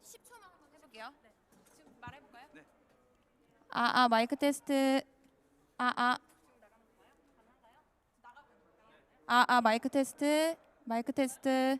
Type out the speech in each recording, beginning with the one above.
10초만 한번 해볼게요. 네. 지금 말해볼까요? 네. 마이크 테스트. 마이크 테스트. 마이크 테스트.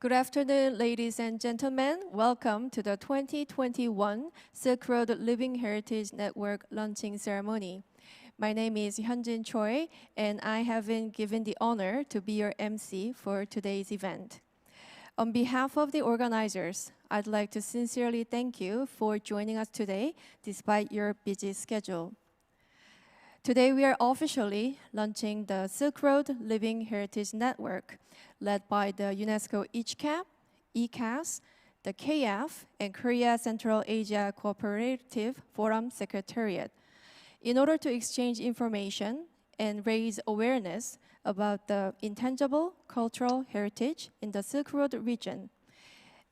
Good afternoon, ladies and gentlemen. Welcome to the 2021 Silk Road Living Heritage Network launching ceremony. My name is Hyunjin Choi, and I have been given the honor to be your MC for today's event. On behalf of the organizers, I'd like to sincerely thank you for joining us today despite your busy schedule. Today we are officially launching the Silk Road Living Heritage Network, led by the UNESCO ICHCAP, IICAS, the KF, and Korea Central Asia Cooperative Forum Secretariat, in order to exchange information and raise awareness about the intangible cultural heritage in the Silk Road region,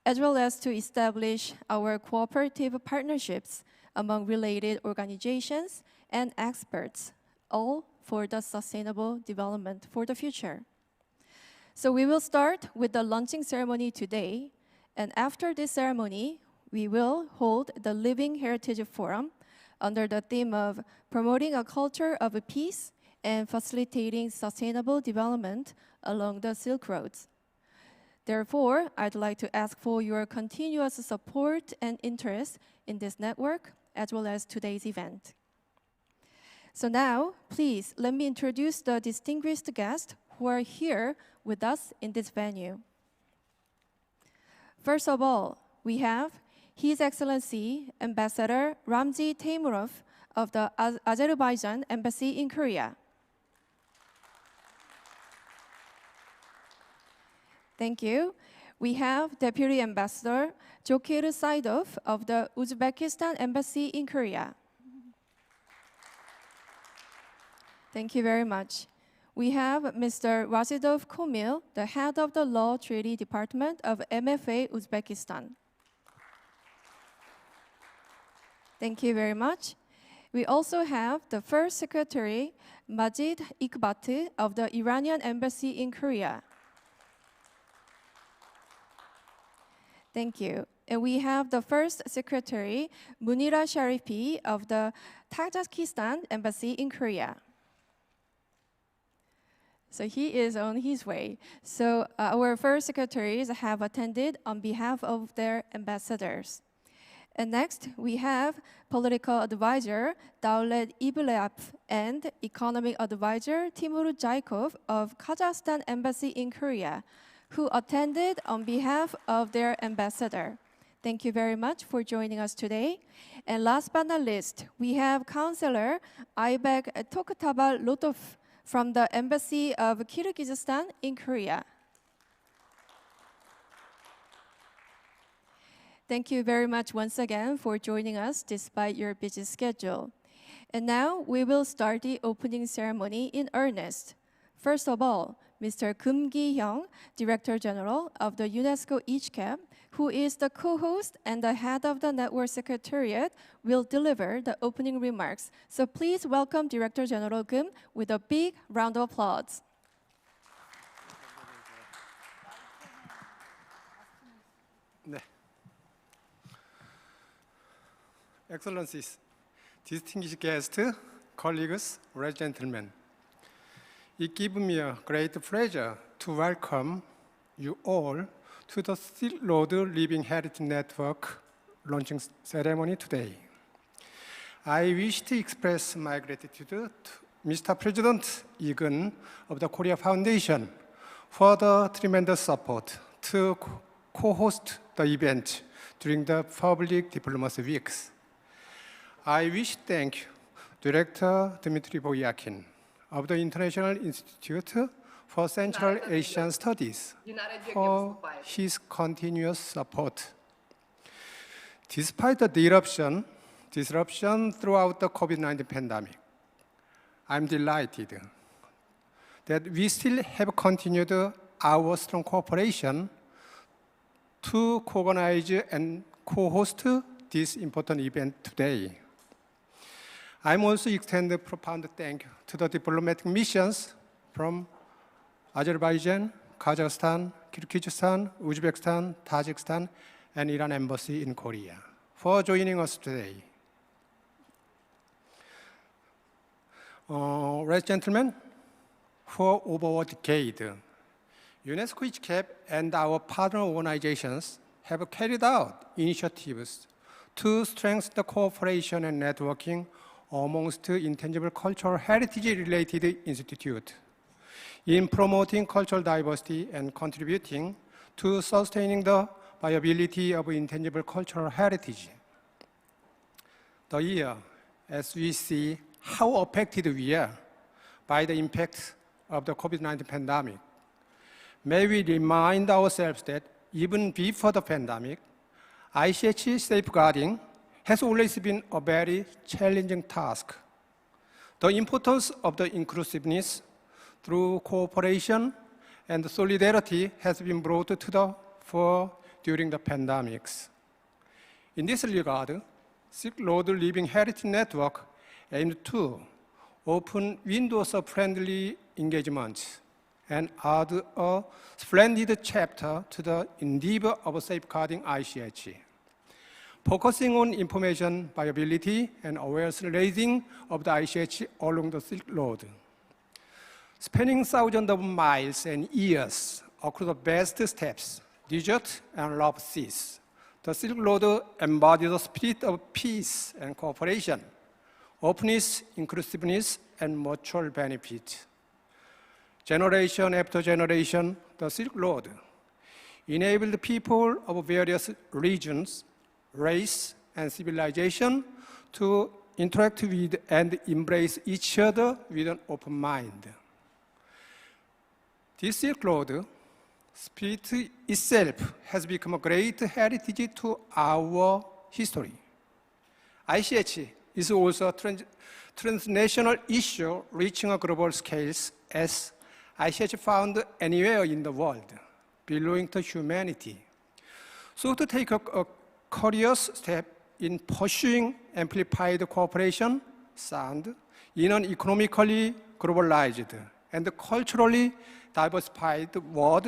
as well as to establish our cooperative partnerships among related organizations and experts, all for the sustainable development for the future. So we will start with the launching ceremony today, and after this ceremony, we will hold the Living Heritage Forum under the theme of promoting a culture of peace and facilitating sustainable development along the Silk Roads. Therefore, I'd like to ask for your continuous support and interest in this network, as well as today's event. So now, please let me introduce the distinguished guests who are here with us in this venue. First of all, we have His Excellency Ambassador Ramzi Teymurov of the Azerbaijan Embassy in Korea. Thank you. We have Deputy Ambassador Jokir Saidov of the Uzbekistan Embassy in Korea. Thank you very much. We have Mr. Razidov Komil, the head of the Law Treaty Department of MFA Uzbekistan. Thank you very much. We also have the First Secretary, Majid Ikbati of the Iranian Embassy in Korea. Thank you. And we have the First Secretary, Munira Sharifi of the Tajikistan Embassy in Korea. So he is on his way. So our first secretaries have attended on behalf of their ambassadors. And next, we have political advisor Daulet Ibleyev and economic advisor Timur Jaikov of Kazakhstan Embassy in Korea, who attended on behalf of their ambassador. Thank you very much for joining us today. And last but not least, we have Councillor Aybek Toktaba Lotov from the Embassy of Kyrgyzstan in Korea. Thank you very much once again for joining us despite your busy schedule. And now we will start the opening ceremony in earnest. First of all, Mr. Kim Gi-hyung, Director General of the UNESCO ICHCAP, who is the co-host and the head of the Network Secretariat, will deliver the opening remarks. So please welcome Director General Kim with a big round of applause. 네. Excellencies, distinguished guests, colleagues, ladies and gentlemen. It gives me a great pleasure to welcome you all to the Silk Road Living Heritage Network launching ceremony today. I wish to express my gratitude to Mr. President Egan of the Korea Foundation for the tremendous support to co-host the event during the public diplomacy weeks. I wish to thank Director Dmitry Boyakin of the International Institute for Central Asian Studies for his continuous support. Despite the disruption throughout the COVID-19 pandemic, I'm delighted that we still have continued our strong cooperation to co-organize and co-host this important event today. I'm also extending profound thanks to the diplomatic missions from Azerbaijan, Kazakhstan, Kyrgyzstan, Uzbekistan, Tajikistan, and Iran Embassy in Korea for joining us today. Ladies and gentlemen, for over a decade, UNESCO ICHCAP and our partner organizations have carried out initiatives to strengthen the cooperation and networking amongst intangible cultural heritage-related institutes in promoting cultural diversity and contributing to sustaining the viability of intangible cultural heritage. The year, as we see how affected we are by the impact of the COVID-19 pandemic, may we remind ourselves that even before the pandemic, ICH safeguarding has always been a very challenging task. The importance of the inclusiveness through cooperation and solidarity has been brought to the fore during the pandemics. In this regard, Silk Road Living Heritage Network aimed to open windows of friendly engagement and add a splendid chapter to the endeavor of safeguarding ICH, focusing on information viability and awareness raising of the ICH along the Silk Road. Spanning thousands of miles and years across the vast steppes, deserts, and rough seas, the Silk Road embodies the spirit of peace and cooperation, openness, inclusiveness, and mutual benefit. Generation after generation, the Silk Road enabled people of various regions, race, and civilization to interact with and embrace each other with an open mind. This Silk Road spirit itself has become a great heritage to our history. ICH is also a transnational issue reaching a global scale as ICH found anywhere in the world belonging to humanity. So to take a courageous step in pursuing amplified cooperation, sound, in an economically globalized and culturally diversified world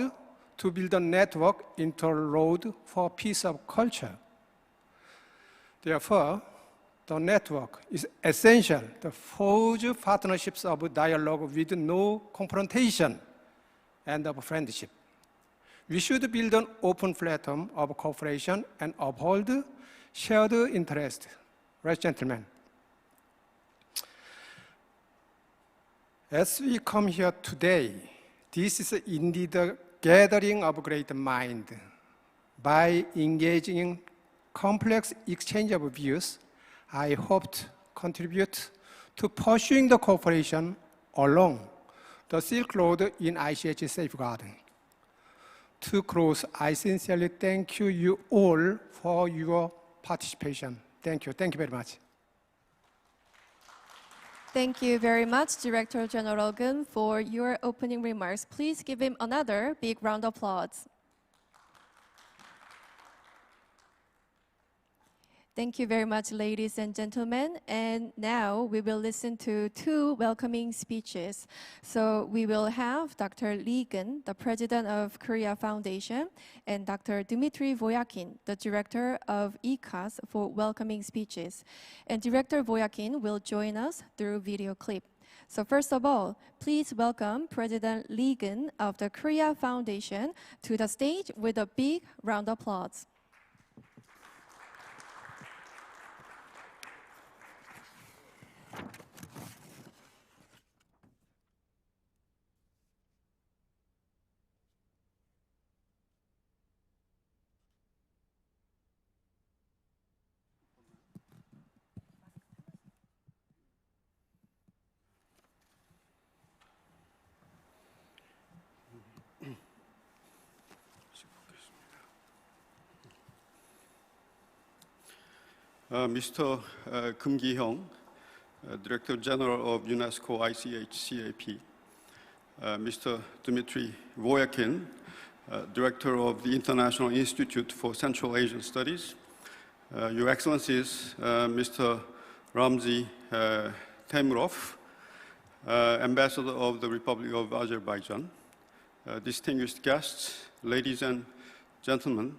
to build a network into a road for peace of culture. Therefore, the network is essential to forge partnerships of dialogue with no confrontation and of friendship. We should build an open platform of cooperation and uphold shared interest. Right, gentlemen? As we come here today, this is indeed a gathering of great mind. By engaging in complex exchange of views, I hope to contribute to pursuing the cooperation along the Silk Road in ICH safeguarding. To close, I sincerely thank you all for your participation. Thank you. Thank you very much. Thank you very much, Director General Gun, for your opening remarks. Please give him another big round of applause. Thank you very much, ladies and gentlemen. And now we will listen to two welcoming speeches. So we will have Dr. Lee Gun, the president of Korea Foundation, and Dr. Dmitry Voyakin, the director of IICAS, for welcoming speeches. And Director Voyakin will join us through video clip. So first of all, please welcome President Lee Gun of the Korea Foundation to the stage with a big round of applause. Mr. Kim Ki-hyung, Director General of Unesco ICHCAP, Mr. Dmitry Voyakin, Director of the International Institute for Central Asian Studies, Your Excellencies, Mr. Ramzi Temurov, Ambassador of the Republic of Azerbaijan, distinguished guests, ladies and gentlemen,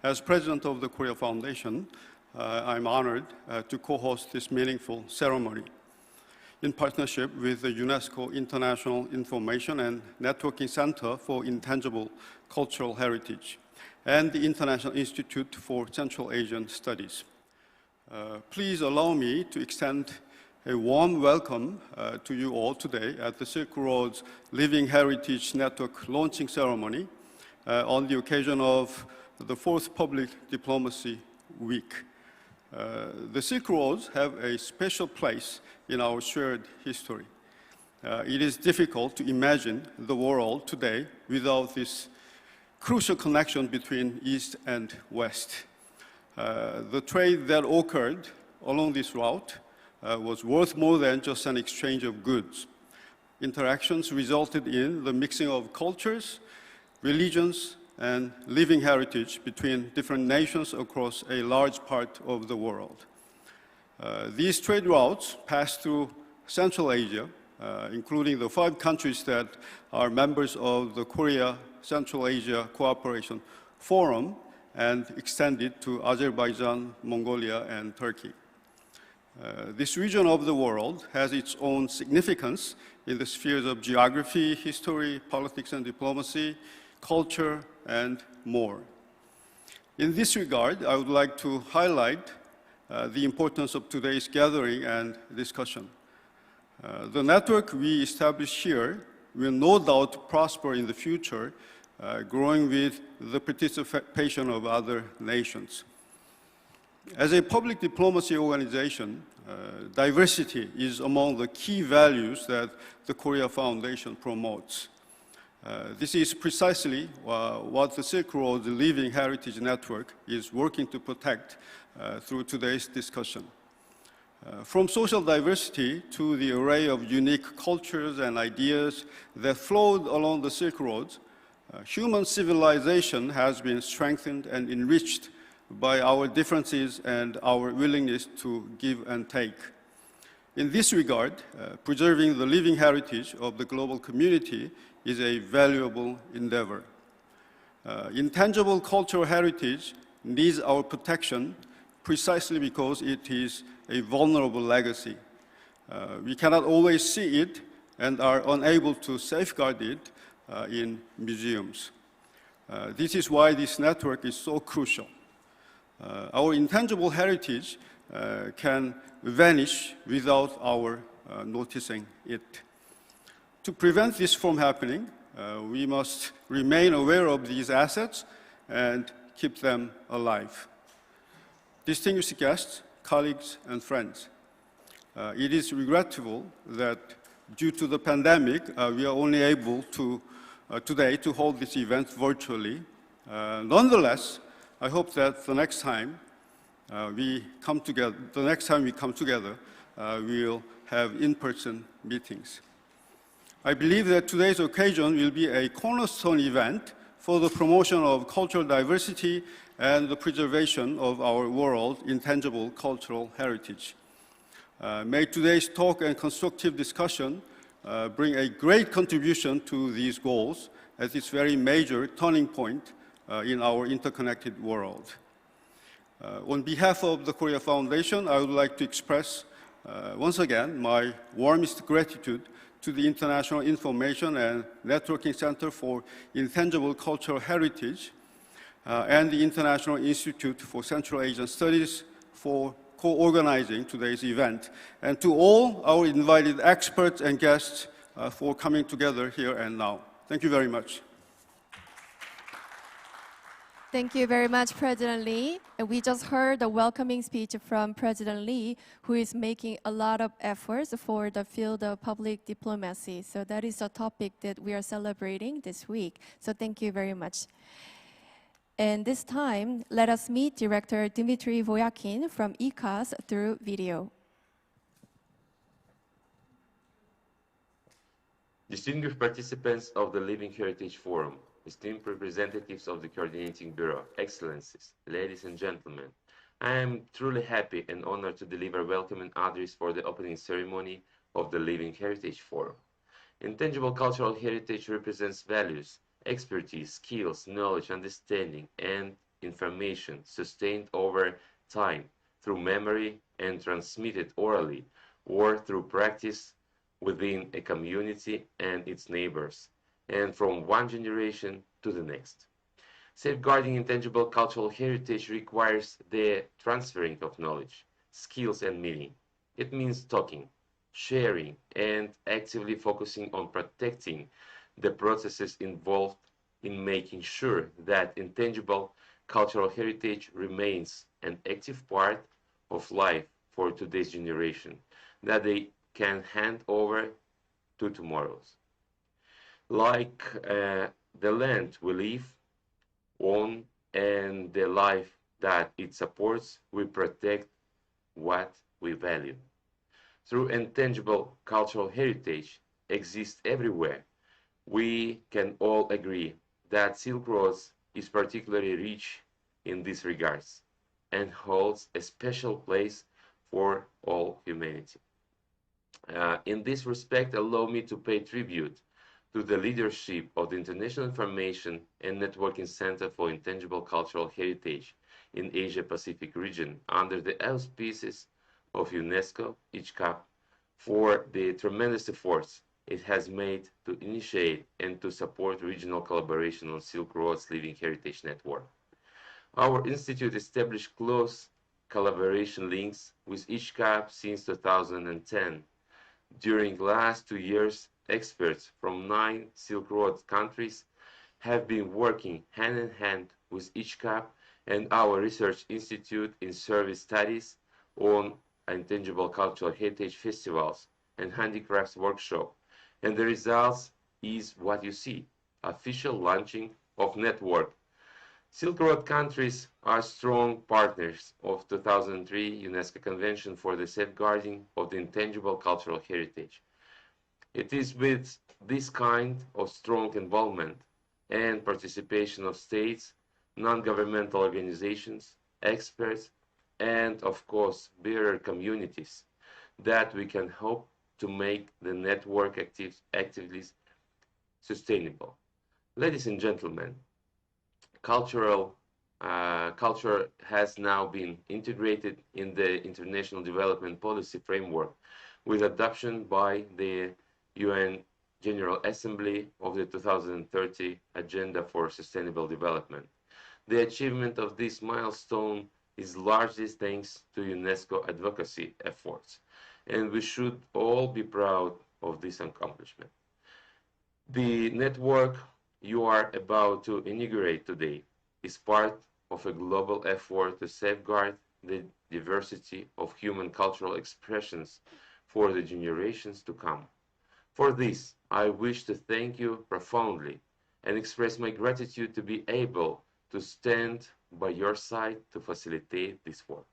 as President of the Korea Foundation, I'm honored to co-host this meaningful ceremony. in partnership with the UNESCO International Information and Networking Center for Intangible Cultural Heritage and the International Institute for Central Asian Studies. Please allow me to extend a warm welcome to you all today at the Silk Road's Living Heritage Network launching ceremony on the occasion of the 4th Public Diplomacy Week. The Silk Roads have a special place in our shared history. It is difficult to imagine the world today without this crucial connection between East and West. The trade that occurred along this route was worth more than just an exchange of goods. Interactions resulted in the mixing of cultures, religions, and living heritage between different nations across a large part of the world. These trade routes passed through Central Asia, including the 5 countries that are members of the Korea-Central Asia Cooperation Forum, and extended to Azerbaijan, Mongolia, and Turkey. This region of the world has its own significance in the spheres of geography, history, politics and diplomacy, culture, and more. In this regard, I would like to highlight the importance of today's gathering and discussion. The network we establish here will no doubt prosper in the future, growing with the participation of other nations. As a public diplomacy organization, diversity is among the key values that the Korea Foundation promotes. This is precisely what the Silk Road Living Heritage Network is working to protect through today's discussion. From social diversity to the array of unique cultures and ideas that flowed along the Silk Road, human civilization has been strengthened and enriched by our differences and our willingness to give and take. In this regard, preserving the living heritage of the global community is a valuable endeavor. Intangible cultural heritage needs our protection precisely because it is a vulnerable legacy. We cannot always see it and are unable to safeguard it in museums. This is why this network is so crucial. Our intangible heritage can vanish without our noticing it. To prevent this from happening, we must remain aware of these assets and keep them alive. Distinguished guests, colleagues, and friends, it is regrettable that due to the pandemic, we are only able to today to hold this event virtually. Nonetheless, I hope that the next time we come together, we'll have in-person meetings. I believe that today's occasion will be a cornerstone event for the promotion of cultural diversity and the preservation of our world's intangible cultural heritage. May today's talk and constructive discussion bring a great contribution to these goals at this very major turning point in our interconnected world. On behalf of the Korea Foundation, I would like to express once again my warmest gratitude to the International Information and Networking Center for Intangible Cultural Heritage and the International Institute for Central Asian Studies for co-organizing today's event, and to all our invited experts and guests for coming together here and now. Thank you very much. Thank you very much, President Lee. And we just heard a welcoming speech from President Lee, who is making a lot of efforts for the field of public diplomacy. So that is a topic that we are celebrating this week. So thank you very much. And this time, let us meet Director Dmitry Voyakin from ICHCAS through video. Distinguished participants of the Living Heritage Forum, esteemed representatives of the Coordinating Bureau, Excellencies, ladies and gentlemen, I am truly happy and honored to deliver a welcoming address for the opening ceremony of the Living Heritage Forum. Intangible cultural heritage represents values, expertise, skills, knowledge, understanding, and information sustained over time through memory and transmitted orally or through practice within a community and its neighbors, and from one generation to the next. Safeguarding intangible cultural heritage requires the transferring of knowledge, skills, and meaning. It means talking, sharing, and actively focusing on protecting the processes involved in making sure that intangible cultural heritage remains an active part of life for today's generation that they can hand over to tomorrow's. Like the land we live on and the life that it supports, we protect what we value. Through intangible cultural heritage exists everywhere, we can all agree that Silk Road is particularly rich in these regards and holds a special place for all humanity. In this respect, allow me to pay tribute to the leadership of the International Information and Networking Center for Intangible Cultural Heritage in Asia-Pacific region under the auspices of UNESCO, ICHCAP, for the tremendous efforts it has made to initiate and to support regional collaboration on Silk Road's Living Heritage Network. Our institute established close collaboration links with ICHCAP since 2010. During the last 2 years, experts from 9 Silk Road countries have been working hand in hand with ICHCAP and our research institute in service studies on intangible cultural heritage festivals and handicrafts workshop. And the results is what you see, official launching of network. Silk Road countries are strong partners of 2003 UNESCO Convention for the Safeguarding of the Intangible Cultural Heritage. It is with this kind of strong involvement and participation of states, non-governmental organizations, experts, and of course, bearer communities that we can hope to make the network activities sustainable. Ladies and gentlemen, culture has now been integrated in the international development policy framework with adoption by the UN General Assembly of the 2030 Agenda for Sustainable Development. The achievement of this milestone is largely thanks to UNESCO advocacy efforts, and we should all be proud of this accomplishment. The network you are about to inaugurate today is part of a global effort to safeguard the diversity of human cultural expressions for the generations to come. For this, I wish to thank you profoundly and express my gratitude to be able to stand by your side to facilitate this work.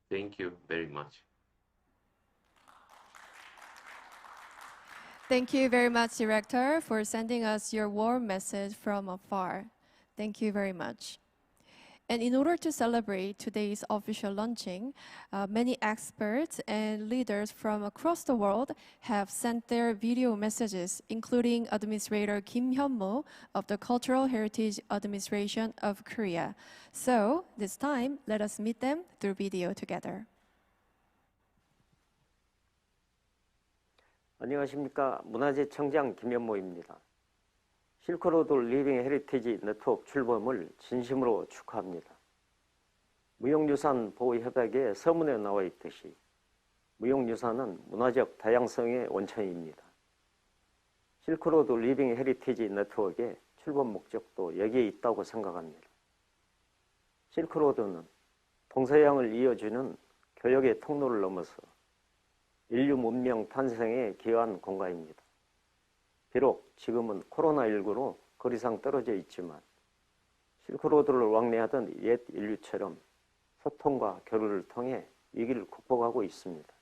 Thank you very much. Thank you very much, Director, for sending us your warm message from afar. Thank you very much. And in order to celebrate today's official launching, many experts and leaders from across the world have sent their video messages, including Administrator Kim Hyun-mo of the Cultural Heritage Administration of Korea. So this time, let us meet them through video together. 안녕하십니까. 문화재청장 김현모입니다. 실크로드 리빙 헤리티지 네트워크 출범을 진심으로 축하합니다. 무형유산 보호협약의 서문에 나와 있듯이 무형유산은 문화적 다양성의 원천입니다. 실크로드 리빙 헤리티지 네트워크의 출범 목적도 여기에 있다고 생각합니다. 실크로드는 동서양을 이어주는 교역의 통로를 넘어서 인류 문명 탄생에 기여한 공간입니다. 비록 지금은 코로나19로 거리상 떨어져 있지만 실크로드를 왕래하던 옛 인류처럼 소통과 교류를 통해 위기를 극복하고 있습니다.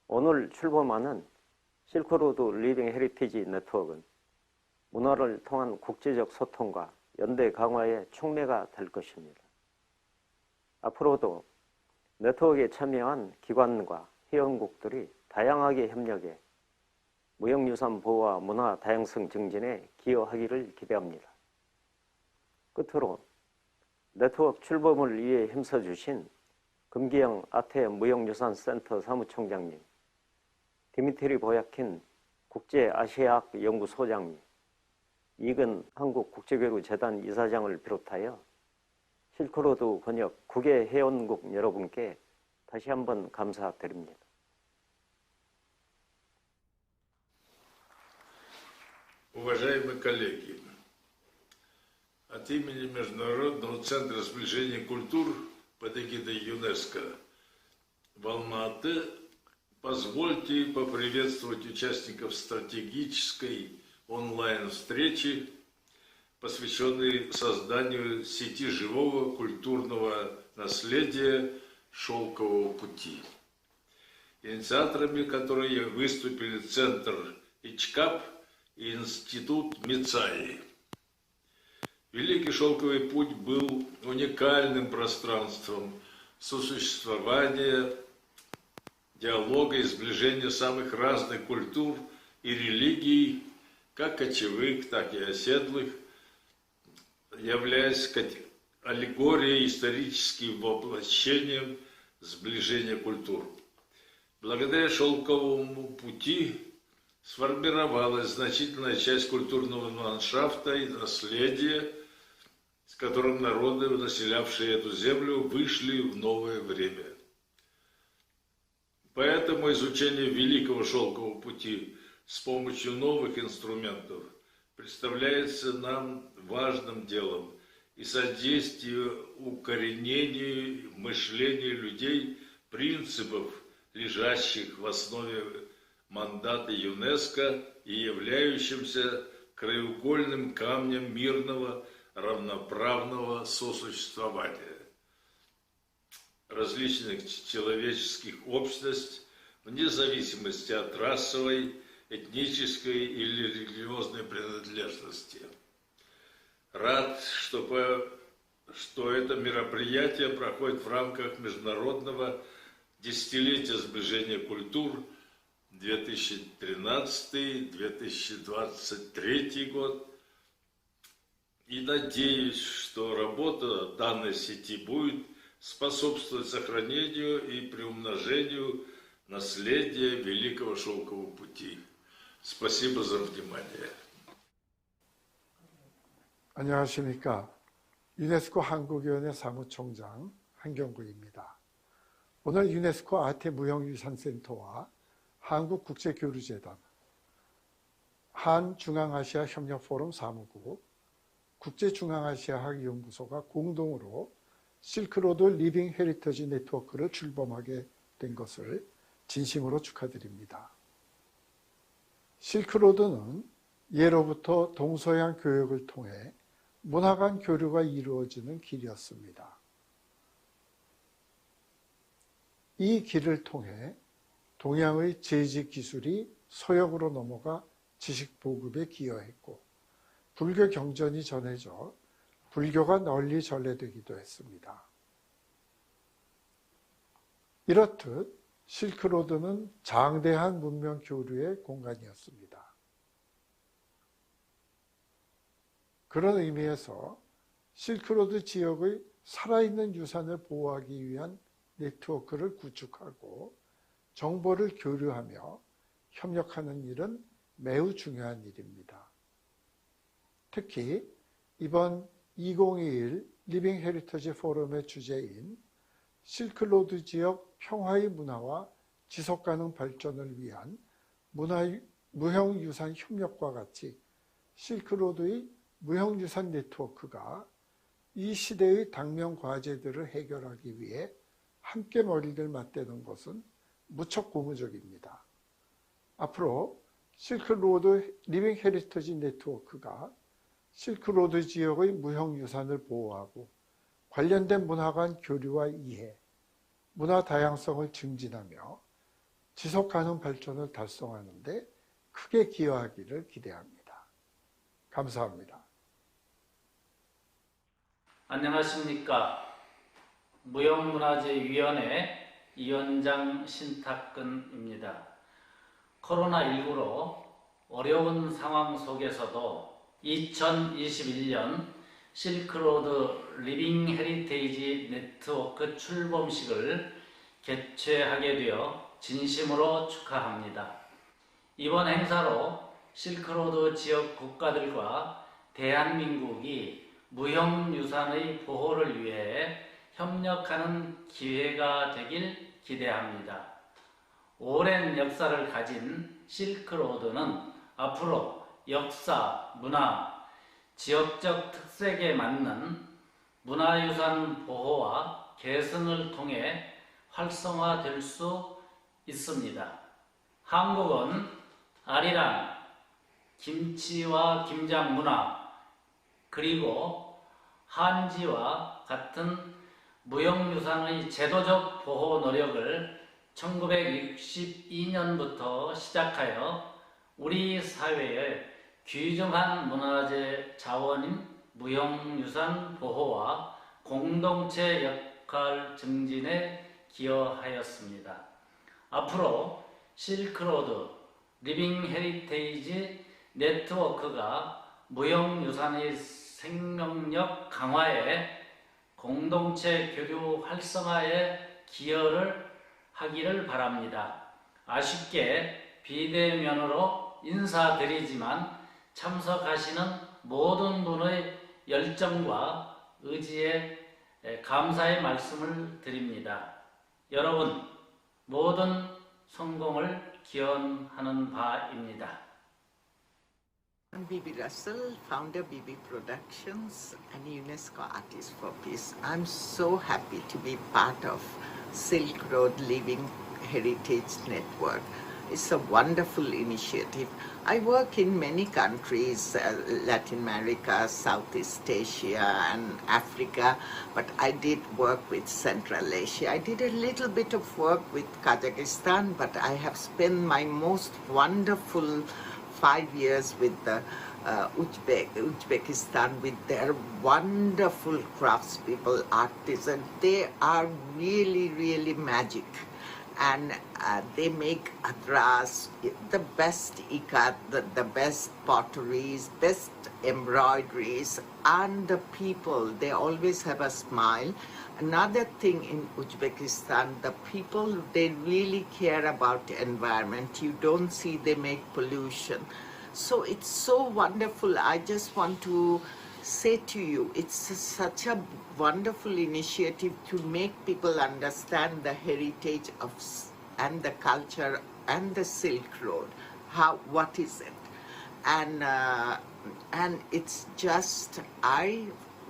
오늘 출범하는 실크로드 리빙 헤리티지 네트워크는 문화를 통한 국제적 소통과 연대 강화의 촉매가 될 것입니다. 앞으로도 네트워크에 참여한 기관과 회원국들이 다양하게 협력해 무형유산 보호와 문화 다양성 증진에 기여하기를 기대합니다. 끝으로 네트워크 출범을 위해 힘써주신 금기영 아태 무형유산센터 사무총장님, 디미트리 보야킨 국제아시아학 연구소장님, 이근 한국국제교류재단 이사장을 비롯하여 실크로드 번역 국외 회원국 여러분께 다시 한번 감사드립니다. Уважаемые коллеги, от имени Международного центра сближения культур под эгидой ЮНЕСКО в Алма-Ате позвольте поприветствовать участников стратегической онлайн-встречи, посвященной созданию сети живого культурного наследия «Шелкового пути», инициаторами которой выступили Центр ICHCAP и Институт Мицаи. Великий Шелковый путь был уникальным пространством сосуществования, диалога и сближения самых разных культур и религий, как кочевых, так и оседлых, являясь аллегорией, историческим воплощением сближения культур. Благодаря Шелковому пути сформировалась значительная часть культурного ландшафта и наследия, с которым народы, населявшие эту землю, вышли в новое время. Поэтому изучение Великого Шелкового пути с помощью новых инструментов представляется нам важным делом и содействие укоренению мышления людей принципов, лежащих в основе мандата ЮНЕСКО и являющимся краеугольным камнем мирного, равноправного сосуществования различных человеческих общностей вне зависимости от расовой, этнической или религиозной принадлежности. Рад, что это мероприятие проходит в рамках Международного десятилетия сближения культур 2013-2023 год. И надеюсь, что работа данной сети будет способствовать сохранению и приумножению наследия Великого Шелкового пути. Спасибо за внимание. 안녕하십니까. 유네스코 한국위원회 사무총장 한경구입니다. 오늘 유네스코 아태 무형유산센터와 한국국제교류재단, 한-중앙아시아협력포럼사무국, 국제중앙아시아학연구소가 공동으로 실크로드 리빙 헤리터지 네트워크를 출범하게 된 것을 진심으로 축하드립니다. 실크로드는 예로부터 동서양 교역을 통해 문화 간 교류가 이루어지는 길이었습니다. 이 길을 통해 동양의 제지 기술이 서역으로 넘어가 지식 보급에 기여했고 불교 경전이 전해져 불교가 널리 전래되기도 했습니다. 이렇듯 실크로드는 장대한 문명 교류의 공간이었습니다. 그런 의미에서 실크로드 지역의 살아있는 유산을 보호하기 위한 네트워크를 구축하고 정보를 교류하며 협력하는 일은 매우 중요한 일입니다. 특히 이번 2021 리빙 헤리터지 포럼의 주제인 실크로드 지역 평화의 문화와 지속가능 발전을 위한 무형유산 협력과 같이 실크로드의 무형유산 네트워크가 이 시대의 당면 과제들을 해결하기 위해 함께 머리를 맞대는 것은 무척 고무적입니다. 앞으로 실크로드 리빙 헤리터지 네트워크가 실크로드 지역의 무형유산을 보호하고 관련된 문화 간 교류와 이해, 문화 다양성을 증진하며 지속가능 발전을 달성하는 데 크게 기여하기를 기대합니다. 감사합니다. 안녕하십니까. 무형문화재위원회 위원장 신탁근입니다. 코로나19로 어려운 상황 속에서도 2021년 실크로드 리빙 헤리테이지 네트워크 출범식을 개최하게 되어 진심으로 축하합니다. 이번 행사로 실크로드 지역 국가들과 대한민국이 무형유산의 보호를 위해 협력하는 기회가 되길 기대합니다. 오랜 역사를 가진 실크로드는 앞으로 역사, 문화, 지역적 특색에 맞는 문화유산 보호와 개선을 통해 활성화될 수 있습니다. 한국은 아리랑, 김치와 김장 문화, 그리고 한지와 같은 무형유산의 제도적 보호 노력을 1962년부터 시작하여 우리 사회의 귀중한 문화재 자원인 무형유산 보호와 공동체 역할 증진에 기여하였습니다. 앞으로 실크로드 리빙 헤리테이지 네트워크가 무형유산의 생명력 강화에 공동체 교류 활성화에 기여를 하기를 바랍니다. 아쉽게 비대면으로 인사드리지만 참석하시는 모든 분의 열정과 의지에 감사의 말씀을 드립니다. 여러분 모든 성공을 기원하는 바입니다. Bibi Russell, founder Bibi Productions and UNESCO Artist for Peace. I'm so happy to be part of Silk Road Living Heritage Network. It's a wonderful initiative. I work in many countries, Latin America, Southeast Asia and Africa, but I did work with Central Asia. I did a little bit of work with Tajikistan, but I have spent my most wonderful 5 years with the Uzbekistan with their wonderful craftspeople, artisans. They are really, really magic. And they make adras, the best ikat, the best potteries, best embroideries, and the people, they always have a smile. Another thing in Uzbekistan, the people, they really care about the environment. You don't see they make pollution. So it's so wonderful. I just want to say to you, it's such a wonderful initiative to make people understand the heritage of and the culture and the Silk Road. What is it? And it's just,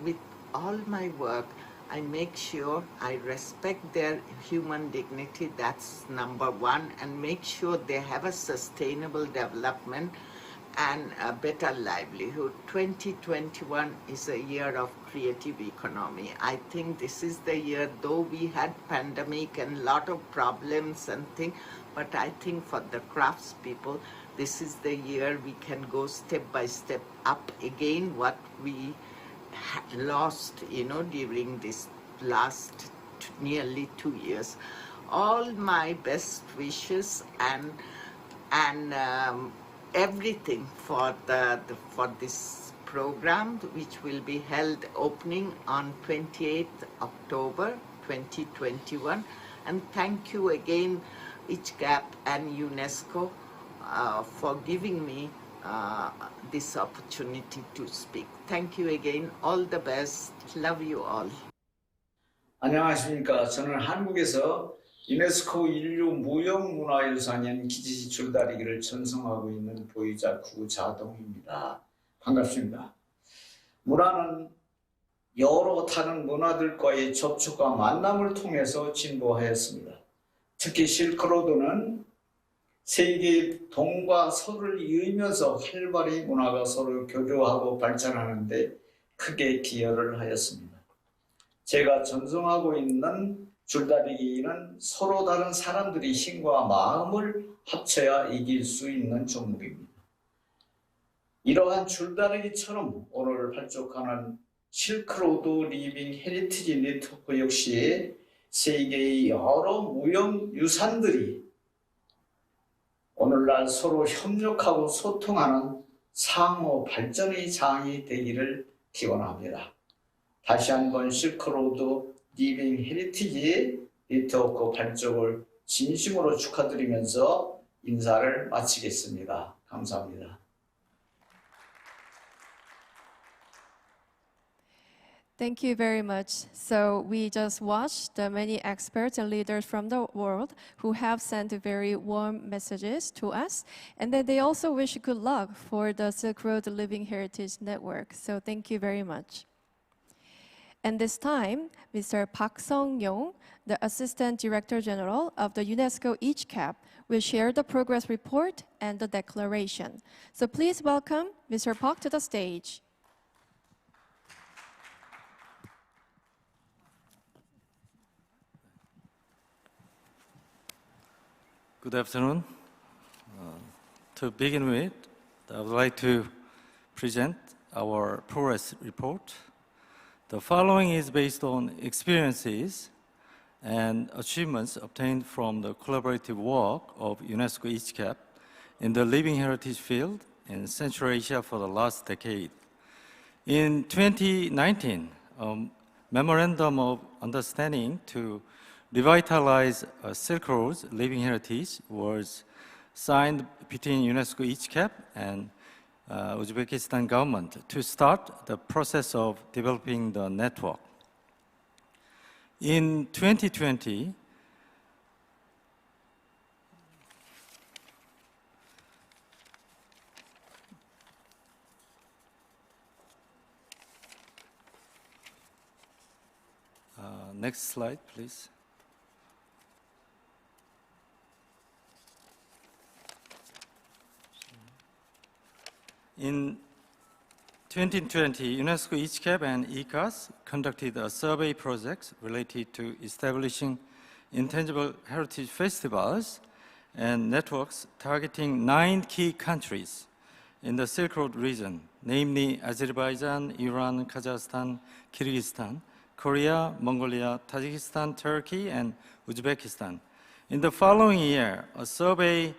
with all my work, I make sure I respect their human dignity, that's number one, and make sure they have a sustainable development and a better livelihood. 2021 is a year of creative economy. I think this is the year, though we had pandemic and a lot of problems and things, but I think for the craftspeople, this is the year we can go step by step up again what we lost, during this last nearly 2 years. All my best wishes and everything for this program, which will be held opening on 28th October 2021. And thank you again, ICHCAP and UNESCO, for giving me this opportunity to speak. Thank you again. All the best. Love you all. 안녕하십니까. 저는 한국에서 유네스코 인류 무형문화유산인 기지시 줄다리기를 전송하고 있는 보유자 구자동입니다. 반갑습니다. 문화는 여러 다른 문화들과의 접촉과 만남을 통해서 진보하였습니다. 특히 실크로드는 세계의 동과 서를 이으면서 활발히 문화가 서로 교류하고 발전하는 데 크게 기여를 하였습니다. 제가 전송하고 있는 줄다리기는 서로 다른 사람들이 힘과 마음을 합쳐야 이길 수 있는 종목입니다. 이러한 줄다리기처럼 오늘 활동하는 실크로드 리빙 헤리티지 네트워크 역시 세계의 여러 무형유산들이 오늘날 서로 협력하고 소통하는 상호 발전의 장이 되기를 기원합니다. 다시 한번 실크로드 리빙 헤리티지 네트워크 발족을 진심으로 축하드리면서 인사를 마치겠습니다. 감사합니다. Thank you very much. So we just watched the many experts and leaders from the world who have sent very warm messages to us. And then they also wish good luck for the Silk Road Living Heritage Network. So thank you very much. And this time, Mr. Park Sung-yong, the Assistant Director General of the UNESCO ICHCAP, will share the progress report and the declaration. So please welcome Mr. Park to the stage. Good afternoon. To begin with, I would like to present our progress report. The following is based on experiences and achievements obtained from the collaborative work of UNESCO ICHCAP in the living heritage field in Central Asia for the last decade. In 2019, a memorandum of understanding to revitalize Silk Road's living heritage was signed between UNESCO ICHCAP and Uzbekistan government to start the process of developing the network. In 2020, next slide, please. In 2020, UNESCO ICHCAP and IICAS conducted a survey project related to establishing intangible heritage festivals and networks targeting 9 key countries in the Silk Road region, namely Azerbaijan, Iran, Kazakhstan, Kyrgyzstan, Korea, Mongolia, Tajikistan, Turkey, and Uzbekistan. In the following year, a survey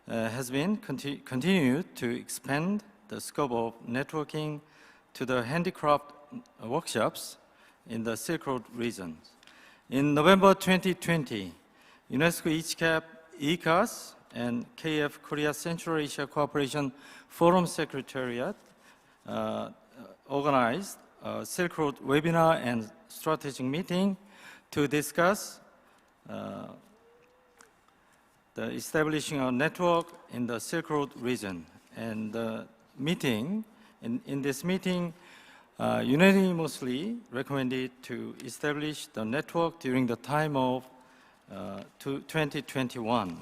has been continued to expand the scope of networking to the handicraft workshops in the Silk Road region. In November 2020, UNESCO ICHCAP, IICAS, and KF Korea Central Asia Cooperation Forum Secretariat organized a Silk Road webinar and strategic meeting to discuss the establishing a network in the Silk Road region. And the meeting, in this meeting, unanimously recommended to establish the network during the time of 2021.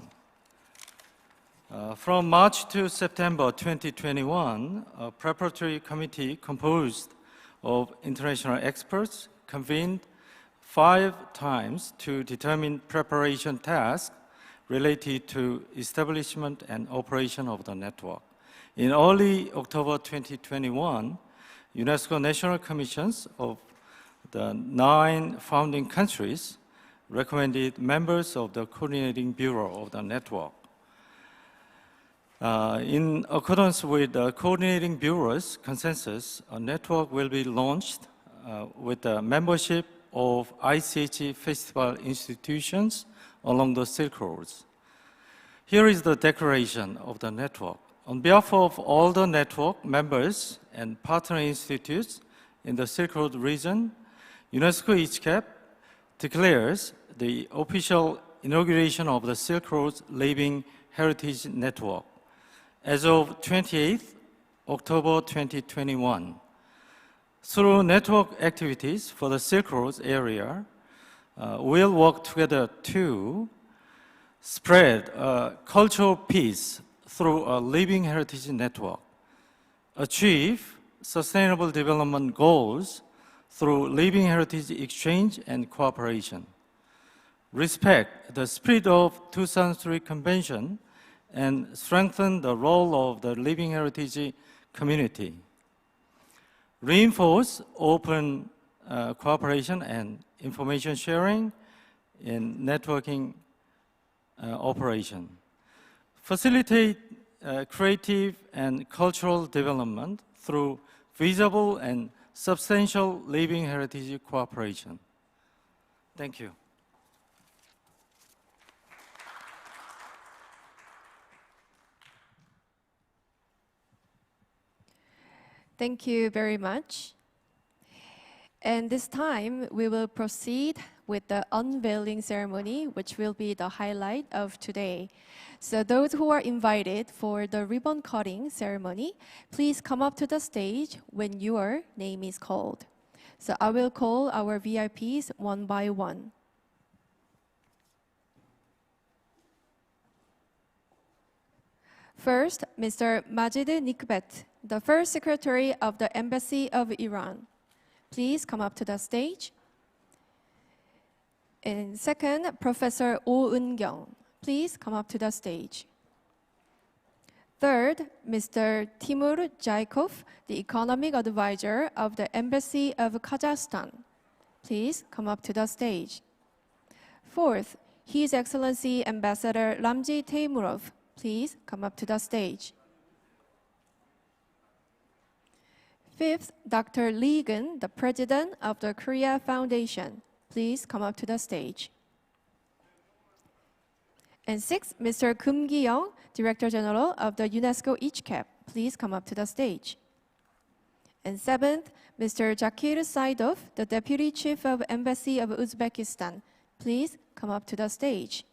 From March to September 2021, a preparatory committee composed of international experts convened 5 times to determine preparation tasks related to establishment and operation of the network. In early October 2021, UNESCO National Commissions of the 9 founding countries recommended members of the Coordinating Bureau of the network. In accordance with the Coordinating Bureau's consensus, a network will be launched with the membership of ICH festival institutions along the Silk Roads. Here is the declaration of the network. On behalf of all the network members and partner institutes in the Silk Road region, UNESCO ICHCAP declares the official inauguration of the Silk Road's Living Heritage Network as of 28th October 2021. Through network activities for the Silk Road area, we'll work together to spread cultural peace through a living heritage network, achieve sustainable development goals through living heritage exchange and cooperation, respect the spirit of 2003 Convention, and strengthen the role of the living heritage community, reinforce open cooperation and information sharing in networking operation, facilitate creative and cultural development through visible and substantial living heritage cooperation. Thank you. Thank you very much. And this time, we will proceed with the unveiling ceremony, which will be the highlight of today. So those who are invited for the ribbon cutting ceremony, please come up to the stage when your name is called. So I will call our VIPs one by one. First, Mr. Majid Nikbet, the first Secretary of the Embassy of Iran. Please come up to the stage. And second, Professor Oh Eun-kyung. Please come up to the stage. Third, Mr. Timur Jaikov, the Economic Advisor of the Embassy of Kazakhstan. Please come up to the stage. Fourth, His Excellency Ambassador Ramzi Teymurov. Please come up to the stage. Fifth, Dr. Lee Gun, the President of the Korea Foundation. Please come up to the stage. And sixth, Mr. Kim Gi-young, Director General of the Unesco ICHCAP. Please come up to the stage. And seventh, Mr. Zakir Saidov, the Deputy Chief of Embassy of Uzbekistan. Please come up to the stage.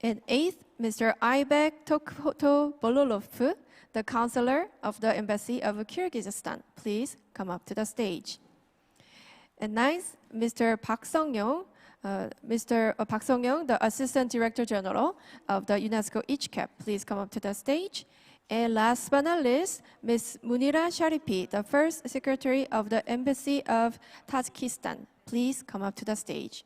And eighth, Mr. Aybek Tokhoto Bololov, the Counselor of the Embassy of Kyrgyzstan. Please come up to the stage. And ninth, Mr. Park Sung-yong, the Assistant Director General of the UNESCO ICHCAP. Please come up to the stage. And last but not least, Ms. Munira Sharifi, the First Secretary of the Embassy of Tajikistan. Please come up to the stage.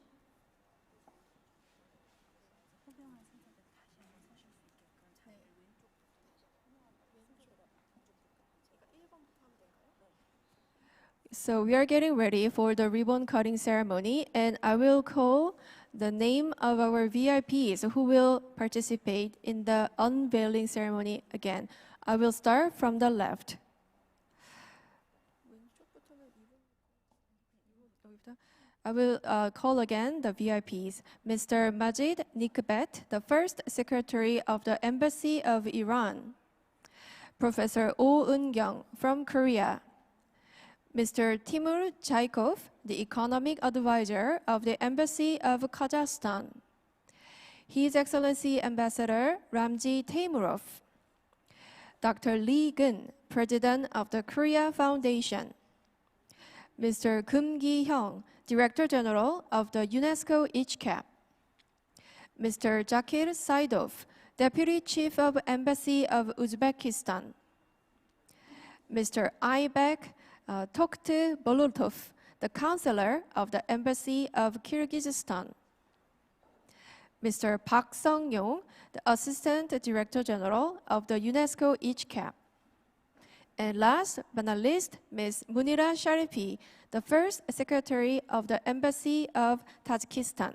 So we are getting ready for the ribbon cutting ceremony, and I will call the name of our VIPs who will participate in the unveiling ceremony again. I will start from the left. I will call again the VIPs. Mr. Majid Nikbet, the First Secretary of the Embassy of Iran. Professor Oh Eun-kyung from Korea. Mr. Timur Jaikov, the Economic Advisor of the Embassy of Kazakhstan. His Excellency Ambassador Ramzi Teymurov. Dr. Lee Gun, President of the Korea Foundation. Mr. Kim Gi-young, Director General of the UNESCO ICHCAP. Mr. Zakir Saidov, Deputy Chief of Embassy of Uzbekistan. Mr. Aybek Tokhoto Bololov, the Counselor of the Embassy of Kyrgyzstan. Mr. Park Sung-yong, the Assistant Director General of the UNESCO ICHCAP. And last but not least, Ms. Munira Sharifi, the First Secretary of the Embassy of Tajikistan.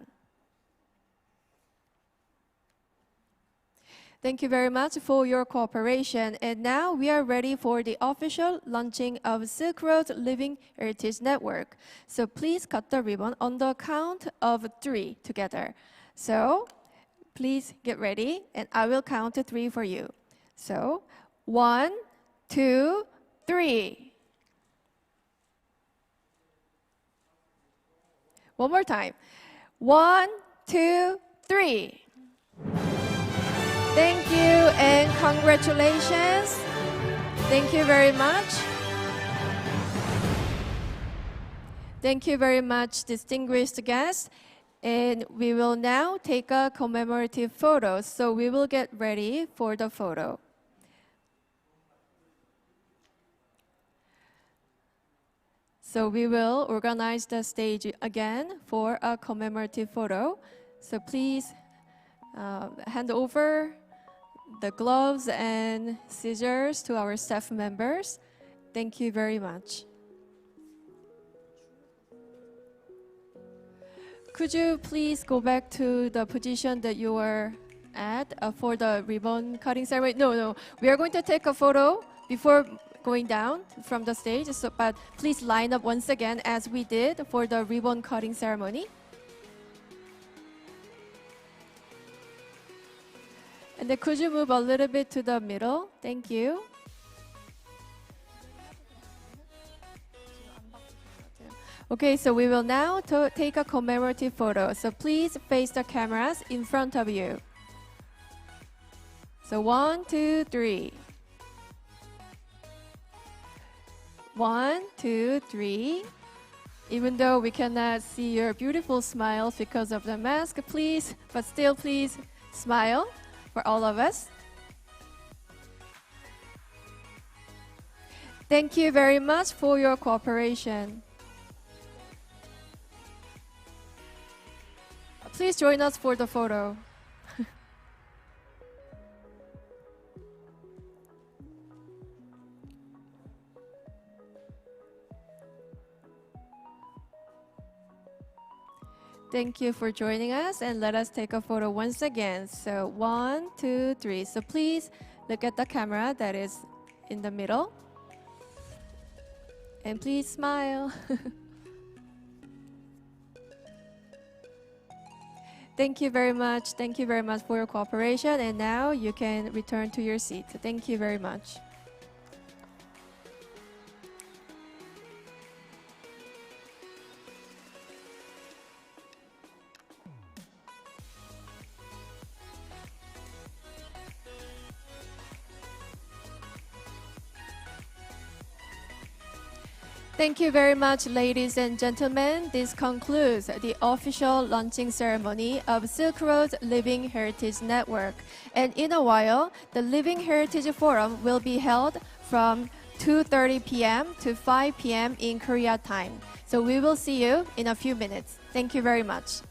Thank you very much for your cooperation. And now we are ready for the official launching of Silk Road Living Heritage Network. So please cut the ribbon on the count of 3 together. So please get ready, and I will count to 3 for you. So 1, 2, 3. One more time. 1, 2, 3. Thank you and congratulations. Thank you very much. Thank you very much, distinguished guests. And we will now take a commemorative photo. So we will get ready for the photo. So we will organize the stage again for a commemorative photo. So please hand over the gloves and scissors to our staff members. Thank you very much. Could you please go back to the position that you were at for the ribbon cutting ceremony? No, we are going to take a photo before going down from the stage, so, but please line up once again as we did for the ribbon cutting ceremony. And then could you move a little bit to the middle? Thank you. Okay, so we will now take a commemorative photo. So please face the cameras in front of you. So 1, 2, 3. 1, 2, 3. Even though we cannot see your beautiful smiles because of the mask, please, but still please smile for all of us. Thank you very much for your cooperation. Please join us for the photo. Thank you for joining us, and let us take a photo once again. So 1, 2, 3. So please look at the camera that is in the middle. And please smile. Thank you very much. Thank you very much for your cooperation. And now you can return to your seat. Thank you very much. Thank you very much, ladies and gentlemen. This concludes the official launching ceremony of Silk Road's Living Heritage Network. And in a while, the Living Heritage Forum will be held from 2:30 p.m. to 5 p.m. in Korea time. So we will see you in a few minutes. Thank you very much.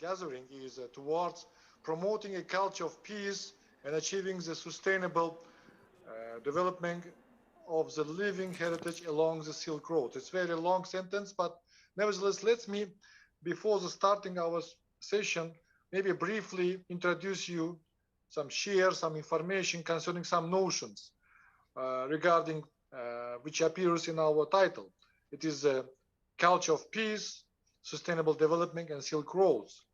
gathering is towards promoting a culture of peace and achieving the sustainable development of the living heritage along the Silk Road. It's a very long sentence, but nevertheless, let me, before starting our session, maybe briefly introduce you share some information concerning some notions regarding which appears in our title. It is a culture of peace, sustainable development, and Silk Roads,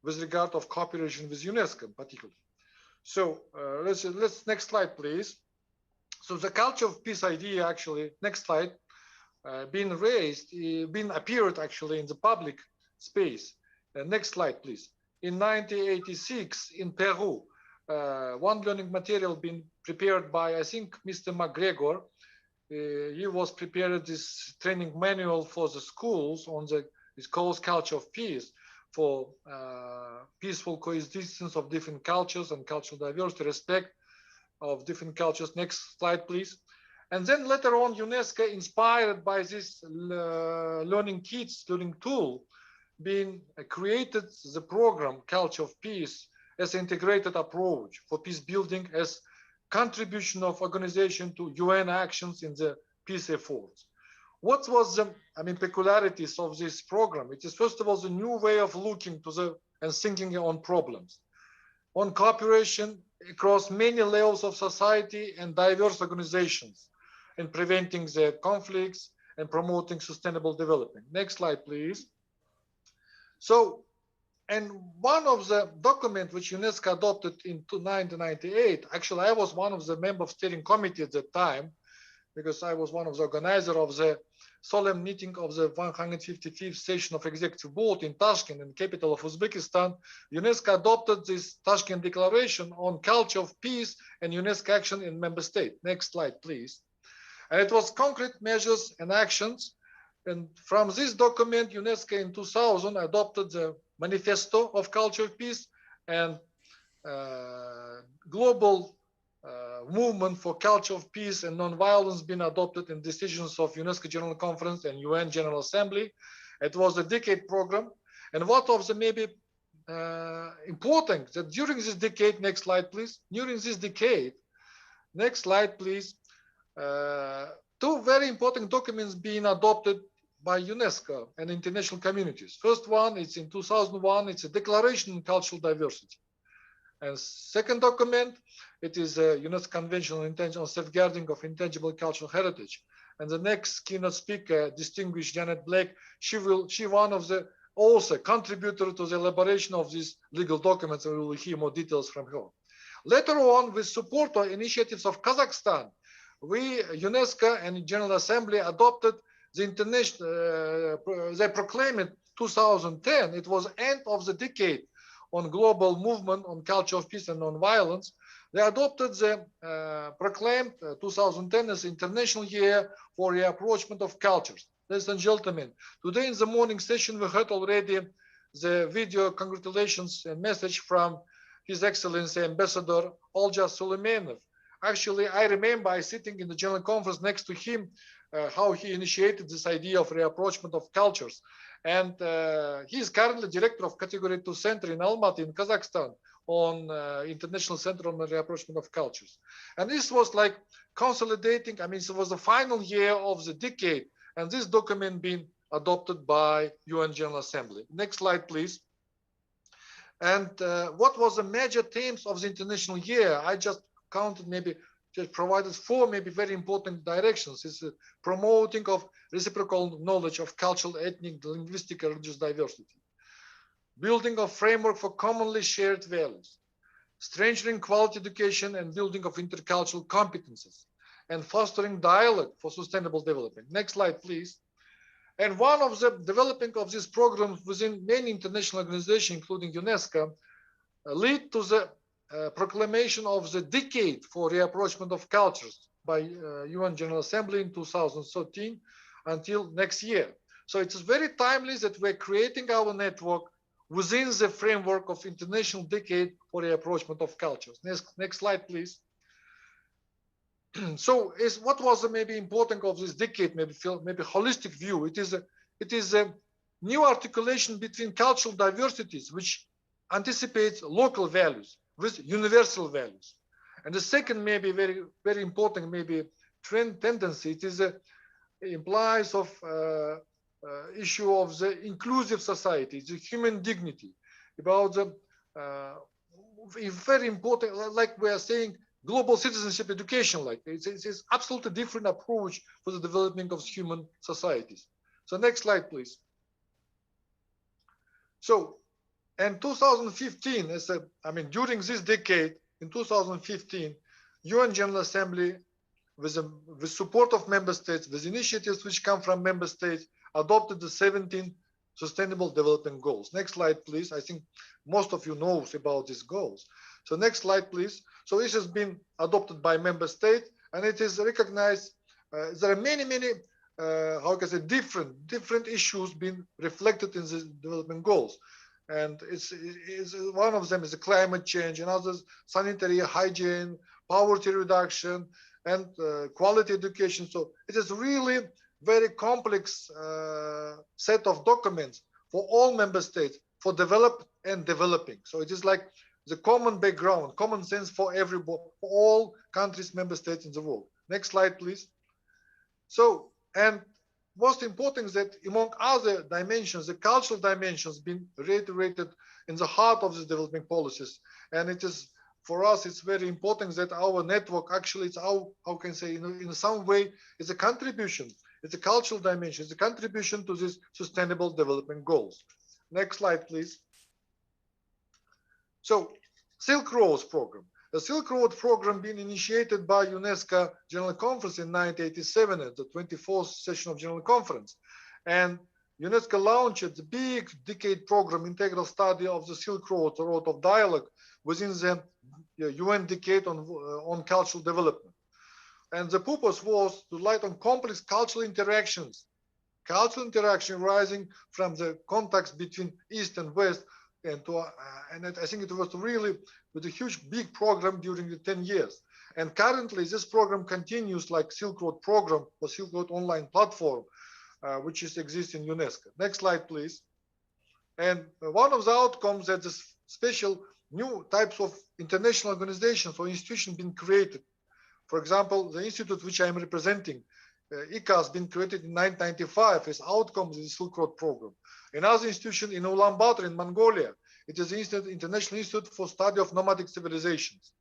with regard of cooperation with Unesco in particular. So let's next slide, please. So the culture of peace idea, actually, next slide, being appeared actually in the public space. Next slide, please. In 1986 in Peru, one learning material being prepared by, I think, Mr. McGregor. He was prepared this training manual for the schools on it's called Culture of Peace, for peaceful coexistence of different cultures and cultural diversity, respect of different cultures. Next slide, please. And then later on, UNESCO, inspired by this learning kits, learning tool, created the program Culture of Peace as an integrated approach for peace building as contribution of organization to UN actions in the peace efforts. What was the peculiarities of this program? It is first of all the new way of looking to and thinking on problems, on cooperation across many levels of society and diverse organizations, in preventing the conflicts and promoting sustainable development. Next slide, please. So, and one of the documents which UNESCO adopted in 1998, actually I was one of the members of steering committee at that time, because I was one of the organizers of the solemn meeting of the 155th session of Executive Board in Tashkent, in the capital of Uzbekistan. UNESCO adopted this Tashkent Declaration on Culture of Peace and UNESCO action in member state. Next slide, please. And it was concrete measures and actions. And from this document, UNESCO in 2000 adopted the Manifesto of Culture of Peace and global movement for culture of peace and non-violence been adopted in decisions of UNESCO General Conference and UN General Assembly. It was a decade program. And what of the maybe important that during this decade, next slide, please. During this decade, next slide, please. Two very important documents being adopted by UNESCO and international communities. First one, it's in 2001, it's a Declaration on Cultural Diversity. And second document, it is a UNESCO Convention on Intentional Safeguarding of Intangible Cultural Heritage. And the next keynote speaker, distinguished Janet Blake, she one of the also contributor to the elaboration of these legal documents, and we will hear more details from her. Later on, with support of initiatives of Kazakhstan, UNESCO and General Assembly adopted the international, they proclaimed 2010, it was end of the decade on global movement on culture of peace and non-violence. They adopted the proclaimed 2010 as International Year for the Approachment of Cultures. Ladies and gentlemen, today in the morning session, we heard already the video congratulations and message from His Excellency Ambassador Olja Suleimanov. Actually, I remember I sitting in the General Conference next to him, how he initiated this idea of reapproachment of cultures. And he is currently director of Category 2 Center in Almaty in Kazakhstan on International Center on the Reapproachment of Cultures. And this was like consolidating, it was the final year of the decade, and this document being adopted by UN General Assembly. Next slide, please. And what was the major themes of the International Year? I just counted just provided four maybe very important directions. It's promoting of reciprocal knowledge of cultural, ethnic, linguistic, and religious diversity. Building a framework for commonly shared values. Strengthening quality education and building of intercultural competences. And fostering dialogue for sustainable development. Next slide, please. And one of the developing of these programs within many international organizations, including UNESCO, lead to the proclamation of the decade for reapproachment of cultures by UN General Assembly in 2013 until next year. So it's very timely that we're creating our network within the framework of International Decade for Reapproachment of Cultures. Next slide, please. So what was the maybe important of this decade, maybe holistic view? It is a new articulation between cultural diversities, which anticipates local values with universal values. And the second, maybe very, very important, maybe trend tendency, it is implies of issue of the inclusive society, the human dignity, about the very important, like we are saying, global citizenship education, like it's absolutely different approach for the development of human societies. So next slide, please. So, in 2015, during this decade, in 2015, UN General Assembly, with support of member states, with initiatives which come from member states, adopted the 17 Sustainable Development Goals. Next slide, please. I think most of you know about these goals. So next slide, please. So this has been adopted by member states, and it is recognized. There are many, how can I say, different issues being reflected in the development goals. And it's one of them is the climate change, and others sanitary hygiene, poverty reduction, and quality education. So it is really very complex set of documents for all member states for developed and developing. So it is like the common background, common sense for everybody, for all countries, member states in the world. Next slide, please. So, and most important is that among other dimensions, the cultural dimensions been reiterated in the heart of the development policies. And it is, for us, it's very important that our network actually, it's our, how can I say, in some way, it's a contribution. It's a cultural dimension. It's a contribution to these sustainable development goals. Next slide, please. So, Silk Road program. The Silk Road program being initiated by UNESCO General Conference in 1987 at the 24th session of General Conference. And UNESCO launched the big decade program, integral study of the Silk Road, the road of dialogue within the UN decade on cultural development. And the purpose was to light on complex cultural interactions rising from the contacts between East and West, and I think it was really with a huge, big program during the 10 years. And currently, this program continues like Silk Road program or Silk Road online platform, which exists in UNESCO. Next slide, please. And one of the outcomes that the special new types of international organizations or institutions been created. For example, the institute which I am representing, ICHCAS, been created in 1995 as outcomes of the Silk Road program. Another institution in Ulaanbaatar in Mongolia, it is the International Institute for Study of Nomadic Civilizations.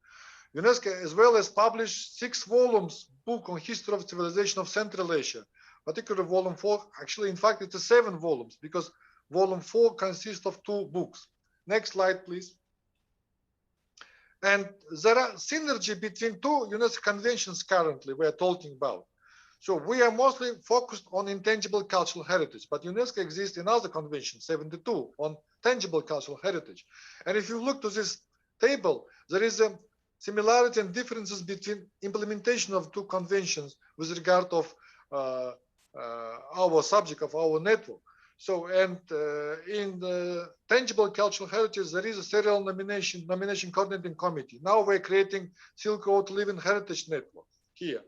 UNESCO as well as published 6 volumes book on history of civilization of Central Asia, particularly volume 4. Actually, in fact, it's 7 volumes because volume 4 consists of 2 books. Next slide, please. And there are synergy between 2 UNESCO conventions currently we are talking about. So we are mostly focused on intangible cultural heritage, but UNESCO exists in other conventions, 72, on tangible cultural heritage. And if you look to this table, there is a similarity and differences between implementation of 2 conventions with regard of our subject of our network. So, and in the tangible cultural heritage, there is a serial nomination coordinating committee. Now we're creating Silk Road Living Heritage Network here.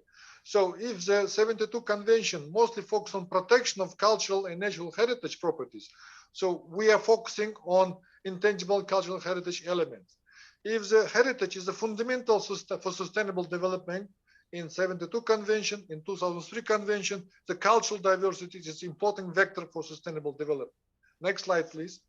So if the 72 convention mostly focus on protection of cultural and natural heritage properties, so we are focusing on intangible cultural heritage elements. If the heritage is a fundamental for sustainable development, in 72 convention, in 2003 convention, the cultural diversity is an important vector for sustainable development. Next slide, please.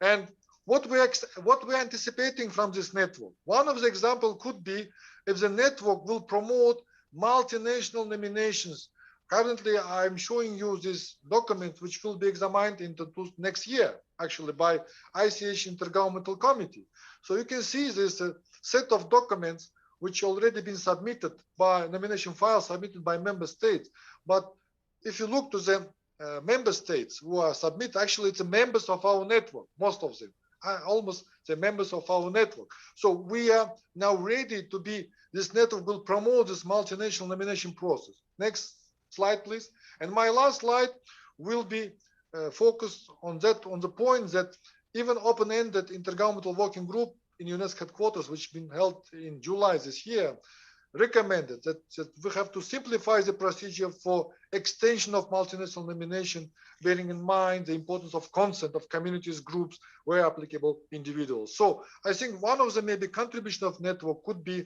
And what we're anticipating from this network, one of the examples could be if the network will promote multinational nominations. Currently, I'm showing you this document, which will be examined into next year, actually, by ICH Intergovernmental Committee. So you can see this set of documents which already been submitted by nomination files submitted by member states. But if you look to the member states who are submitted, actually it's the members of our network, most of them, almost the members of our network. So we are now ready to be, this network will promote this multinational nomination process. Next slide, please. And my last slide will be focused on that, on the point that even open-ended intergovernmental working group in UNESCO headquarters, which has been held in July this year, recommended that we have to simplify the procedure for extension of multinational nomination, bearing in mind the importance of consent of communities, groups, where applicable, individuals. So I think one of the maybe contribution of network could be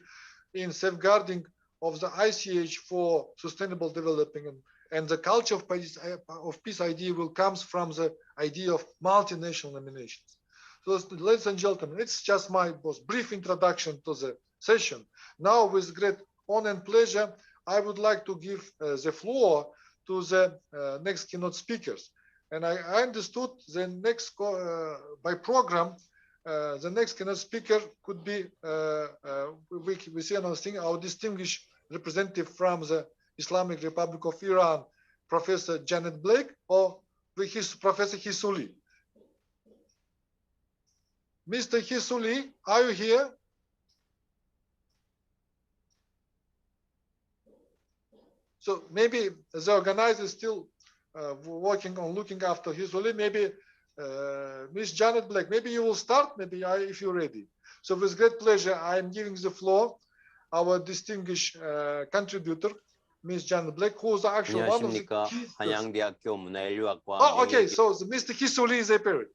in safeguarding of the ICH for sustainable development, and the culture of peace idea will comes from the idea of multinational nominations. So ladies and gentlemen, it's just my brief introduction to the session. Now, with great honor and pleasure, I would like to give the floor to the next keynote speakers. And I understood the next, by program, the next keynote speaker could be, we see another thing, our distinguished representative from the Islamic Republic of Iran, Professor Janet Blake, or Professor Hisuli. Mr. Hisuli, are you here? So maybe the organizer is still working on looking after Hisuli. Maybe Ms. Janet Blake, maybe you will start, maybe if you're ready. So with great pleasure, I am giving the floor our distinguished contributor, Ms. Janet Blake, who is actually one of the key. Oh, okay, so Mr. Hisuli is appearing.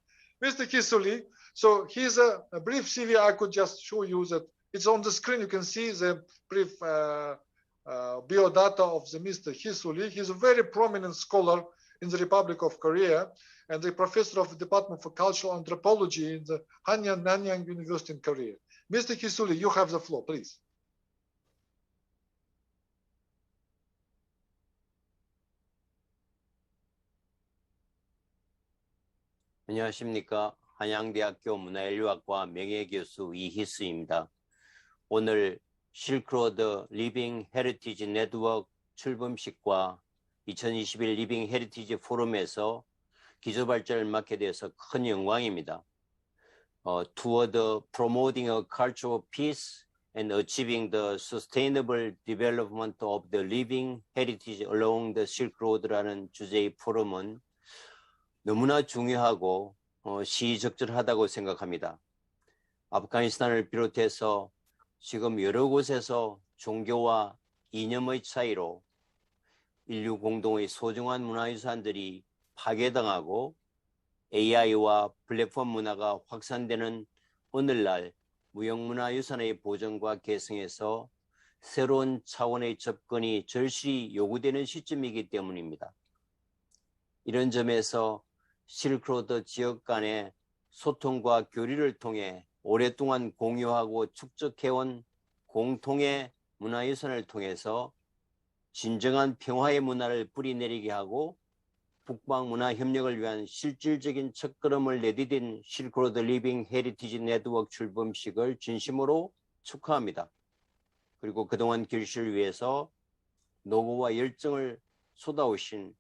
Mr. Hisuli, so he's a brief CV. I could just show you that it's on the screen. You can see the brief biodata of the Mr. Hisuli. He's a very prominent scholar in the Republic of Korea and the professor of the Department for Cultural Anthropology in the Nanyang University in Korea. Mr. Hisuli, you have the floor, please. 안녕하십니까. 한양대학교 문화인류학과 명예교수 이희수입니다. 오늘 실크로드 리빙 헤리티지 네트워크 출범식과 2021 리빙 헤리티지 포럼에서 기조발전을 맡게 되어서 큰 영광입니다. Toward promoting a culture of peace and achieving the sustainable development of the living heritage along the Silk Road라는 주제의 포럼은 너무나 중요하고 시의적절하다고 생각합니다. 아프가니스탄을 비롯해서 지금 여러 곳에서 종교와 이념의 차이로 인류 공동의 소중한 문화유산들이 파괴당하고 AI와 플랫폼 문화가 확산되는 오늘날 무형문화유산의 보존과 개성에서 새로운 차원의 접근이 절실히 요구되는 시점이기 때문입니다. 이런 점에서 실크로드 지역 간의 소통과 교류를 통해 오랫동안 공유하고 축적해온 공통의 문화유산을 통해서 진정한 평화의 문화를 뿌리내리게 하고 북방문화협력을 위한 실질적인 첫걸음을 내디딘 실크로드 리빙 헤리티지 네트워크 출범식을 진심으로 축하합니다. 그리고 그동안 결실을 위해서 노고와 열정을 쏟아오신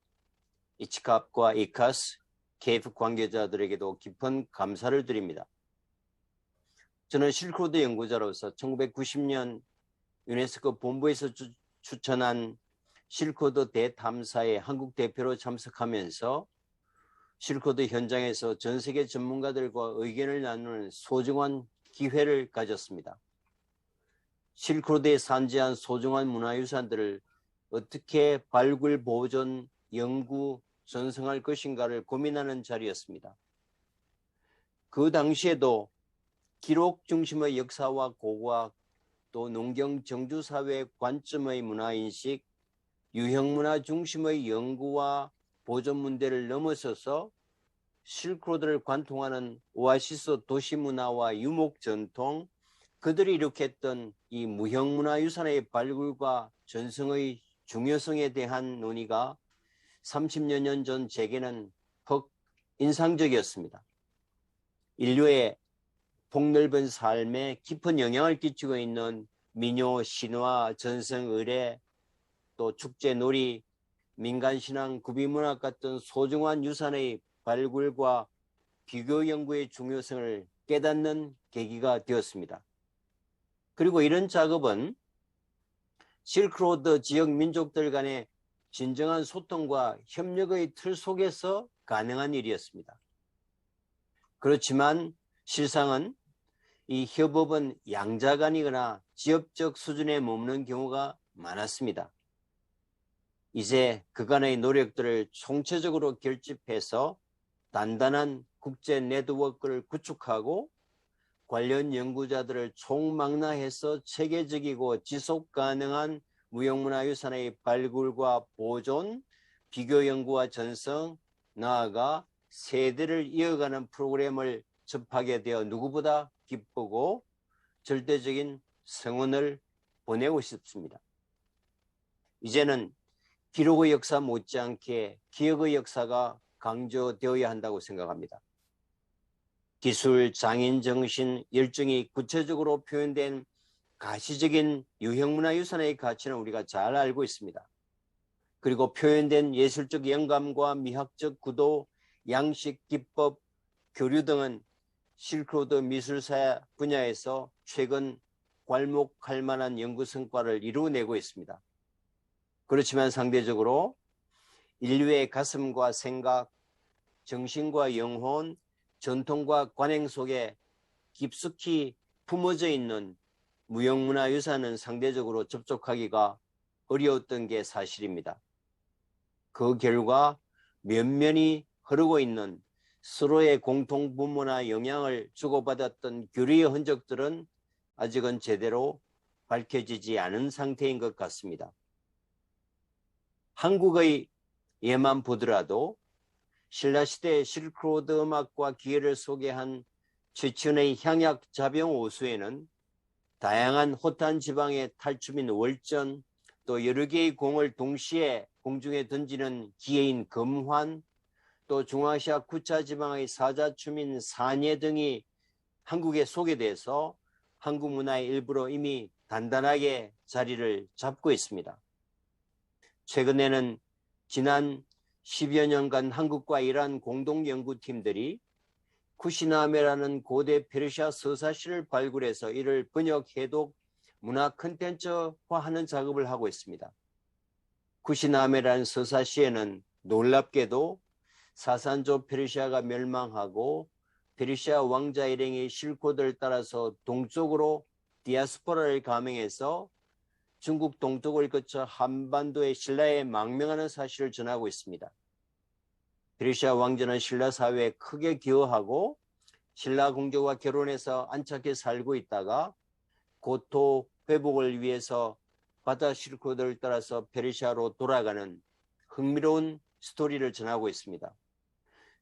ICHCAP과 IICAS, CAF 관계자들에게도 깊은 감사를 드립니다. 저는 실크로드 연구자로서 1990년 유네스코 본부에서 추천한 실크로드 대탐사에 한국 대표로 참석하면서 실크로드 현장에서 전 세계 전문가들과 의견을 나누는 소중한 기회를 가졌습니다. 실크로드에 산재한 소중한 문화유산들을 어떻게 발굴, 보존, 연구, 전승할 것인가를 고민하는 자리였습니다. 그 당시에도 기록 중심의 역사와 고고학, 또 농경 정주사회 관점의 문화인식, 유형문화 중심의 연구와 보존 문제를 넘어서서 실크로드를 관통하는 오아시스 도시문화와 유목전통, 그들이 일으켰던 이 무형문화유산의 발굴과 전승의 중요성에 대한 논의가 30여 년 전 제게는 퍽 인상적이었습니다. 인류의 폭넓은 삶에 깊은 영향을 끼치고 있는 민요, 신화, 전승, 의례, 또 축제, 놀이, 민간신앙, 구비문학 같은 소중한 유산의 발굴과 비교 연구의 중요성을 깨닫는 계기가 되었습니다. 그리고 이런 작업은 실크로드 지역 민족들 간의 진정한 소통과 협력의 틀 속에서 가능한 일이었습니다. 그렇지만 실상은 이 협업은 양자간이거나 지역적 수준에 머무는 경우가 많았습니다. 이제 그간의 노력들을 총체적으로 결집해서 단단한 국제 네트워크를 구축하고 관련 연구자들을 총망라해서 체계적이고 지속 가능한 무형문화유산의 발굴과 보존, 비교 연구와 전성, 나아가 세대를 이어가는 프로그램을 접하게 되어 누구보다 기쁘고 절대적인 성원을 보내고 싶습니다. 이제는 기록의 역사 못지않게 기억의 역사가 강조되어야 한다고 생각합니다. 기술, 장인 정신, 열정이 구체적으로 표현된 가시적인 유형문화유산의 가치는 우리가 잘 알고 있습니다. 그리고 표현된 예술적 영감과 미학적 구도, 양식, 기법, 교류 등은 실크로드 미술사 분야에서 최근 괄목할 만한 연구 성과를 이루어내고 있습니다. 그렇지만 상대적으로 인류의 가슴과 생각, 정신과 영혼, 전통과 관행 속에 깊숙이 품어져 있는 무형문화유산은 상대적으로 접촉하기가 어려웠던 게 사실입니다. 그 결과 면면이 흐르고 있는 서로의 공통분모나 영향을 주고받았던 교류의 흔적들은 아직은 제대로 밝혀지지 않은 상태인 것 같습니다. 한국의 예만 보더라도 신라시대의 실크로드 음악과 기회를 소개한 최천의 향약 자병 오수에는 다양한 호탄 지방의 탈춤인 월전, 또 여러 개의 공을 동시에 공중에 던지는 기회인 검환, 또 중앙아시아 구차 지방의 사자춤인 사녀 등이 한국에 소개돼서 한국 문화의 일부로 이미 단단하게 자리를 잡고 있습니다. 최근에는 지난 10여 년간 한국과 이란 공동연구팀들이 쿠시나메라는 고대 페르시아 서사시를 발굴해서 이를 번역, 해독, 문화 콘텐츠화하는 작업을 하고 있습니다. 쿠시나메라는 서사시에는 놀랍게도 사산조 페르시아가 멸망하고 페르시아 왕자 일행의 실코드를 따라서 동쪽으로 디아스포라를 감행해서 중국 동쪽을 거쳐 한반도의 신라에 망명하는 사실을 전하고 있습니다. 페르시아 왕자는 신라 사회에 크게 기여하고 신라 공주와 결혼해서 안착해 살고 있다가 고토 회복을 위해서 바다 실코드를 따라서 페르시아로 돌아가는 흥미로운 스토리를 전하고 있습니다.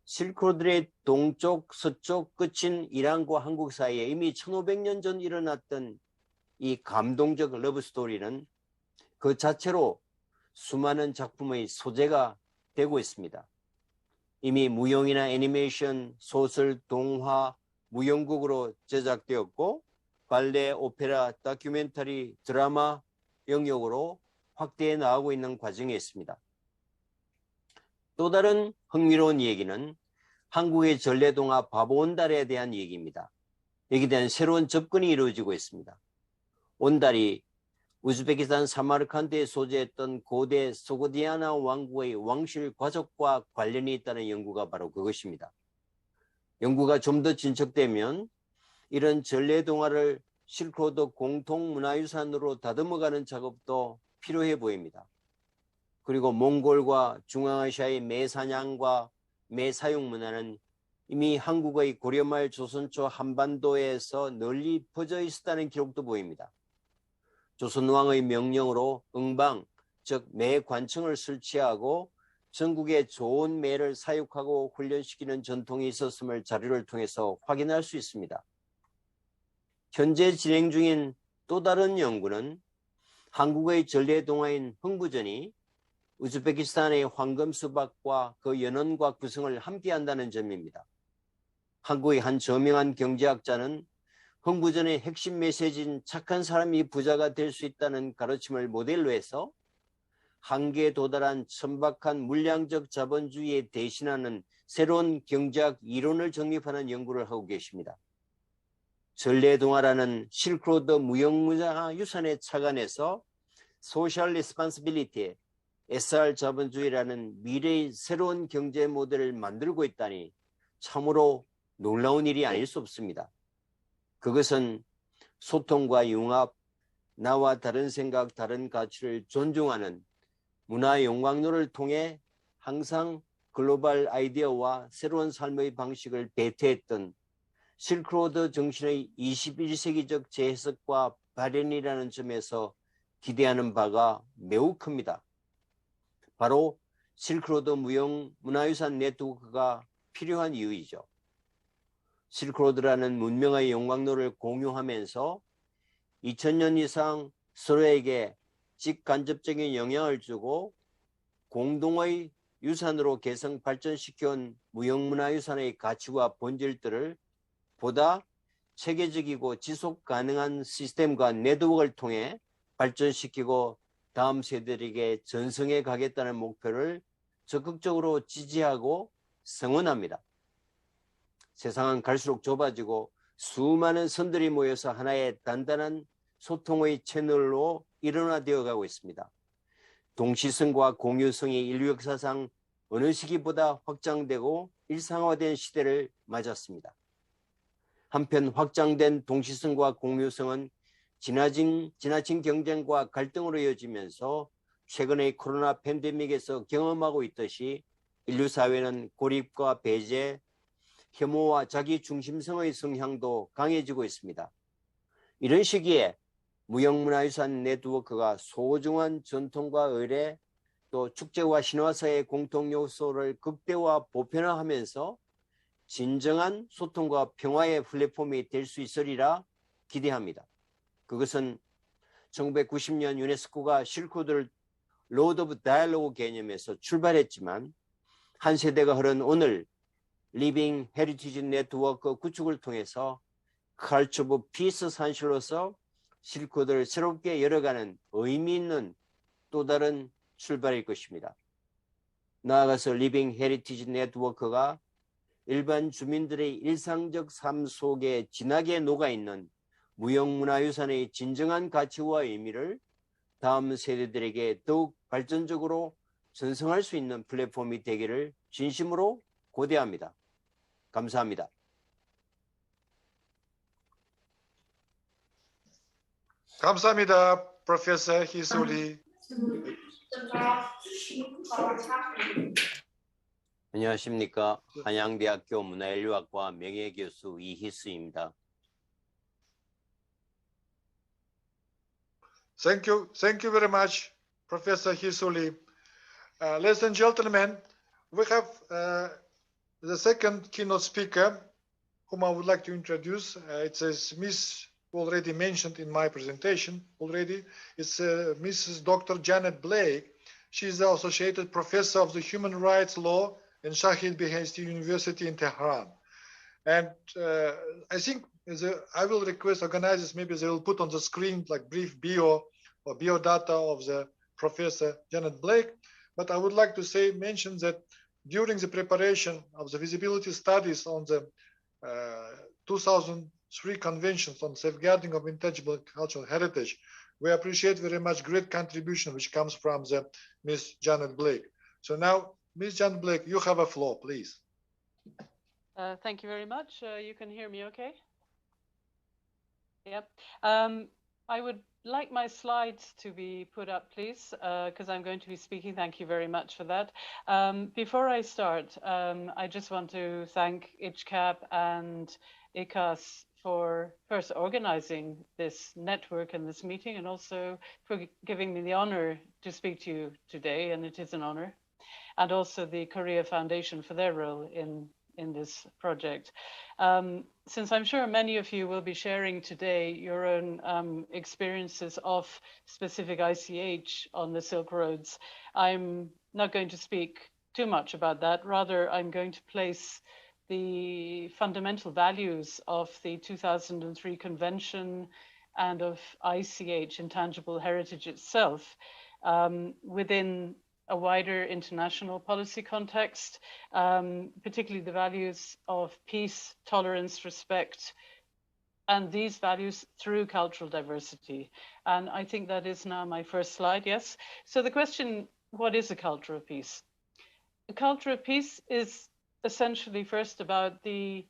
실크로드의 동쪽, 서쪽 끝인 이란과 한국 사이에 이미 1500년 전 일어났던 이 감동적 러브 스토리는 그 자체로 수많은 작품의 소재가 되고 있습니다. 이미 무용이나 애니메이션, 소설, 동화, 무용극으로 제작되었고 발레, 오페라, 다큐멘터리, 드라마 영역으로 확대해 나가고 있는 과정에 있습니다. 또 다른 흥미로운 얘기는 한국의 전래동화 바보온달에 대한 얘기입니다. 여기에 대한 새로운 접근이 이루어지고 있습니다. 온달이 우즈베키스탄 사마르칸드에 소재했던 고대 소고디아나 왕국의 왕실 과족과 관련이 있다는 연구가 바로 그것입니다. 연구가 좀 더 진척되면 이런 전래동화를 실크로드 공통문화유산으로 다듬어가는 작업도 필요해 보입니다. 그리고 몽골과 중앙아시아의 매사냥과 매사육 문화는 이미 한국의 고려말 조선초 한반도에서 널리 퍼져 있었다는 기록도 보입니다. 조선왕의 명령으로 응방, 즉 매관청을 설치하고 전국에 좋은 매를 사육하고 훈련시키는 전통이 있었음을 자료를 통해서 확인할 수 있습니다. 현재 진행 중인 또 다른 연구는 한국의 전래동화인 흥부전이 우즈베키스탄의 황금수박과 그 연원과 구성을 함께한다는 점입니다. 한국의 한 저명한 경제학자는 흥부전의 핵심 메시지인 착한 사람이 부자가 될 수 있다는 가르침을 모델로 해서 한계에 도달한 천박한 물량적 자본주의에 대신하는 새로운 경제학 이론을 정립하는 연구를 하고 계십니다. 전래동화라는 실크로드 무형문화 유산에 착안해서 소셜 리스폰시빌리티, SR 자본주의라는 미래의 새로운 경제 모델을 만들고 있다니 참으로 놀라운 일이 아닐 수 없습니다. 그것은 소통과 융합, 나와 다른 생각, 다른 가치를 존중하는 문화 용광로를 통해 항상 글로벌 아이디어와 새로운 삶의 방식을 배태했던 실크로드 정신의 21세기적 재해석과 발현이라는 점에서 기대하는 바가 매우 큽니다. 바로 실크로드 무형 문화유산 네트워크가 필요한 이유이죠. 실크로드라는 문명의 용광로를 공유하면서 2000년 이상 서로에게 직간접적인 영향을 주고 공동의 유산으로 계승 발전시켜온 무형문화유산의 가치와 본질들을 보다 체계적이고 지속 가능한 시스템과 네트워크를 통해 발전시키고 다음 세대에게 전승해 가겠다는 목표를 적극적으로 지지하고 성원합니다. 세상은 갈수록 좁아지고 수많은 선들이 모여서 하나의 단단한 소통의 채널로 일원화되어 가고 있습니다. 동시성과 공유성이 인류 역사상 어느 시기보다 확장되고 일상화된 시대를 맞았습니다. 한편 확장된 동시성과 공유성은 지나친 경쟁과 갈등으로 이어지면서 최근의 코로나 팬데믹에서 경험하고 있듯이 인류 사회는 고립과 배제, 혐오와 자기 중심성의 성향도 강해지고 있습니다. 이런 시기에 무형문화유산 네트워크가 소중한 전통과 의례, 또 축제와 신화사의 공통 요소를 극대화 보편화하면서 진정한 소통과 평화의 플랫폼이 될 수 있으리라 기대합니다. 그것은 1990년 유네스코가 실크로드를 로드 오브 다이얼로그 개념에서 출발했지만 한 세대가 흐른 오늘 리빙 헤리티지 네트워크 구축을 통해서 컬처 오브 피스 산실로서 실크로드를 새롭게 열어가는 의미 있는 또 다른 출발일 것입니다. 나아가서 리빙 헤리티지 네트워크가 일반 주민들의 일상적 삶 속에 진하게 녹아있는 무형문화유산의 진정한 가치와 의미를 다음 세대들에게 더욱 발전적으로 전승할 수 있는 플랫폼이 되기를 진심으로 고대합니다. 감사합니다. 감사합니다, Professor Hisuli. 안녕하십니까. 한양대학교 문화인류학과 명예교수 이희수입니다. Thank you very much, Professor Hisuli. Ladies and gentlemen, we have the second keynote speaker, whom I would like to introduce. It's Miss already mentioned in my presentation already. It's Mrs. Dr. Janet Blake. She's the Associated Professor of the Human Rights Law in Shahid Beheshti University in Tehran. And I think I will request organizers, maybe they will put on the screen like brief bio or biodata of the Professor Janet Blake. But I would like to mention that during the preparation of the feasibility studies on the 2003 conventions on safeguarding of intangible cultural heritage, we appreciate very much great contribution which comes from the Miss Janet Blake. So now, Miss Janet Blake, you have a floor, please. Thank you very much. You can hear me okay? Yep. I would like my slides to be put up, please, because I'm going to be speaking. Thank you very much for that. Before I start, I just want to thank ICHCAP and IICAS for first organizing this network and this meeting, and also for giving me the honor to speak to you today, and it is an honor, and also the Korea Foundation for their role in this project. Since I'm sure many of you will be sharing today your own experiences of specific ICH on the Silk Roads, I'm not going to speak too much about that. Rather, I'm going to place the fundamental values of the 2003 convention and of ICH, Intangible Heritage itself, within a wider international policy context, particularly the values of peace, tolerance, respect, and these values through cultural diversity. And I think that is now my first slide, yes. So the question, what is a culture of peace? A culture of peace is essentially first about the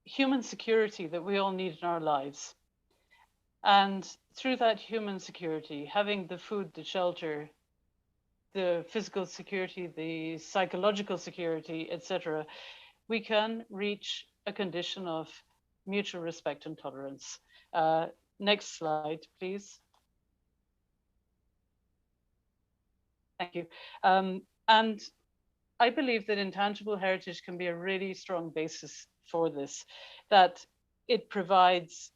human security that we all need in our lives. And through that human security, having the food, the shelter, the physical security, the psychological security, etc., we can reach a condition of mutual respect and tolerance. Next slide, please. Thank you. And I believe that intangible heritage can be a really strong basis for this, that it provides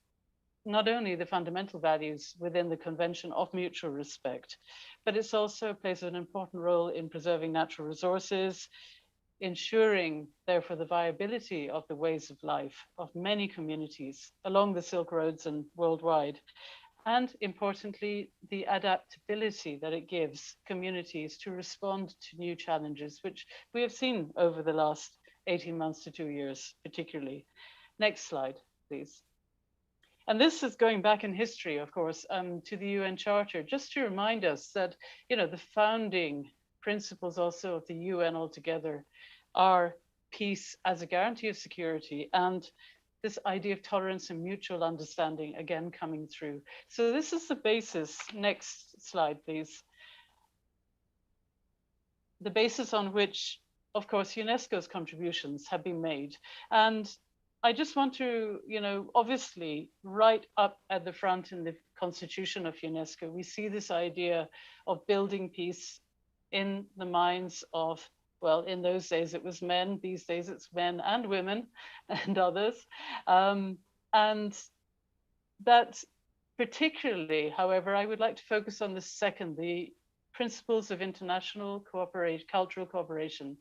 not only the fundamental values within the Convention of mutual respect, but it also plays an important role in preserving natural resources, ensuring, therefore, the viability of the ways of life of many communities along the Silk Roads and worldwide. And importantly, the adaptability that it gives communities to respond to new challenges, which we have seen over the last 18 months to 2 years, particularly. Next slide, please. And this is going back in history, of course, to the UN Charter, just to remind us that, the founding principles also of the UN altogether are peace as a guarantee of security, and this idea of tolerance and mutual understanding again coming through. So this is the basis. Next slide, please. The basis on which, of course, UNESCO's contributions have been made. And I just want to, obviously, right up at the front in the constitution of UNESCO, we see this idea of building peace in the minds of, well, in those days it was men, these days it's men and women and others. And that particularly, however, I would like to focus on the second, the principles of international cultural cooperation,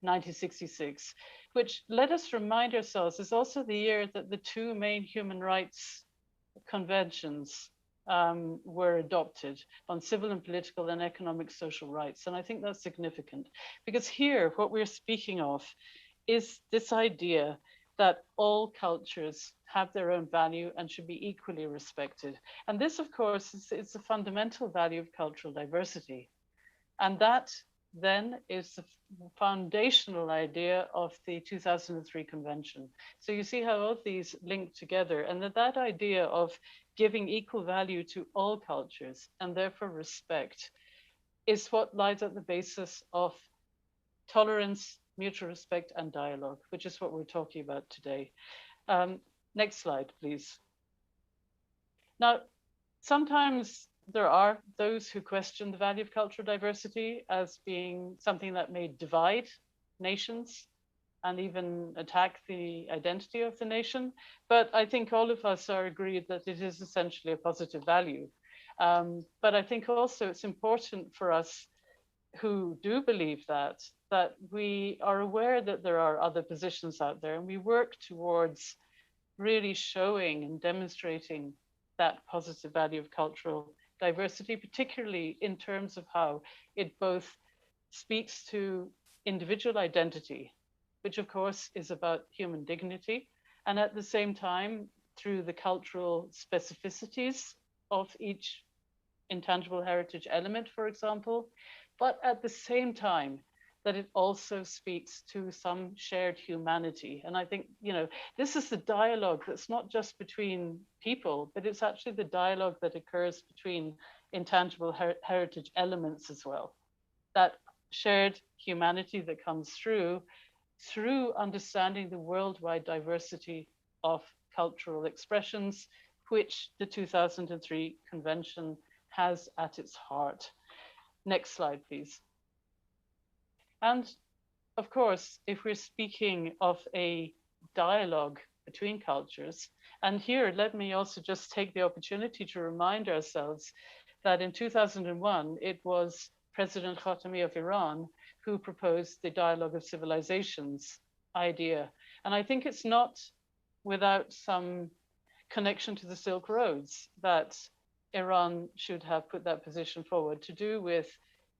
1966, which, let us remind ourselves, is also the year that the two main human rights conventions were adopted on civil and political and economic social rights. And I think that's significant because here what we're speaking of is this idea that all cultures have their own value and should be equally respected. And this, of course, is a fundamental value of cultural diversity. And that then is the foundational idea of the 2003 convention. So you see how all these link together, and that idea of giving equal value to all cultures and therefore respect is what lies at the basis of tolerance, mutual respect, and dialogue, which is what we're talking about today. Next slide, please. Now, sometimes there are those who question the value of cultural diversity as being something that may divide nations and even attack the identity of the nation. But I think all of us are agreed that it is essentially a positive value. But I think also it's important for us who do believe that we are aware that there are other positions out there, and we work towards really showing and demonstrating that positive value of cultural diversity, particularly in terms of how it both speaks to individual identity, which of course is about human dignity, and at the same time, through the cultural specificities of each intangible heritage element, for example, but at the same time, that it also speaks to some shared humanity. And I think, this is the dialogue that's not just between people, but it's actually the dialogue that occurs between intangible heritage elements as well. That shared humanity that comes through understanding the worldwide diversity of cultural expressions, which the 2003 convention has at its heart. Next slide, please. And of course, if we're speaking of a dialogue between cultures, and here, let me also just take the opportunity to remind ourselves that in 2001, it was President Khatami of Iran who proposed the Dialogue of Civilizations idea. And I think it's not without some connection to the Silk Roads that Iran should have put that position forward, to do with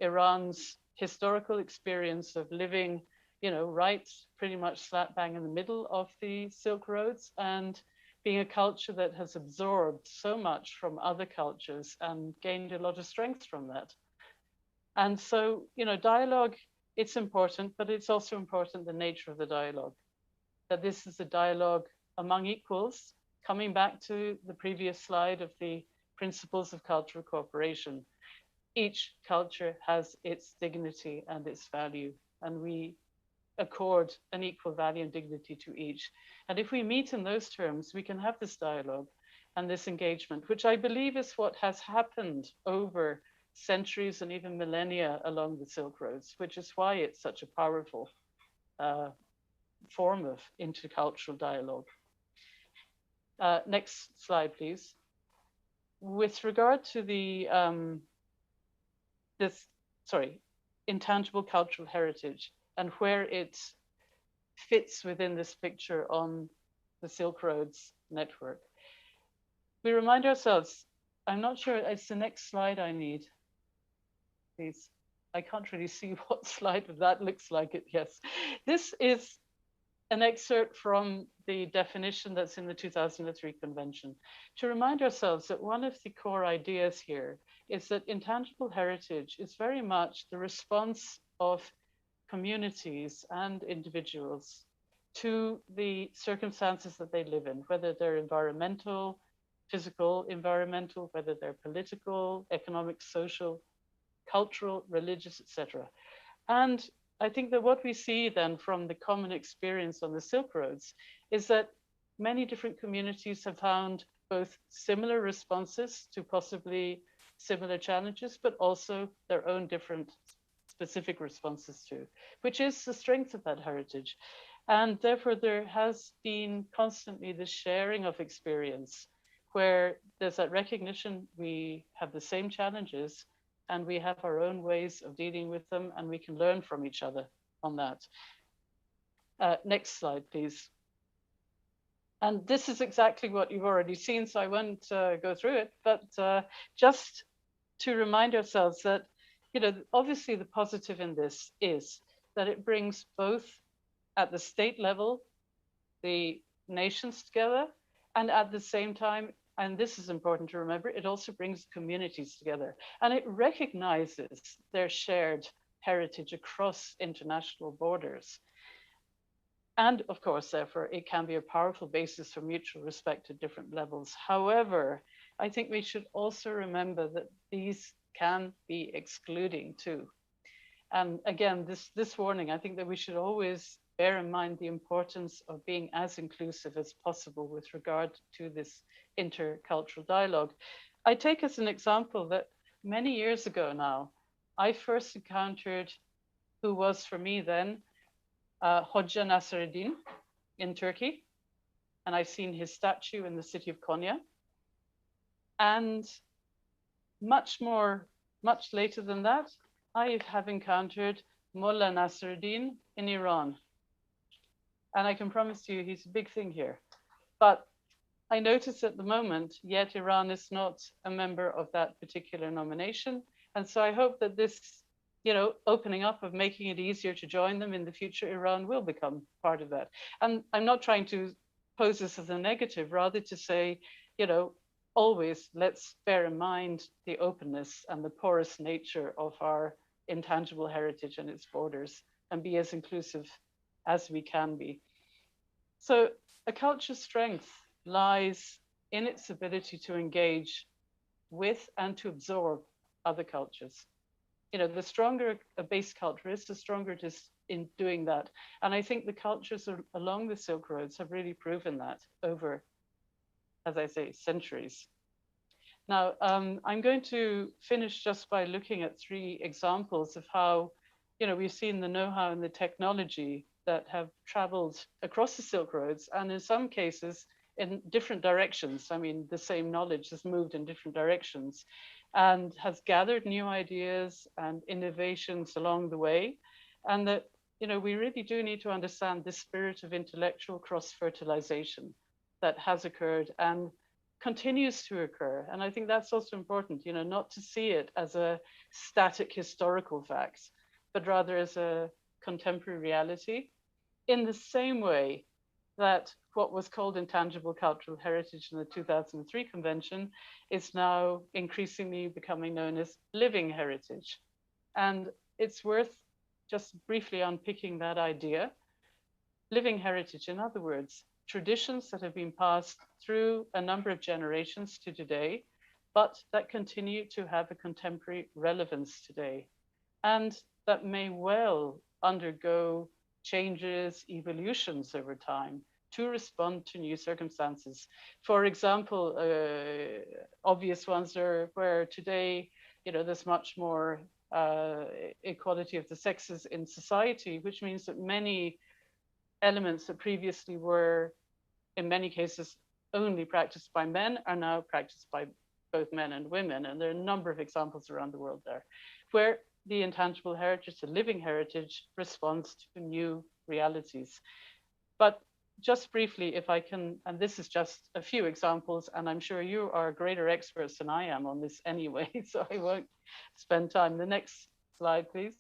Iran's historical experience of living, right pretty much slap bang in the middle of the Silk Roads, and being a culture that has absorbed so much from other cultures and gained a lot of strength from that. And so, dialogue, it's important, but it's also important the nature of the dialogue, that this is a dialogue among equals, coming back to the previous slide of the principles of cultural cooperation. Each culture has its dignity and its value, and we accord an equal value and dignity to each. And if we meet in those terms, we can have this dialogue and this engagement, which I believe is what has happened over centuries and even millennia along the Silk Roads, which is why it's such a powerful form of intercultural dialogue. Next slide, please. With regard to the intangible cultural heritage and where it fits within this picture on the Silk Roads network, we remind ourselves, I'm not sure, it's the next slide I need, please. I can't really see what slide that looks like it, yes. This is an excerpt from the definition that's in the 2003 convention, to remind ourselves that one of the core ideas here is that intangible heritage is very much the response of communities and individuals to the circumstances that they live in, whether they're environmental, physical, environmental, whether they're political, economic, social, cultural, religious, etc. And I think that what we see then from the common experience on the Silk Roads is that many different communities have found both similar responses to possibly similar challenges, but also their own different specific responses to, which is the strength of that heritage. And therefore there has been constantly the sharing of experience where there's that recognition we have the same challenges and we have our own ways of dealing with them, and we can learn from each other on that. Next slide, please. And this is exactly what you've already seen, so I won't go through it, but just to remind ourselves that, you know, obviously the positive in this is that it brings both at the state level, the nations together, and at the same time, and this is important to remember, it also brings communities together, and it recognizes their shared heritage across international borders. And of course, therefore, it can be a powerful basis for mutual respect at different levels. However, I think we should also remember that these can be excluding too. And again, this warning, I think that we should always bear in mind the importance of being as inclusive as possible with regard to this intercultural dialogue. I take as an example that many years ago now, I first encountered who was for me then Hoxha Nasreddin in Turkey, and I've seen his statue in the city of Konya. And much later than that, I have encountered Mullah Nasreddin in Iran. And I can promise you he's a big thing here. But I notice at the moment, yet Iran is not a member of that particular nomination. And so I hope that this, you know, opening up of making it easier to join them in the future, Iran will become part of that. And I'm not trying to pose this as a negative, rather to say, you know, always let's bear in mind the openness and the porous nature of our intangible heritage and its borders, and be as inclusive as we can be. So a culture's strength lies in its ability to engage with and to absorb other cultures. You know, the stronger a base culture is, the stronger it is in doing that. And I think the cultures along the Silk Roads have really proven that over, as I say, centuries. Now, I'm going to finish just by looking at 3 examples of how, you know, we've seen the know-how and the technology that have traveled across the Silk Roads, and in some cases in different directions. I mean, the same knowledge has moved in different directions and has gathered new ideas and innovations along the way. And that, you know, we really do need to understand the spirit of intellectual cross-fertilization that has occurred and continues to occur. And I think that's also important, you know, not to see it as a static historical fact, but rather as a contemporary reality, in the same way that what was called intangible cultural heritage in the 2003 convention is now increasingly becoming known as living heritage. And it's worth just briefly unpicking that idea. Living heritage, in other words, traditions that have been passed through a number of generations to today, but that continue to have a contemporary relevance today, and that may well undergo changes, evolutions over time to respond to new circumstances. For example, obvious ones are where today, there's much more equality of the sexes in society, which means that many elements that previously were, in many cases, only practiced by men are now practiced by both men and women. And there are a number of examples around the world there where the intangible heritage, the living heritage, responds to new realities. But just briefly, if I can, and this is just a few examples, and I'm sure you are greater experts than I am on this anyway, so I won't spend time. The next slide, please.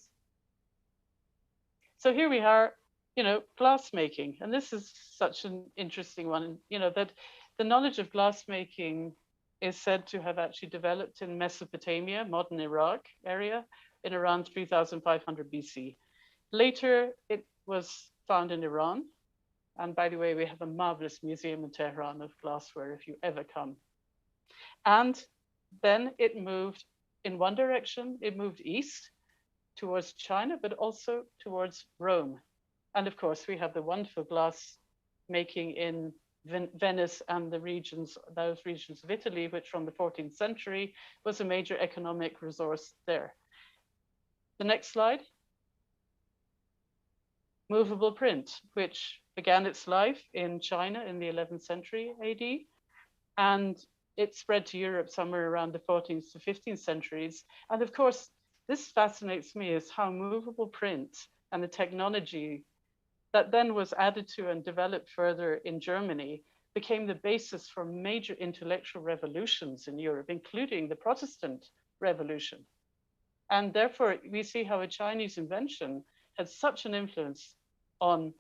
So here we are, glass making, and this is such an interesting one, that the knowledge of glass making is said to have actually developed in Mesopotamia, modern Iraq area, in around 3500 BC. Later, it was found in Iran. And by the way, we have a marvelous museum in Tehran of glassware if you ever come. And then it moved in one direction, it moved east towards China, but also towards Rome. And of course, we have the wonderful glass making in Venice and the regions, those regions of Italy, which from the 14th century was a major economic resource there. The next slide. Movable print, which began its life in China in the 11th century AD, and it spread to Europe somewhere around the 14th to 15th centuries. And of course, this fascinates me, is how movable print and the technology that then was added to and developed further in Germany became the basis for major intellectual revolutions in Europe, including the Protestant Revolution. And therefore, we see how a Chinese invention had such an influence on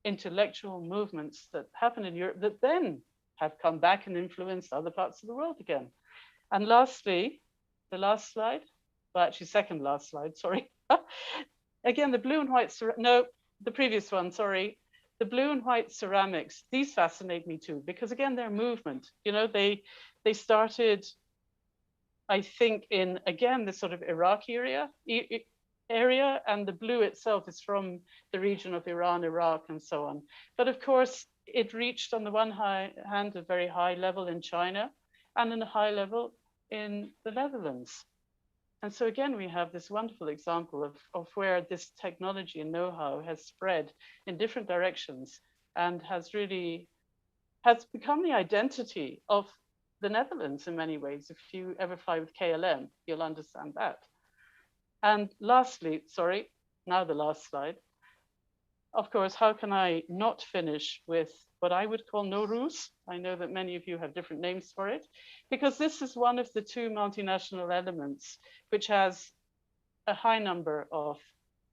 intellectual movements that happened in Europe that then have come back and influenced other parts of the world again. And lastly, the last slide, well, actually second last slide, sorry. Again, the blue and white, no, the previous one, sorry. The blue and white ceramics, these fascinate me too, because again, they're movement. They started, I think, in, again, this sort of Iraqi area, and the blue itself is from the region of Iran, Iraq, and so on. But of course, it reached on the one hand a very high level in China and in a high level in the Netherlands. And so again, we have this wonderful example of where this technology and know-how has spread in different directions and has become the identity of the Netherlands in many ways. If you ever fly with KLM, you'll understand that. And lastly, sorry, now the last slide. Of course, how can I not finish with what I would call Nowruz? I know that many of you have different names for it, because this is one of the two multinational elements which has a high number of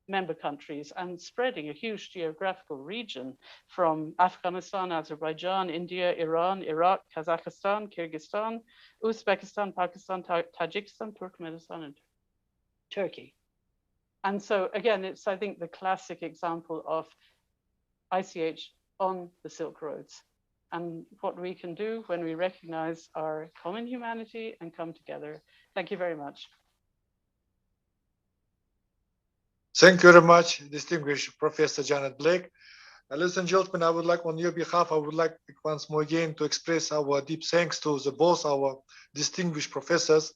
member countries and spreading a huge geographical region from Afghanistan, Azerbaijan, India, Iran, Iraq, Kazakhstan, Kyrgyzstan, Uzbekistan, Pakistan, Tajikistan, Turkmenistan, and Turkey. And so again, it's, I think, the classic example of ICH on the Silk Roads and what we can do when we recognize our common humanity and come together. Thank you very much. Thank you very much, distinguished Professor Janet Blake. Ladies and gentlemen, I would like, on your behalf, I would like once more again to express our deep thanks to both our distinguished professors,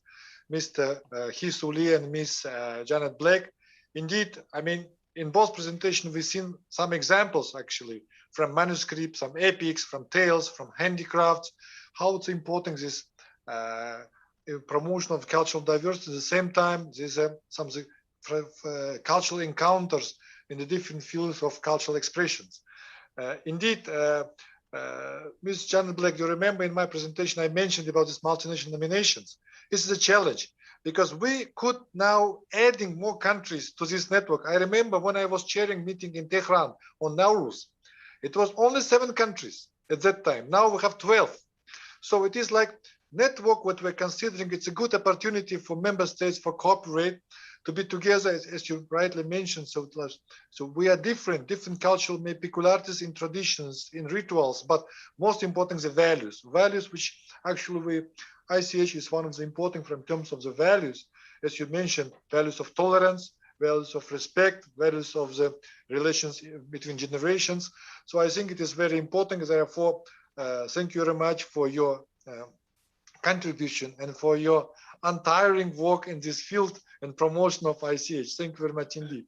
Mr. Hee-Soo Lee and Ms. Janet Blake. Indeed, I mean, in both presentations, we've seen some examples actually from manuscripts, some epics, from tales, from handicrafts, how it's important this promotion of cultural diversity. At the same time, there's some cultural encounters in the different fields of cultural expressions. Indeed, Ms. Janet Blake, you remember in my presentation, I mentioned about these multinational nominations. This is a challenge because we could now adding more countries to this network. I remember when I was chairing meeting in Tehran on Nowruz, it was only 7 countries at that time. Now we have 12. So it is like network what we're considering. It's a good opportunity for member states for cooperate to be together, as you rightly mentioned. So we are different cultural peculiarities in traditions, in rituals, but most important the values which actually ICH is one of the important in terms of the values, as you mentioned, values of tolerance, values of respect, values of the relations between generations. So I think it is very important. Therefore, thank you very much for your contribution and for your untiring work in this field and promotion of ICH. Thank you very much indeed.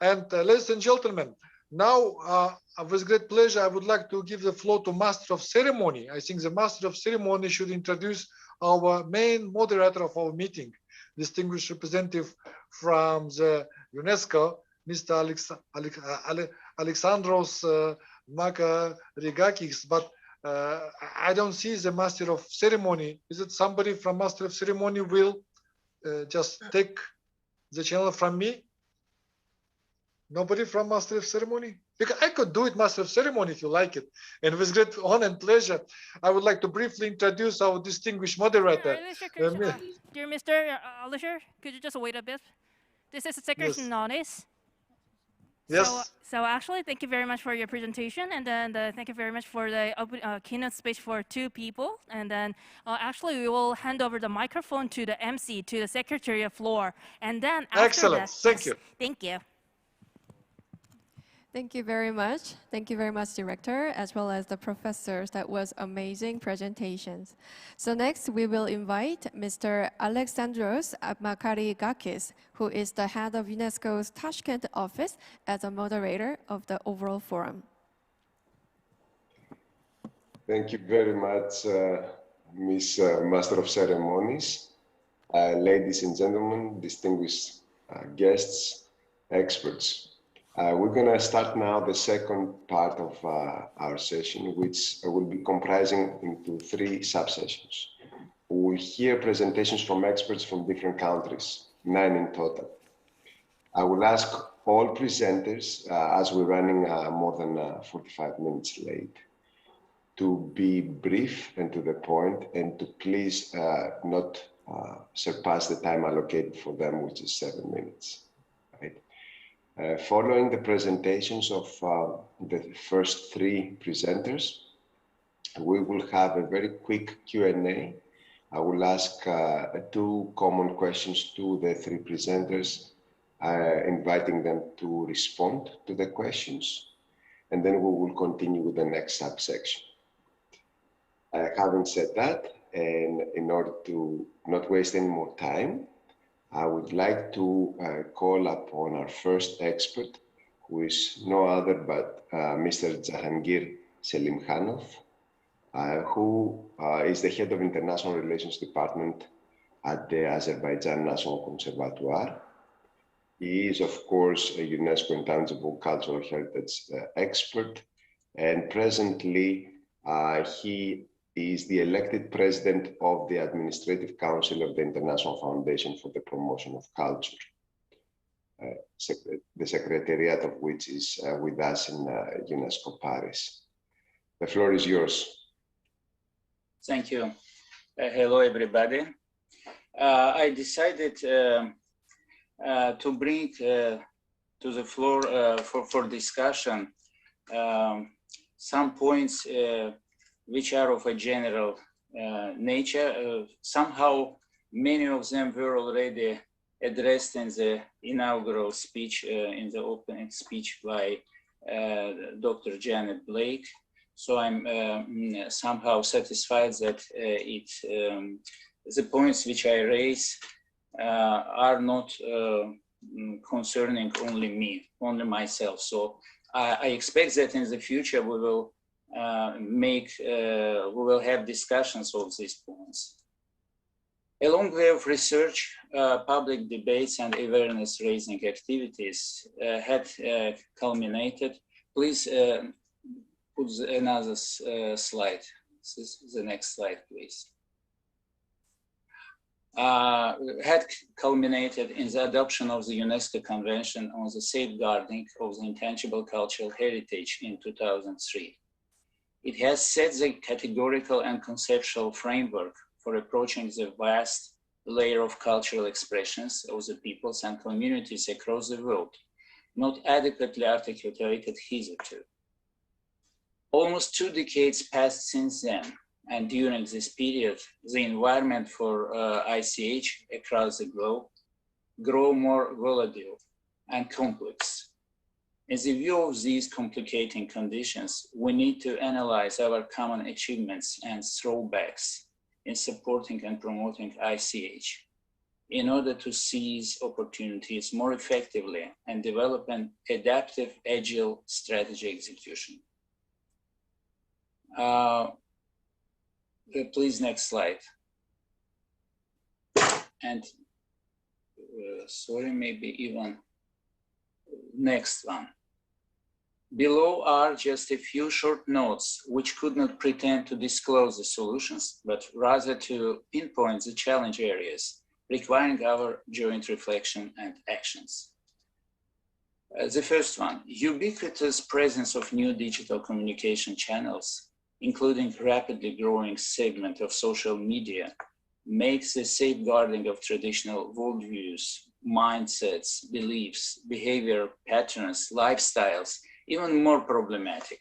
And ladies and gentlemen, now with great pleasure, I would like to give the floor to Master of Ceremony. I think the Master of Ceremony should introduce our main moderator of our meeting, distinguished representative from the UNESCO, Mr. Alexandros Makarigakis, but I don't see the Master of Ceremony. Is it somebody from Master of Ceremony will just take the channel from me? Nobody from Master of Ceremony? Because I could do it, Master of Ceremony, if you like it. And with great honor and pleasure, I would like to briefly introduce our distinguished moderator. Dear Mr. Alisher, could you just wait a bit? This is Secretariat Nonis. Yes. So actually, thank you very much for your presentation, and then thank you very much for the open keynote space for 2 people. And then actually, we will hand over the microphone to the MC, to the Secretariat floor, and then after excellent. That, thank you. Thank you. Thank you very much. Thank you very much, Director, as well as the professors. That was amazing presentations. So next, we will invite Mr. Alexandros Makarigakis, who is the head of UNESCO's Tashkent office, as a moderator of the overall forum. Thank you very much, Ms. Master of Ceremonies, ladies and gentlemen, distinguished guests, experts. We're going to start now the second part of our session, which will be comprising into 3 subsessions. We'll hear presentations from experts from different countries, 9 in total. I will ask all presenters, as we're running more than 45 minutes late, to be brief and to the point, and to please not surpass the time allocated for them, which is 7 minutes. Following the presentations of the first 3 presenters, we will have a very quick Q&A. I will ask 2 common questions to the 3 presenters, inviting them to respond to the questions, and then we will continue with the next subsection. Having said that, and in order to not waste any more time, I would like to call upon our first expert, who is no other but Mr. Jahangir Selimkhanov, who is the head of International Relations Department at the Azerbaijan National Conservatoire. He is, of course, a UNESCO Intangible Cultural Heritage expert, and presently he is the elected president of the Administrative Council of the International Foundation for the Promotion of Culture, the Secretariat of which is with us in UNESCO Paris. The floor is yours. Thank you. Hello, everybody. I decided to bring to the floor for discussion some points which are of a general nature. Somehow, many of them were already addressed in the inaugural speech, in the opening speech by Dr. Janet Blake. So I'm somehow satisfied that the points which I raise are not concerning only me, only myself. So I expect that in the future we will we will have discussions of these points. A long way of research, public debates, and awareness-raising activities had culminated. Please put another slide. This is the next slide, please. Had culminated in the adoption of the UNESCO Convention on the Safeguarding of the Intangible Cultural Heritage in 2003. It has set the categorical and conceptual framework for approaching the vast layer of cultural expressions of the peoples and communities across the world, not adequately articulated hitherto. Almost 2 decades passed since then, and during this period, the environment for ICH across the globe grew more volatile and complex. In the view of these complicating conditions, we need to analyze our common achievements and throwbacks in supporting and promoting ICH in order to seize opportunities more effectively and develop an adaptive, agile strategy execution. Please, next slide. And sorry, maybe even next one. Below are just a few short notes which could not pretend to disclose the solutions, but rather to pinpoint the challenge areas requiring our joint reflection and actions. The first one, ubiquitous presence of new digital communication channels, including rapidly growing segment of social media, makes the safeguarding of traditional worldviews, mindsets, beliefs, behavior patterns, lifestyles, even more problematic.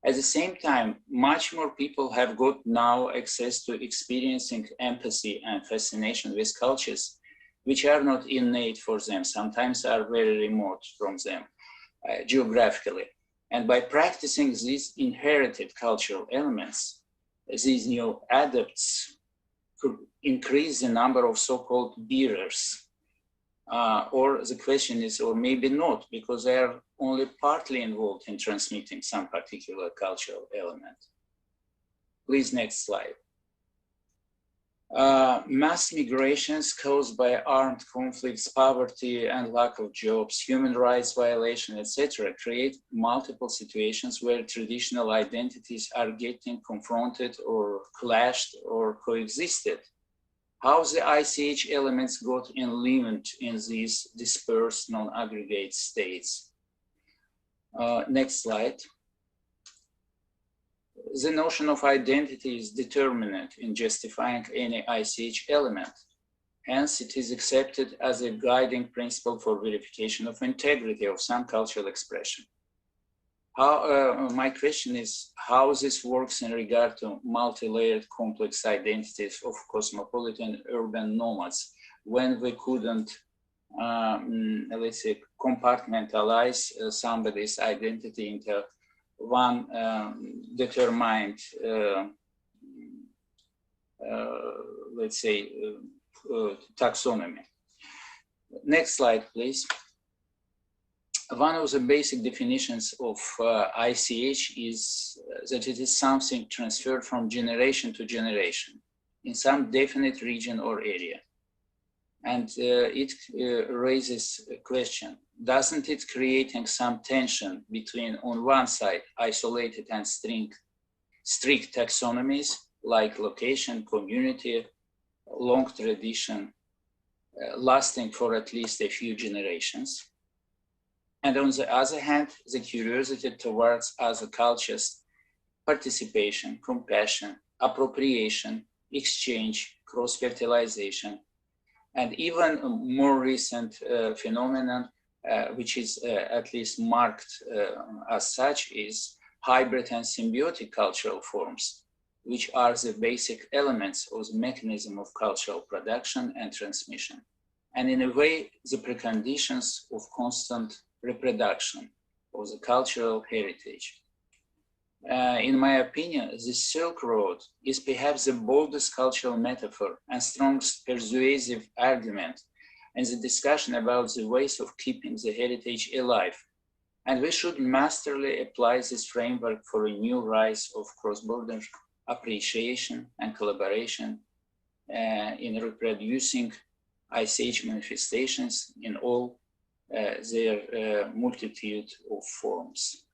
At the same time, much more people have got now access to experiencing empathy and fascination with cultures which are not innate for them, sometimes are very remote from them geographically. And by practicing these inherited cultural elements, these new adepts could increase the number of so-called bearers. Or the question is, or maybe not, because they are only partly involved in transmitting some particular cultural element. Please, next slide. Mass migrations caused by armed conflicts, poverty and lack of jobs, human rights violation, etc., create multiple situations where traditional identities are getting confronted or clashed or coexisted. How the ICH elements got enlivened in these dispersed non-aggregate states. Next slide. The notion of identity is determinant in justifying any ICH element. Hence, it is accepted as a guiding principle for verification of integrity of some cultural expression. My question is how this works in regard to multi-layered complex identities of cosmopolitan urban nomads when we couldn't, let's say, compartmentalize somebody's identity into one determined, let's say, taxonomy. Next slide, please. One of the basic definitions of ICH is that it is something transferred from generation to generation in some definite region or area. And it raises a question, doesn't it creating some tension between, on one side, isolated and strict taxonomies like location, community, long tradition, lasting for at least a few generations. And on the other hand, the curiosity towards other cultures, participation, compassion, appropriation, exchange, cross-fertilization, and even a more recent phenomenon, which is at least marked as such, is hybrid and symbiotic cultural forms, which are the basic elements of the mechanism of cultural production and transmission. And in a way, the preconditions of constant reproduction of the cultural heritage. In my opinion, the Silk Road is perhaps the boldest cultural metaphor and strongest persuasive argument in the discussion about the ways of keeping the heritage alive. And we should masterly apply this framework for a new rise of cross-border appreciation and collaboration in reproducing ICH manifestations in all their multitude of forms.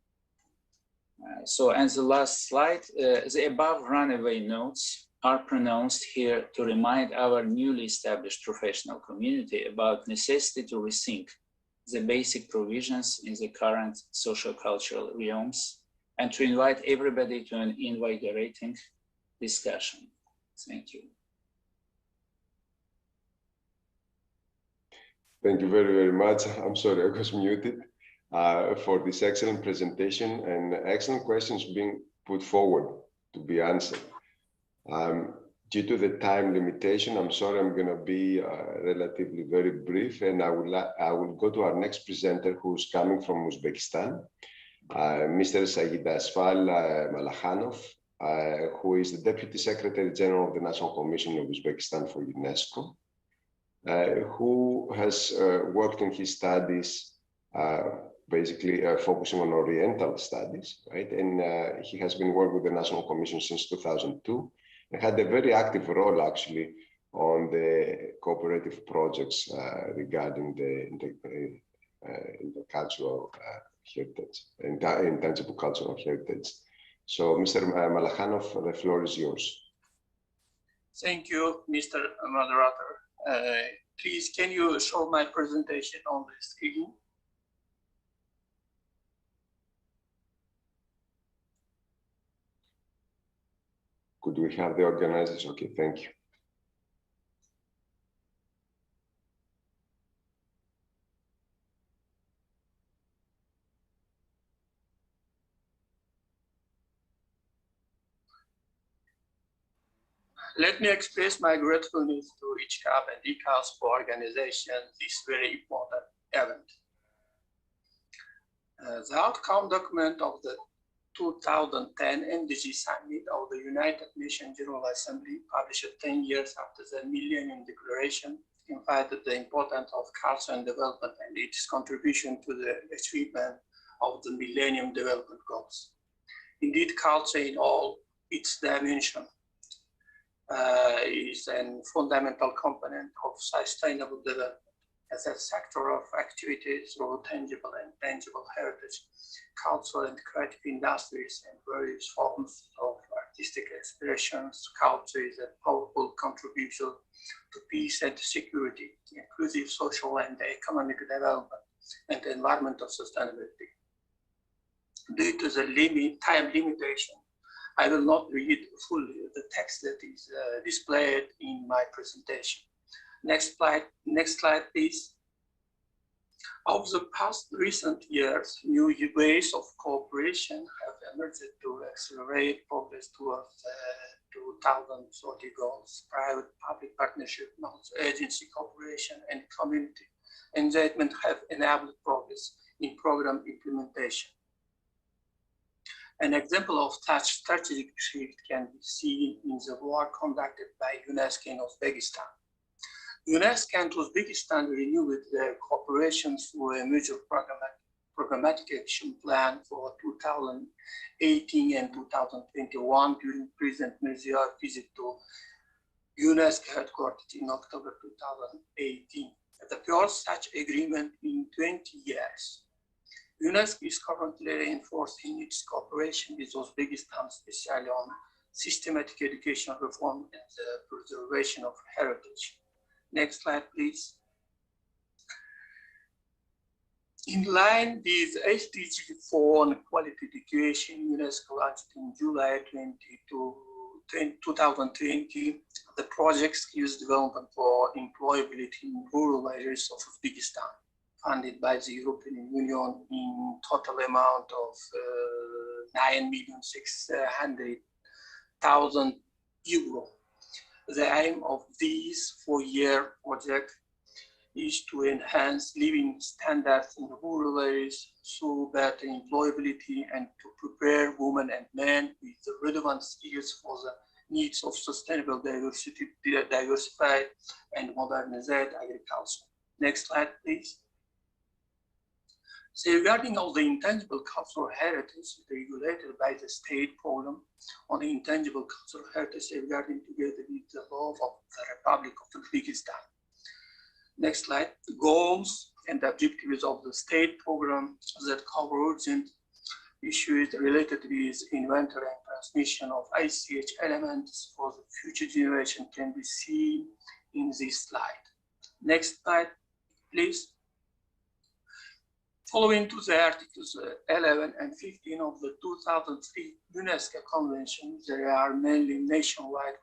And the last slide, the above runaway notes are pronounced here to remind our newly established professional community about necessity to rethink the basic provisions in the current social cultural realms and to invite everybody to an invigorating discussion. Thank you. Thank you very, very much. I'm sorry, I was muted for this excellent presentation and excellent questions being put forward to be answered. Due to the time limitation, I'm sorry, I'm going to be relatively very brief, and I will go to our next presenter, who's coming from Uzbekistan, Mr. Saeed Asfal Malakhanov, who is the Deputy Secretary General of the National Commission of Uzbekistan for UNESCO, who has worked in his studies basically focusing on Oriental studies, right? And he has been working with the National Commission since 2002. And had a very active role actually on the cooperative projects regarding the cultural heritage, intangible cultural heritage. So, Mr. Malakhanov, the floor is yours. Thank you, Mr. Moderator. Please, can you show my presentation on the screen? Could we have the organizers? Okay, thank you. Let me express my gratefulness to ICHCAP and IICAS for organizing this very important event. The outcome document of the 2010 MDG Summit of the United Nations General Assembly, published 10 years after the Millennium Declaration, emphasized the importance of culture and development and its contribution to the achievement of the Millennium Development Goals. Indeed, culture in all its dimensions is a fundamental component of sustainable development as a sector of activities through tangible and intangible heritage, cultural and creative industries, and various forms of artistic expressions. Culture is a powerful contribution to peace and security, inclusive social and economic development, and environmental sustainability. Due to the time limitation, I will not read fully the text that is displayed in my presentation. Next slide, please. Over the past recent years, new ways of cooperation have emerged to accelerate progress towards 2030 goals. Private-public partnership, multi-agency cooperation, and community engagement have enabled progress in program implementation. An example of such strategic shift can be seen in the work conducted by UNESCO in Uzbekistan. UNESCO and Uzbekistan renewed their cooperation through a mutual programmatic action plan for 2018 and 2021 during President Mirziyoyev's visit to UNESCO headquarters in October 2018. The first such agreement in 20 years. UNESCO is currently reinforcing its cooperation with Uzbekistan, especially on systematic education reform and the preservation of heritage. Next slide, please. In line with SDG 4 on quality education, UNESCO launched in July 2020 the project Skills Development for Employability in Rural Areas of Uzbekistan, funded by the European Union in total amount of 9,600,000 euro. The aim of this 4-year project is to enhance living standards in rural areas through better employability and to prepare women and men with the relevant skills for the needs of sustainable diversified and modernized agriculture. Next slide, please. So regarding all the intangible cultural heritage regulated by the state program on the intangible cultural heritage regarding together with the law of the Republic of Tajikistan. Next slide. Goals and objectives of the state program that cover urgent issues related with inventory and transmission of ICH elements for the future generation can be seen in this slide. Next slide, please. Following to the Articles 11 and 15 of the 2003 UNESCO Convention, there are mainly nationwide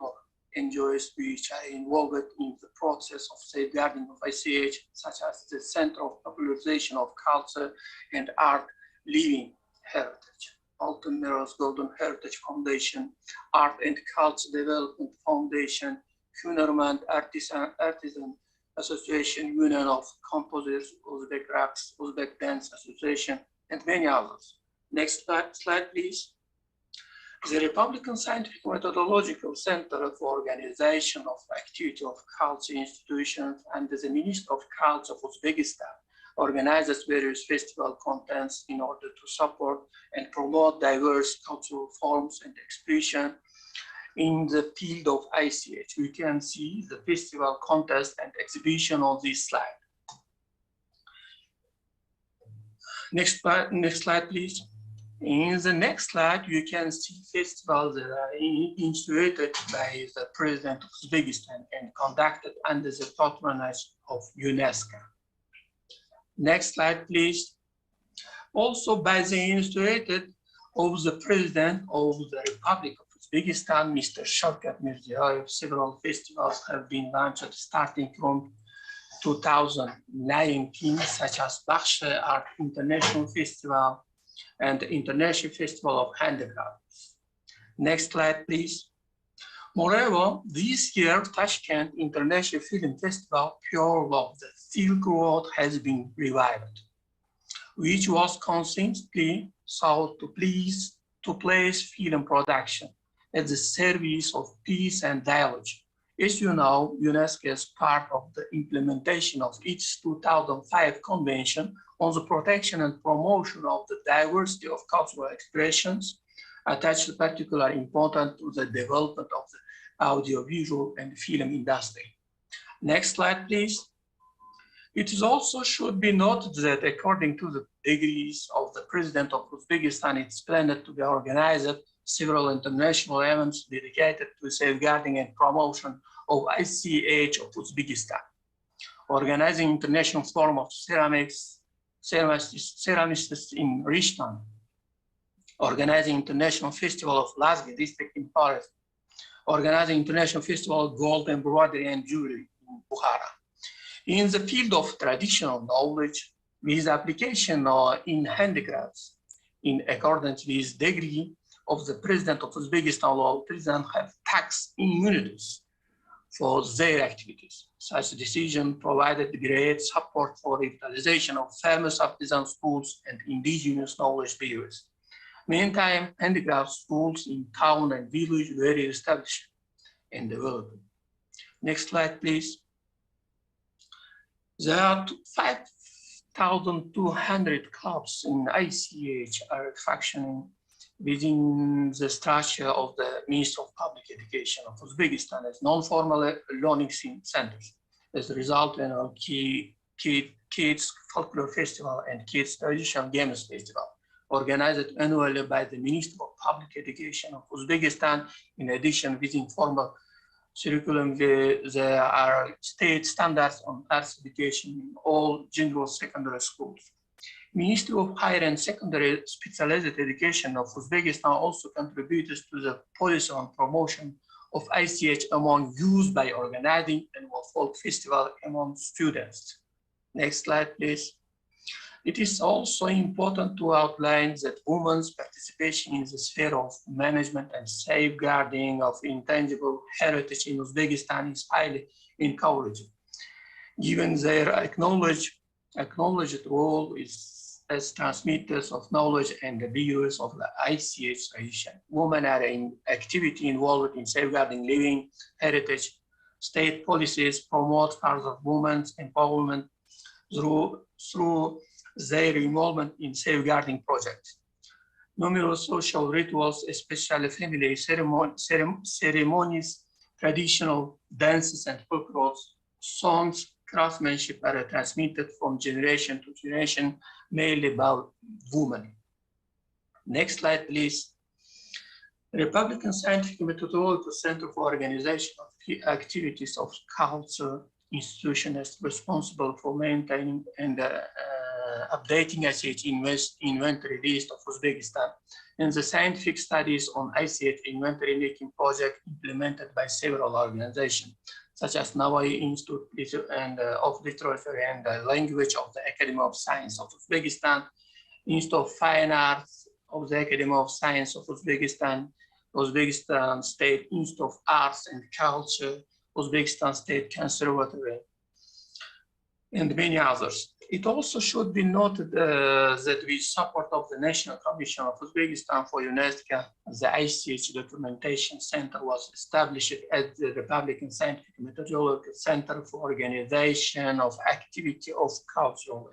NGOs which are involved in the process of safeguarding of ICH, such as the Center of Popularization of Culture and Art Living Heritage, Alton Merrill's Golden Heritage Foundation, Art and Culture Development Foundation, Hunermand Artisan Association, Union of Composers, Uzbek Raqs, Uzbek Dance Association, and many others. Next slide, please. The Republican Scientific Methodological Center for Organization of Activity of Culture Institutions and the Ministry of Culture of Uzbekistan organizes various festival contents in order to support and promote diverse cultural forms and expression in the field of ICH. We can see the festival contest and exhibition on this slide. Next slide, please. In the next slide, you can see festivals that are instituted by the President of Uzbekistan and conducted under the patronage of UNESCO. Next slide, please. Also by the instituted of the President of the Republic of Uzbekistan, Mr. Shavkat Mirziyoyev, several festivals have been launched starting from 2019, such as Bakhsh Art International Festival and the International Festival of Handicrafts. Next slide, please. Moreover, this year, Tashkent International Film Festival, Pure Love, the Silk Road, has been revived, which was consistently sought to place film production at the service of peace and dialogue. As you know, UNESCO is part of the implementation of its 2005 Convention on the Protection and Promotion of the Diversity of Cultural Expressions, attached particular importance to the development of the audiovisual and film industry. Next slide, please. It is also should be noted that according to the degrees of the President of Uzbekistan, it's planned to be organized several international events dedicated to safeguarding and promotion of ICH of Uzbekistan, organizing International Forum of Ceramists in Rishton, organizing International Festival of Lazgi district in Paris, organizing International Festival of Gold Embroidery and Jewelry in Bukhara. In the field of traditional knowledge, with application in handicrafts, in accordance with degree of the President of Uzbekistan law, President have tax immunities for their activities. Such decision provided great support for revitalization of famous artisan schools and indigenous knowledge bureaus. Meantime, handicraft schools in town and village were established and developed. Next slide, please. There are 5,200 clubs in ICH are functioning within the structure of the Ministry of Public Education of Uzbekistan as non-formal learning centers. As a result, Kids Folklore Festival and Kids Traditional Games Festival, organized annually by the Ministry of Public Education of Uzbekistan. In addition, within formal curriculum, there are state standards on arts education in all general secondary schools. Ministry of Higher and Secondary Specialized Education of Uzbekistan also contributes to the policy on promotion of ICH among youth by organizing annual folk festival among students. Next slide, please. It is also important to outline that women's participation in the sphere of management and safeguarding of intangible heritage in Uzbekistan is highly encouraged, given their acknowledged role as transmitters of knowledge and the bearers of the ICH tradition. Women are actively involved in safeguarding living heritage. State policies promote further women's empowerment through their involvement in safeguarding projects. Numerous social rituals, especially family ceremonies, traditional dances and folklore songs, craftsmanship are transmitted from generation to generation, mainly about women. Next slide, please. Republican Scientific Methodological Center for Organization of Activities of Culture institution is responsible for maintaining and updating ICH inventory list of Uzbekistan and the scientific studies on ICH inventory making project implemented by several organizations, such as Navai Institute and of Literature and Language of the Academy of Science of Uzbekistan, Institute of Fine Arts of the Academy of Science of Uzbekistan, Uzbekistan State Institute of Arts and Culture, Uzbekistan State Conservatory, and many others. It also should be noted that with support of the National Commission of Uzbekistan for UNESCO, the ICH Documentation Center was established at the Republican Scientific Methodological Center for Organization of Activity of Cultural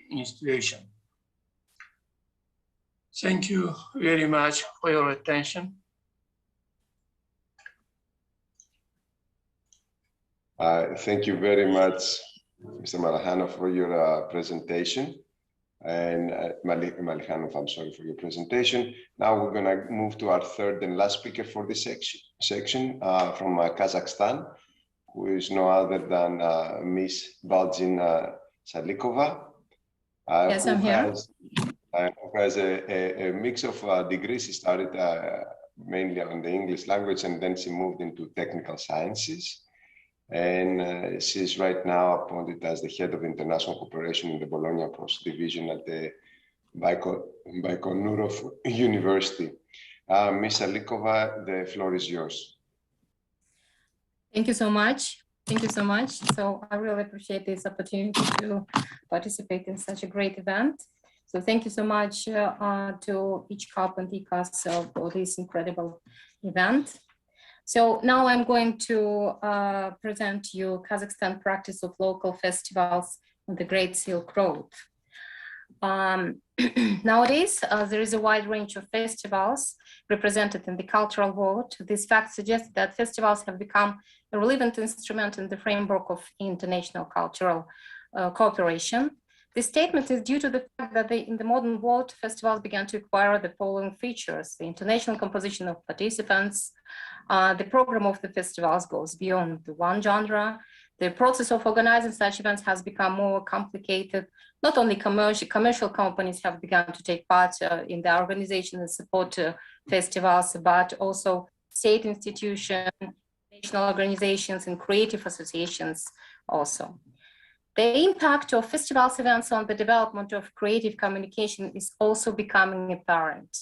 Institution. Thank you very much for your attention. Thank you very much, Mr. Malakhanov, for your presentation. And Malakhanov, I'm sorry for your presentation. Now we're going to move to our third and last speaker for this section from Kazakhstan, who is no other than Ms. Balzin Salikova. Yes, I'm here. Who has a mix of degrees. She started mainly on the English language, and then she moved into technical sciences. And she's right now appointed as the head of international cooperation in the Bologna Post Division at the Baikonurov University. Ms. Salikova, the floor is yours. Thank you so much. Thank you so much. So I really appreciate this opportunity to participate in such a great event. So thank you so much to ICHCAP and IICAS for this incredible event. So now I'm going to present you Kazakhstan practice of local festivals on the Great Silk Road. Nowadays, there is a wide range of festivals represented in the cultural world. This fact suggests that festivals have become a relevant instrument in the framework of international cultural cooperation. This statement is due to the fact that in the modern world, festivals began to acquire the following features: the international composition of participants, the program of the festivals goes beyond the one genre, the process of organizing such events has become more complicated. Not only commercial companies have begun to take part in the organization and support festivals, but also state institutions, national organizations, and creative associations also. The impact of festivals events on the development of creative communication is also becoming apparent.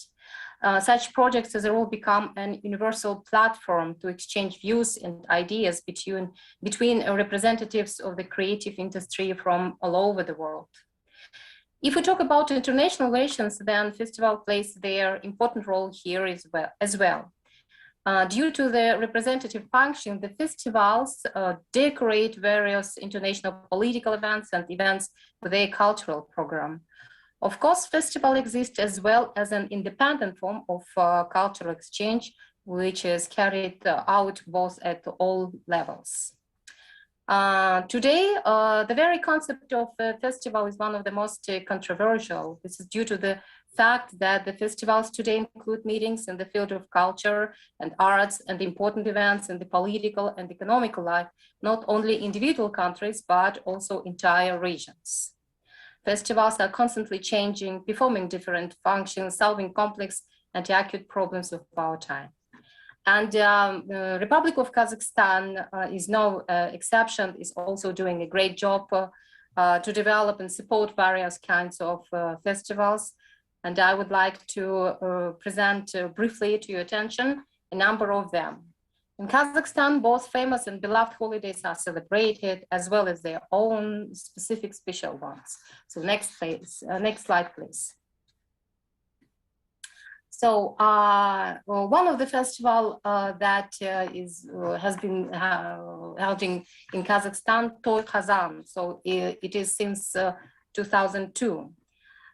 Such projects as a rule become an universal platform to exchange views and ideas between representatives of the creative industry from all over the world. If we talk about international relations, then festival plays their important role here as well. Due to the representative function, the festivals decorate various international political events and events with a cultural program. Of course, festivals exist as well as an independent form of cultural exchange, which is carried out both at all levels. Today, the very concept of a festival is one of the most controversial. This is due to the fact that the festivals today include meetings in the field of culture and arts and important events in the political and economical life, not only individual countries, but also entire regions. Festivals are constantly changing, performing different functions, solving complex and acute problems of our time. And the Republic of Kazakhstan is no exception, is also doing a great job to develop and support various kinds of festivals. And I would like to present briefly to your attention a number of them. In Kazakhstan, both famous and beloved holidays are celebrated, as well as their own specific special ones. So next slide, please. So one of the festivals that has been held in Kazakhstan, Toy Kazan. So it is since 2002.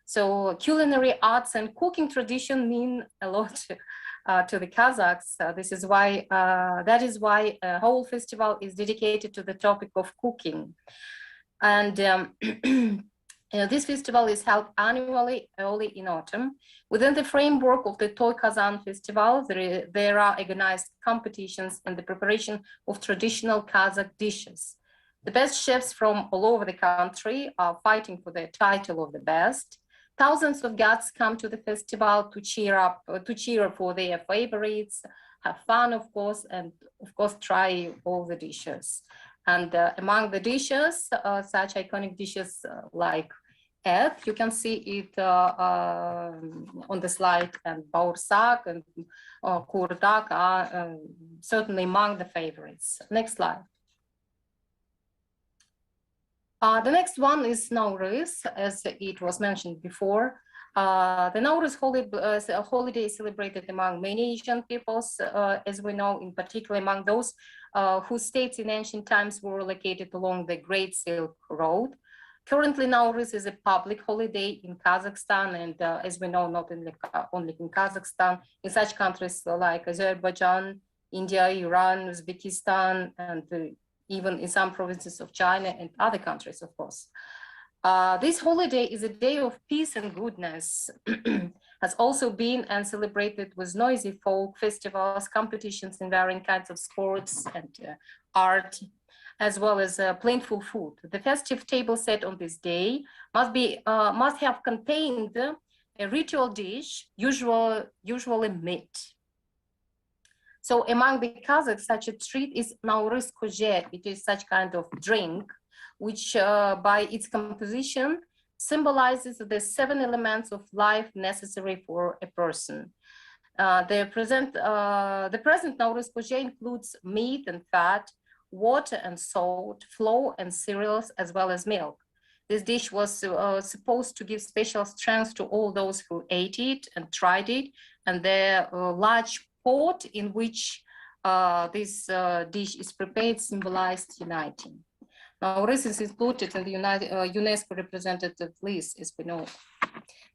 So culinary arts and cooking tradition mean a lot to the Kazakhs. That is why a whole festival is dedicated to the topic of cooking. And this festival is held annually, early in autumn. Within the framework of the Toy Kazan festival, there are organized competitions in the preparation of traditional Kazakh dishes. The best chefs from all over the country are fighting for the title of the best. Thousands of guests come to the festival to cheer for their favorites, have fun, of course, and of course try all the dishes. And among the dishes, such iconic dishes like egg, you can see it on the slide, and baursak and kurdak are certainly among the favorites. Next slide. The next one is Nowruz, as it was mentioned before. The Nowruz holiday is celebrated among many Asian peoples, as we know, in particular among those whose states in ancient times were located along the Great Silk Road. Currently, Nowruz is a public holiday in Kazakhstan, and as we know, not only in Kazakhstan, in such countries like Azerbaijan, India, Iran, Uzbekistan, and even in some provinces of China and other countries, of course. This holiday is a day of peace and goodness, has also been and celebrated with noisy folk festivals, competitions in varying kinds of sports and art, as well as plentiful food. The festive table set on this day must have contained a ritual dish, usually meat. So among the Kazakhs, such a treat is Nowruz Koje. It is such kind of drink, which by its composition symbolizes the 7 elements of life necessary for a person. The present Nowruz Koje includes meat and fat, water and salt, flour and cereals, as well as milk. This dish was supposed to give special strength to all those who ate it and tried it, and the large pot in which this dish is prepared symbolized uniting. Now, this is included in the UNESCO representative list, as we know.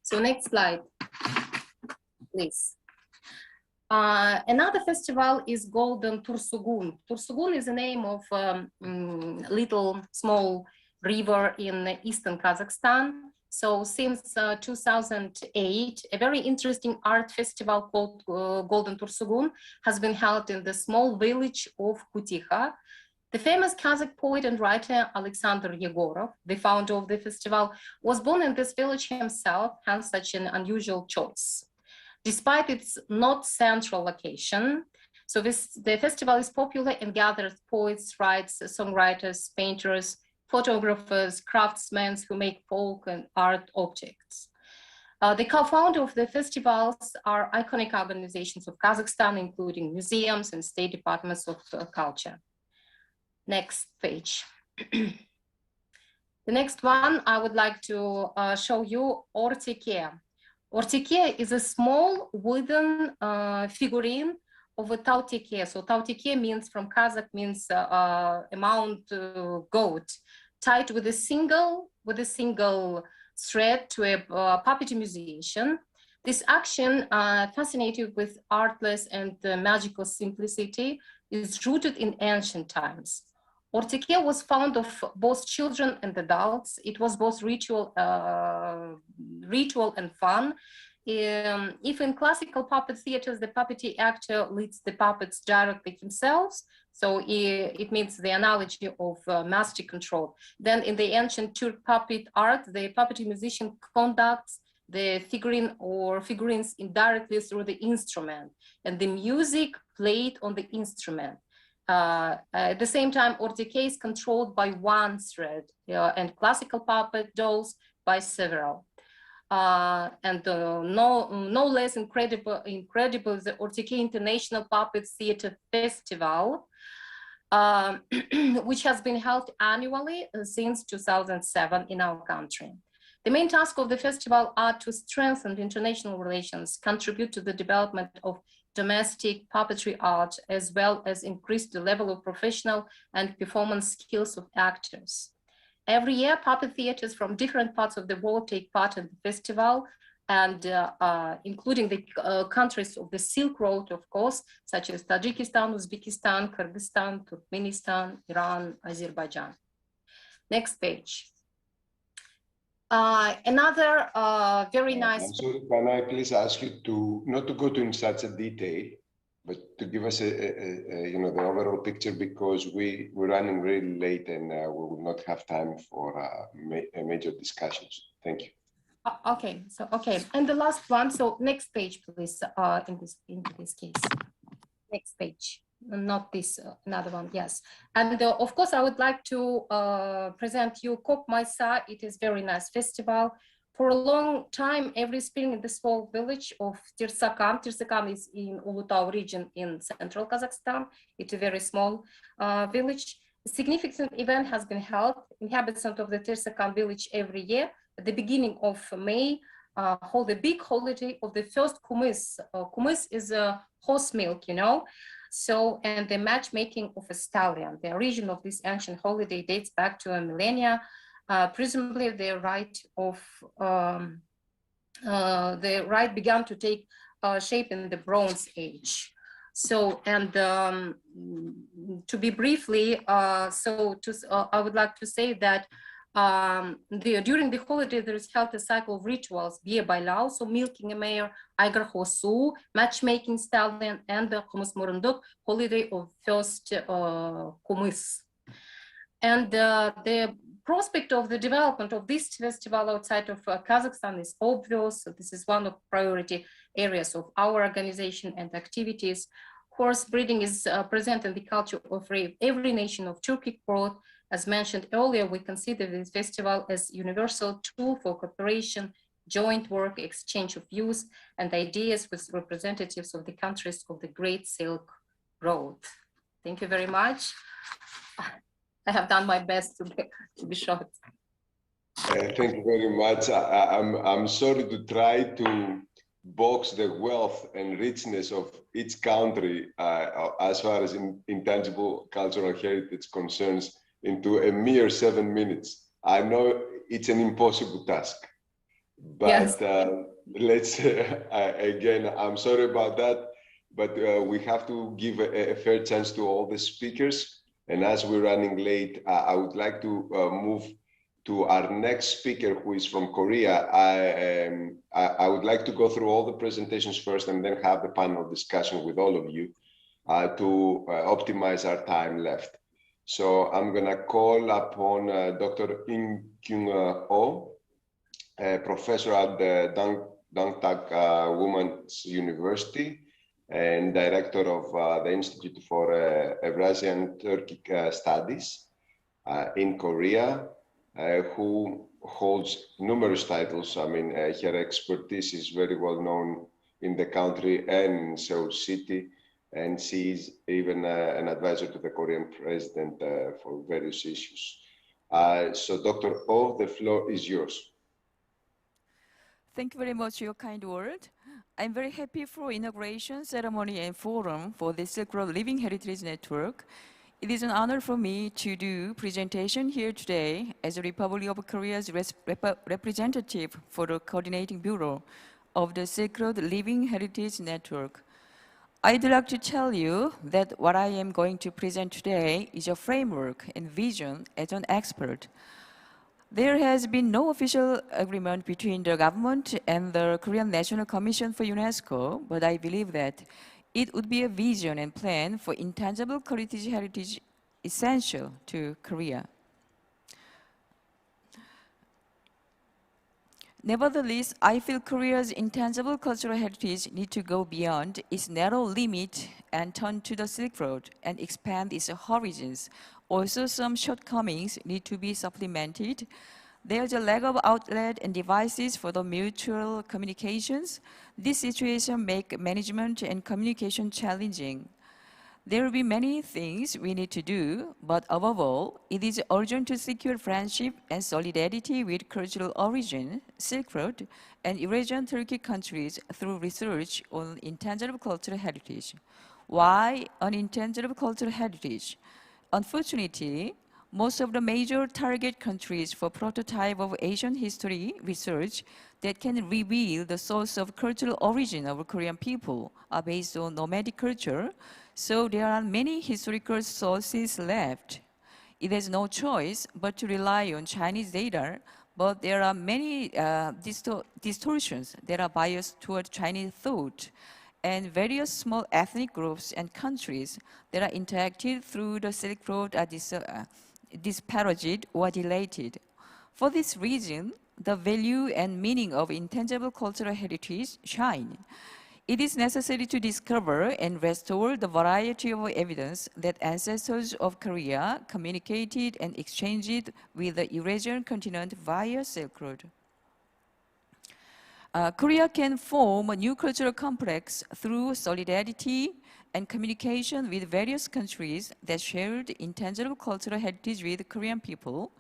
So next slide, please. Another festival is Golden Tursugun. Tursugun is the name of little small river in eastern Kazakhstan. So since 2008, a very interesting art festival called Golden Tursugun has been held in the small village of Kutikha. The famous Kazakh poet and writer Alexander Yegorov, the founder of the festival, was born in this village himself, hence such an unusual choice. Despite its not central location, so the festival is popular and gathers poets, writers, songwriters, painters, photographers, craftsmen who make folk and art objects. The co-founder of the festivals are iconic organizations of Kazakhstan, including museums and state departments of culture. Next page. The next one, I would like to show you Ortiki. Ortiki is a small wooden figurine of a tautike. So tautike means, from Kazakh, means a mount goat, tied with a single thread to a puppet musician. This action, fascinated with artless and magical simplicity, is rooted in ancient times. Ortiki was fond of both children and adults. It was both ritual and fun. If in classical puppet theaters, the puppeteer actor leads the puppets directly themselves, so it means the analogy of master control. Then in the ancient Turk puppet art, the puppeteer musician conducts the figurine or figurines indirectly through the instrument, and the music played on the instrument. At the same time, Ortiki is controlled by one thread, and classical puppet dolls by several. And no less incredible is the Ortiki International Puppet Theatre Festival, which has been held annually since 2007 in our country. The main task of the festival are to strengthen international relations, contribute to the development of domestic puppetry art, as well as increase the level of professional and performance skills of actors. Every year, puppet theaters from different parts of the world take part in the festival, and including the countries of the Silk Road, of course, such as Tajikistan, Uzbekistan, Kyrgyzstan, Turkmenistan, Iran, Azerbaijan. Next page. Another very nice. I'm sorry, can I please ask you to not to go into such a detail, but to give us you know, the overall picture, because we're running really late and we will not have time for major discussions. Thank you. Okay, so okay, and the last one. So next page, please. In this case, next page. Not this, another one. Yes, and of course, I would like to present you Kop Maysa. It is very nice festival. For a long time, every spring in the small village of Tirsakam. Tirsakam is in Ulutau region in central Kazakhstan. It's a very small village. A significant event has been held. Inhabitants of the Tirsakam village every year at the beginning of May hold a big holiday of the first kumis. Kumis is a horse milk, you know. So, and the matchmaking of a stallion. The origin of this ancient holiday dates back to a millennia. Presumably, the rite began to take shape in the Bronze Age. So, and to be briefly, I would like to say that during the holiday, there is held a cycle of rituals, Bie Bailao, so milking a mare, Aigar Hosu, matchmaking stallion, and the Kumus Murunduk, holiday of first Kumus. And the prospect of the development of this festival outside of Kazakhstan is obvious. So this is one of priority areas of our organization and activities. Horse breeding is present in the culture of every nation of Turkic world. As mentioned earlier, we consider this festival as universal tool for cooperation, joint work, exchange of views and ideas with representatives of the countries of the Great Silk Road. Thank you very much. I have done my best to be short. Thank you very much. I'm sorry to try to box the wealth and richness of each country as far as intangible cultural heritage concerns into a mere 7 minutes. I know it's an impossible task, but yes. Let's, again, I'm sorry about that, but we have to give a fair chance to all the speakers. And as we're running late, I would like to move to our next speaker, who is from Korea. I would like to go through all the presentations first and then have the panel discussion with all of you to optimize our time left. So I'm gonna call upon Dr. In-Kyung Oh, a professor at the Dongtak Women's University and director of the Institute for Eurasian Turkic Studies in Korea, who holds numerous titles. I mean, her expertise is very well known in the country and in Seoul City, and she is even an advisor to the Korean president for various issues. So Dr. Oh, the floor is yours. Thank you very much for your kind word. I'm very happy for inauguration ceremony and forum for the Silk Road Living Heritage Network. It is an honor for me to do presentation here today as a Republic of Korea's representative for the coordinating bureau of the Silk Road Living Heritage Network. I'd like to tell you that what I am going to present today is a framework and vision as an expert. There has been no official agreement between the government and the Korean National Commission for UNESCO, but I believe that it would be a vision and plan for intangible cultural heritage essential to Korea. Nevertheless, I feel Korea's intangible cultural heritage needs to go beyond its narrow limit and turn to the Silk Road and expand its horizons. Also, some shortcomings need to be supplemented. There's a lack of outlet and devices for the mutual communications. This situation makes management and communication challenging. There will be many things we need to do, but above all, it is urgent to secure friendship and solidarity with cultural origin, Silk Road, and Eurasian Turkey countries through research on intangible cultural heritage. Why on intangible cultural heritage? Unfortunately, most of the major target countries for prototype of Asian history research that can reveal the source of cultural origin of Korean people are based on nomadic culture, so there are many historical sources left. It has no choice but to rely on Chinese data, but there are many distortions that are biased toward Chinese thought. and various small ethnic groups and countries that are interacted through the Silk Road are disparaged or dilated. For this reason, the value and meaning of intangible cultural heritage shine. It is necessary to discover and restore the variety of evidence that ancestors of Korea communicated and exchanged with the Eurasian continent via Silk Road. Korea can form a new cultural complex through solidarity and communication with various countries that shared intangible cultural heritage with Korean people,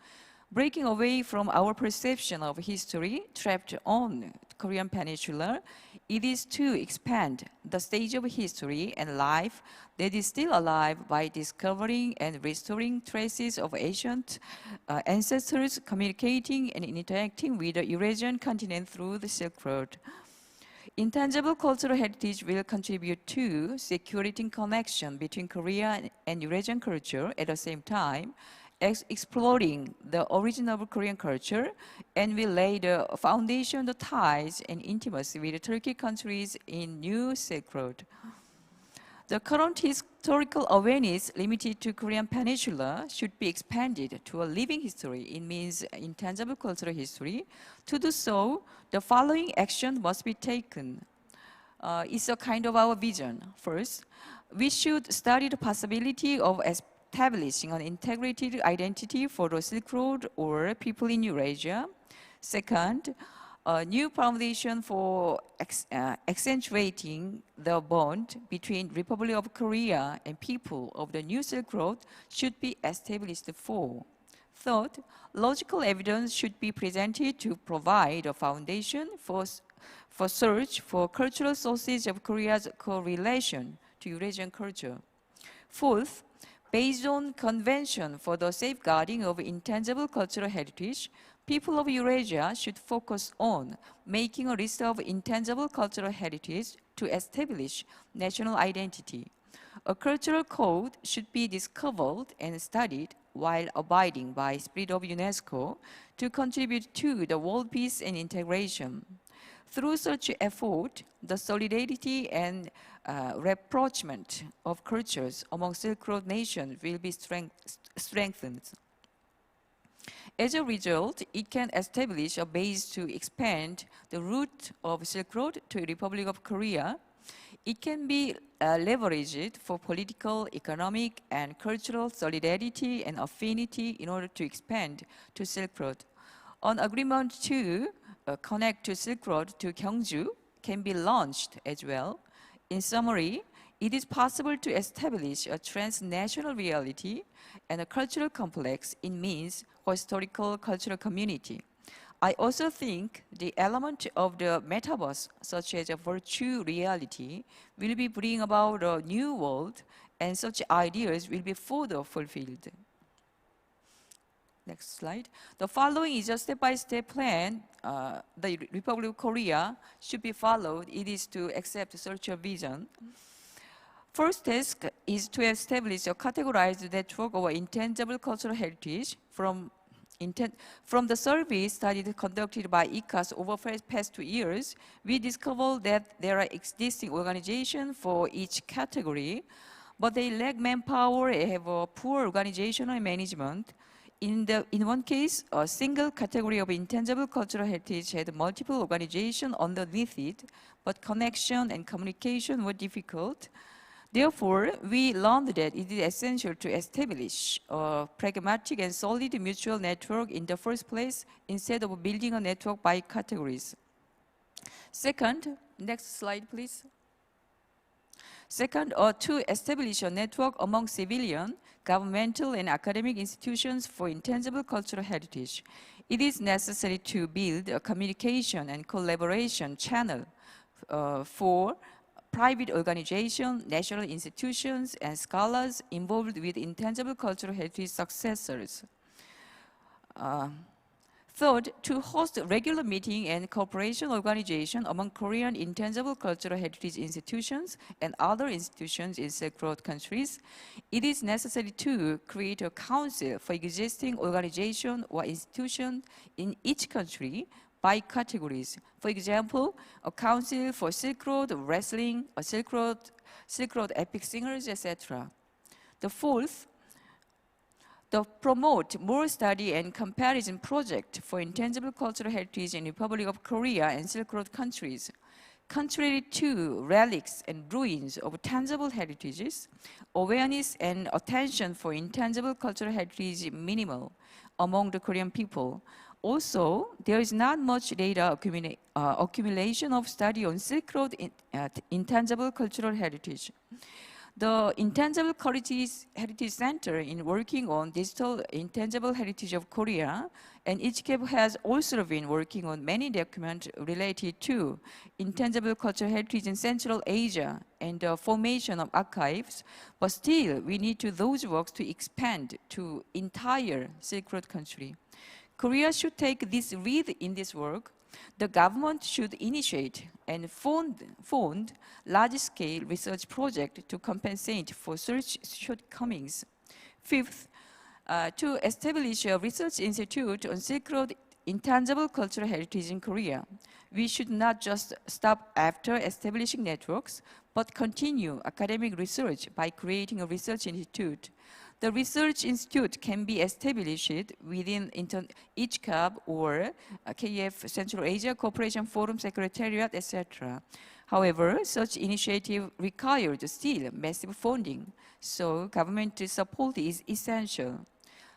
breaking away from our perception of history trapped on Korean Peninsula. It is to expand the stage of history and life that is still alive by discovering and restoring traces of ancient ancestors communicating and interacting with the Eurasian continent through the Silk Road. Intangible cultural heritage will contribute to security connection between Korea and Eurasian culture at the same time, exploring the origin of Korean culture, and will lay the foundation, the ties and intimacy with Turkic countries in New Silk Road. The current historical awareness limited to Korean Peninsula should be expanded to a living history. It means intangible cultural history. To do so, the following action must be taken. It's a kind of our vision. First, we should study the possibility of establishing an integrated identity for the Silk Road or people in Eurasia. Second, a new foundation for accentuating the bond between Republic of Korea and people of the New Silk Road should be established for. Third, logical evidence should be presented to provide a foundation for search for cultural sources of Korea's correlation to Eurasian culture. Fourth, based on Convention for the Safeguarding of Intangible Cultural Heritage, people of Eurasia should focus on making a list of intangible cultural heritage to establish national identity. A cultural code should be discovered and studied while abiding by spirit of UNESCO to contribute to the world peace and integration. Through such effort, the solidarity and rapprochement of cultures among Silk Road nations will be strengthened. As a result, it can establish a base to expand the route of Silk Road to the Republic of Korea. It can be leveraged for political, economic, and cultural solidarity and affinity in order to expand to Silk Road. An agreement to connect to Silk Road to Gyeongju can be launched as well. In summary, it is possible to establish a transnational reality and a cultural complex in means historical cultural community. I also think the element of the metaverse, such as a virtual reality, will be bring about a new world, and such ideas will be further fulfilled. Next slide. The following is a step-by-step plan. The Republic of Korea should be followed. It is to accept such a vision. First task is to establish a categorized network of intangible cultural heritage. From the survey study conducted by ICAS over the past 2 years, we discovered that there are existing organizations for each category, but they lack manpower and have a poor organizational management. In one case, a single category of intangible cultural heritage had multiple organizations underneath it, but connection and communication were difficult. Therefore, we learned that it is essential to establish a pragmatic and solid mutual network in the first place instead of building a network by categories. Second, next slide, please. Second, to establish a network among civilian, governmental, and academic institutions for intangible cultural heritage. It is necessary to build a communication and collaboration channel for private organizations, national institutions, and scholars involved with intangible cultural heritage successors. Third, to host regular meeting and cooperation organization among Korean intangible cultural heritage institutions and other institutions in Silk Road countries. It is necessary to create a council for existing organization or institution in each country by categories. For example, a council for Silk Road wrestling, a Silk Road epic singers, etc. The fourth, the promote more study and comparison project for intangible cultural heritage in Republic of Korea and Silk Road countries. Contrary to relics and ruins of tangible heritages, awareness and attention for intangible cultural heritage is minimal among the Korean people. Also, there is not much data accumulation of study on Silk Road intangible cultural heritage. The Intangible Heritage Center in working on digital intangible heritage of Korea, and ICHCAP has also been working on many documents related to intangible cultural heritage in Central Asia and the formation of archives, but still we need those works to expand to entire Silk Road country. Korea should take this lead in this work. The government should initiate and fund large-scale research projects to compensate for such shortcomings. Fifth, to establish a research institute on Silk Road intangible cultural heritage in Korea. We should not just stop after establishing networks, but continue academic research by creating a research institute. The research institute can be established within ICHCAP or KF Central Asia Cooperation Forum Secretariat, etc. However, such initiative requires still massive funding, so government support is essential.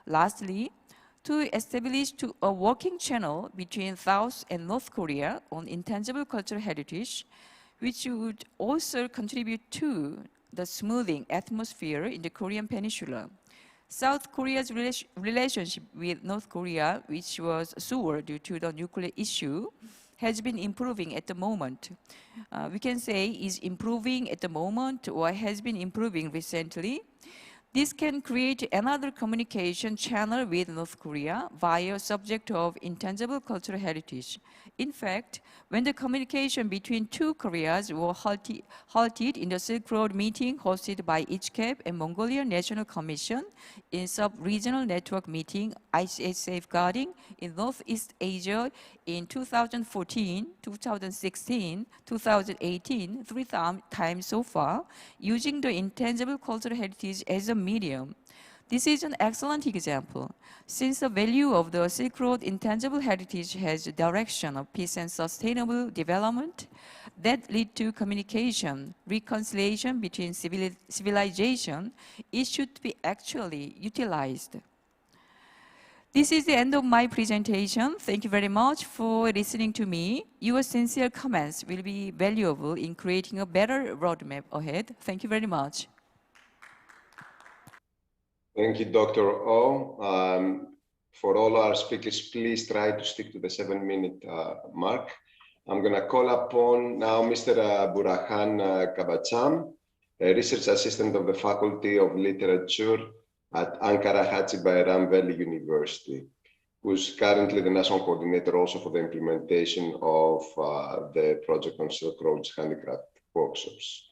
Lastly, to establish a working channel between South and North Korea on intangible cultural heritage, which would also contribute to the smoothing atmosphere in the Korean Peninsula. South Korea's relationship with North Korea, which was sour due to the nuclear issue, has been improving at the moment. We can say is improving at the moment or has been improving recently. This can create another communication channel with North Korea via subject of intangible cultural heritage. In fact, when the communication between two Koreas were halted in the Silk Road meeting hosted by ICHCAP and Mongolian National Commission in sub-regional network meeting ICH Safeguarding in Northeast Asia in 2014, 2016, 2018, 3 times so far, using the intangible cultural heritage as a medium. This is an excellent example. Since the value of the Silk Road intangible heritage has a direction of peace and sustainable development that lead to communication, reconciliation between civilization, it should be actually utilized. This is the end of my presentation. Thank you very much for listening to me. Your sincere comments will be valuable in creating a better roadmap ahead. Thank you very much. Thank you, Dr. O. For all our speakers, please try to stick to the 7-minute mark. I'm going to call upon now Mr. Burhan Kabacham, a research assistant of the Faculty of Literature at Ankara Hacı Bayram Veli University, who's currently the national coordinator also for the implementation of the project on Silk Road's handicraft workshops.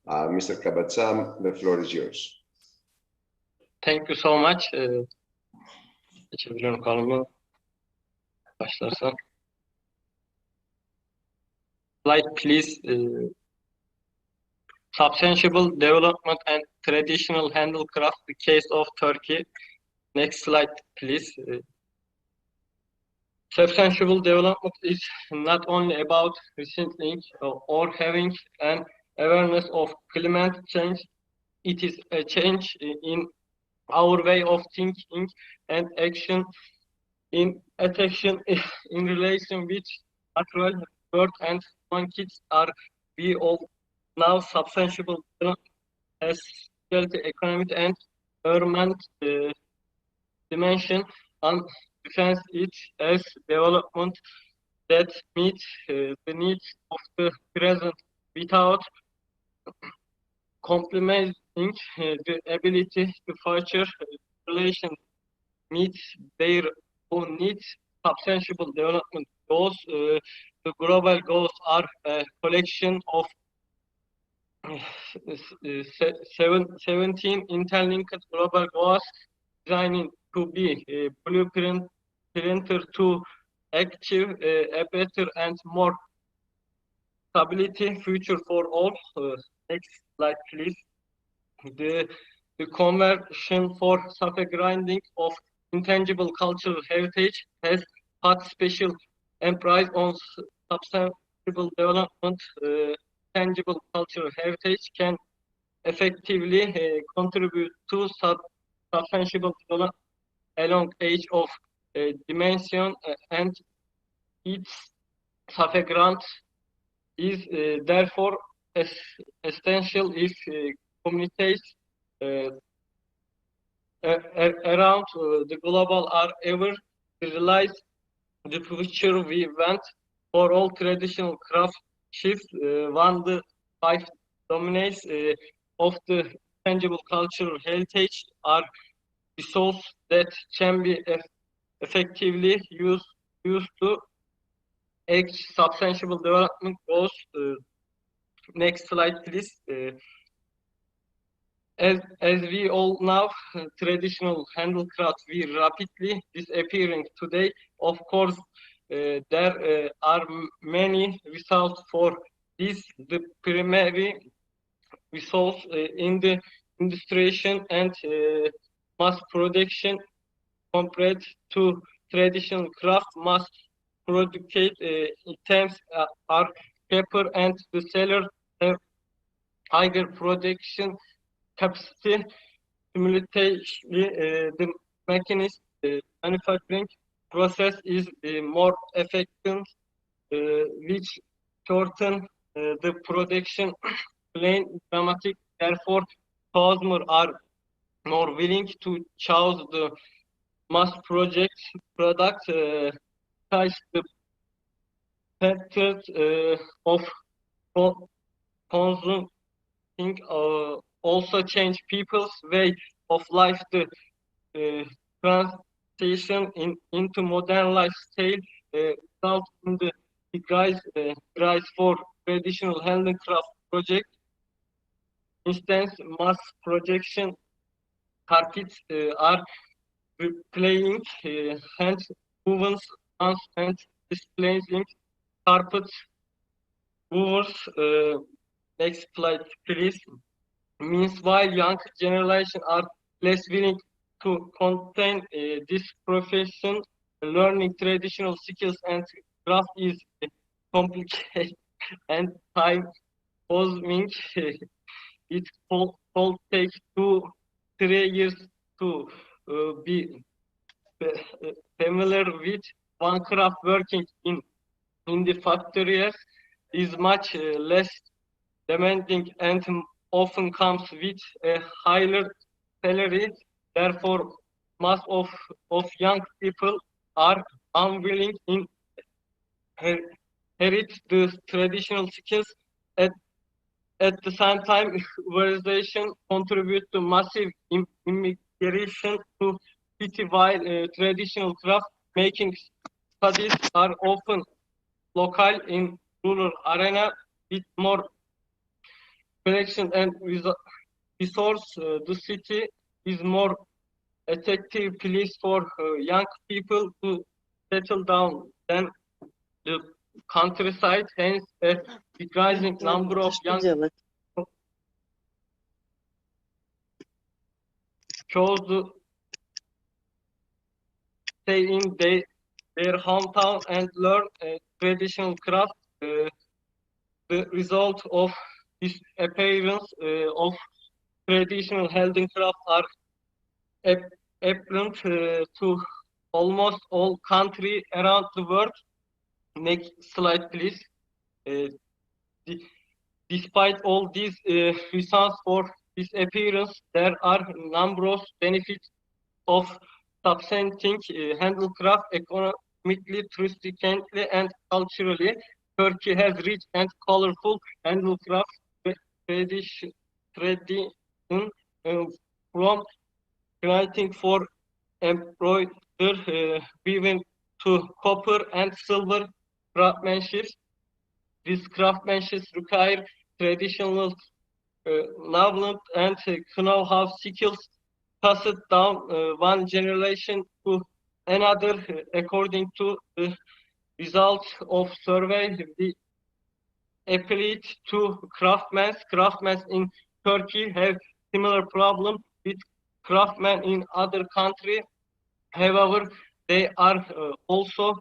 Mr. Kabacham, the floor is yours. Thank you so much. Geçebiliyorum kanalıma. Başlarsan. Slide please. Substantial development and traditional handicraft, the case of Turkey. Next slide please. Substantial development is not only about rethinking or having an awareness of climate change. It is a change in our way of thinking and action in relation with natural world and kids are we all now substantial as economic and environment dimension and defense it as development that meets the needs of the present without compromising the ability to future relation meets their own needs. Substantial development goals, the global goals are a collection of 17 interlinked global goals designing to be blueprint to achieve a better and more stability future for all. Next slide, please. The Convention for Safeguarding of Intangible Cultural Heritage has put special emphasis on sustainable development. Tangible cultural heritage can effectively contribute to sustainable development along age of dimension, and its safeguard is therefore essential if communities around the global are ever to realize the future we want for all traditional craft shift. One the 5 domains of the tangible cultural heritage are resources that can be effectively used to achieve substantial development goals. Next slide, please. As we all know, traditional handicraft we rapidly disappearing today. Of course, there are many results for this. The primary resource in the industrialization and mass production compared to traditional craft. Mass produced items are cheaper and the seller have higher production capacity. Simultaneously, the mechanism manufacturing process is more effective, which shorten the production line dramatic. Therefore, customers are more willing to choose the mass product, such the factors of consuming also change people's way of life. The transition into modern lifestyle result in the rise for traditional handicraft project. Instance, mass production carpets are replacing hand woven and displacing carpets movers. Next slide, please. Meanwhile, young generation are less willing to contain this profession. Learning traditional skills and craft is complicated and time-consuming. It will take 2-3 years to be familiar with one craft. Working in the factories is much less demanding and often comes with a higher salary. Therefore, most of young people are unwilling to inherit the traditional skills. At the same time, urbanization contributes to massive immigration to city, while traditional craft making studies are often local in rural arena with more connection and resource. The city is more attractive place for young people to settle down than the countryside. Hence, a decreasing number of young people chose to stay in their hometown and learn traditional craft. The result of this appearance of traditional handicraft are apparent to almost all countries around the world. Next slide, please. Despite all these reasons for this appearance, there are numerous benefits of substanting handicraft economically, touristically, and culturally. Turkey has rich and colorful handicraft tradition from creating for embroidery, weaving to copper and silver craftsmanship. This craftsmanship requires traditional knowledge and know-how skills passed down one generation to another according to the results of survey applied to craftsmen. Craftsmen in Turkey have similar problem with craftsmen in other countries. However, they are also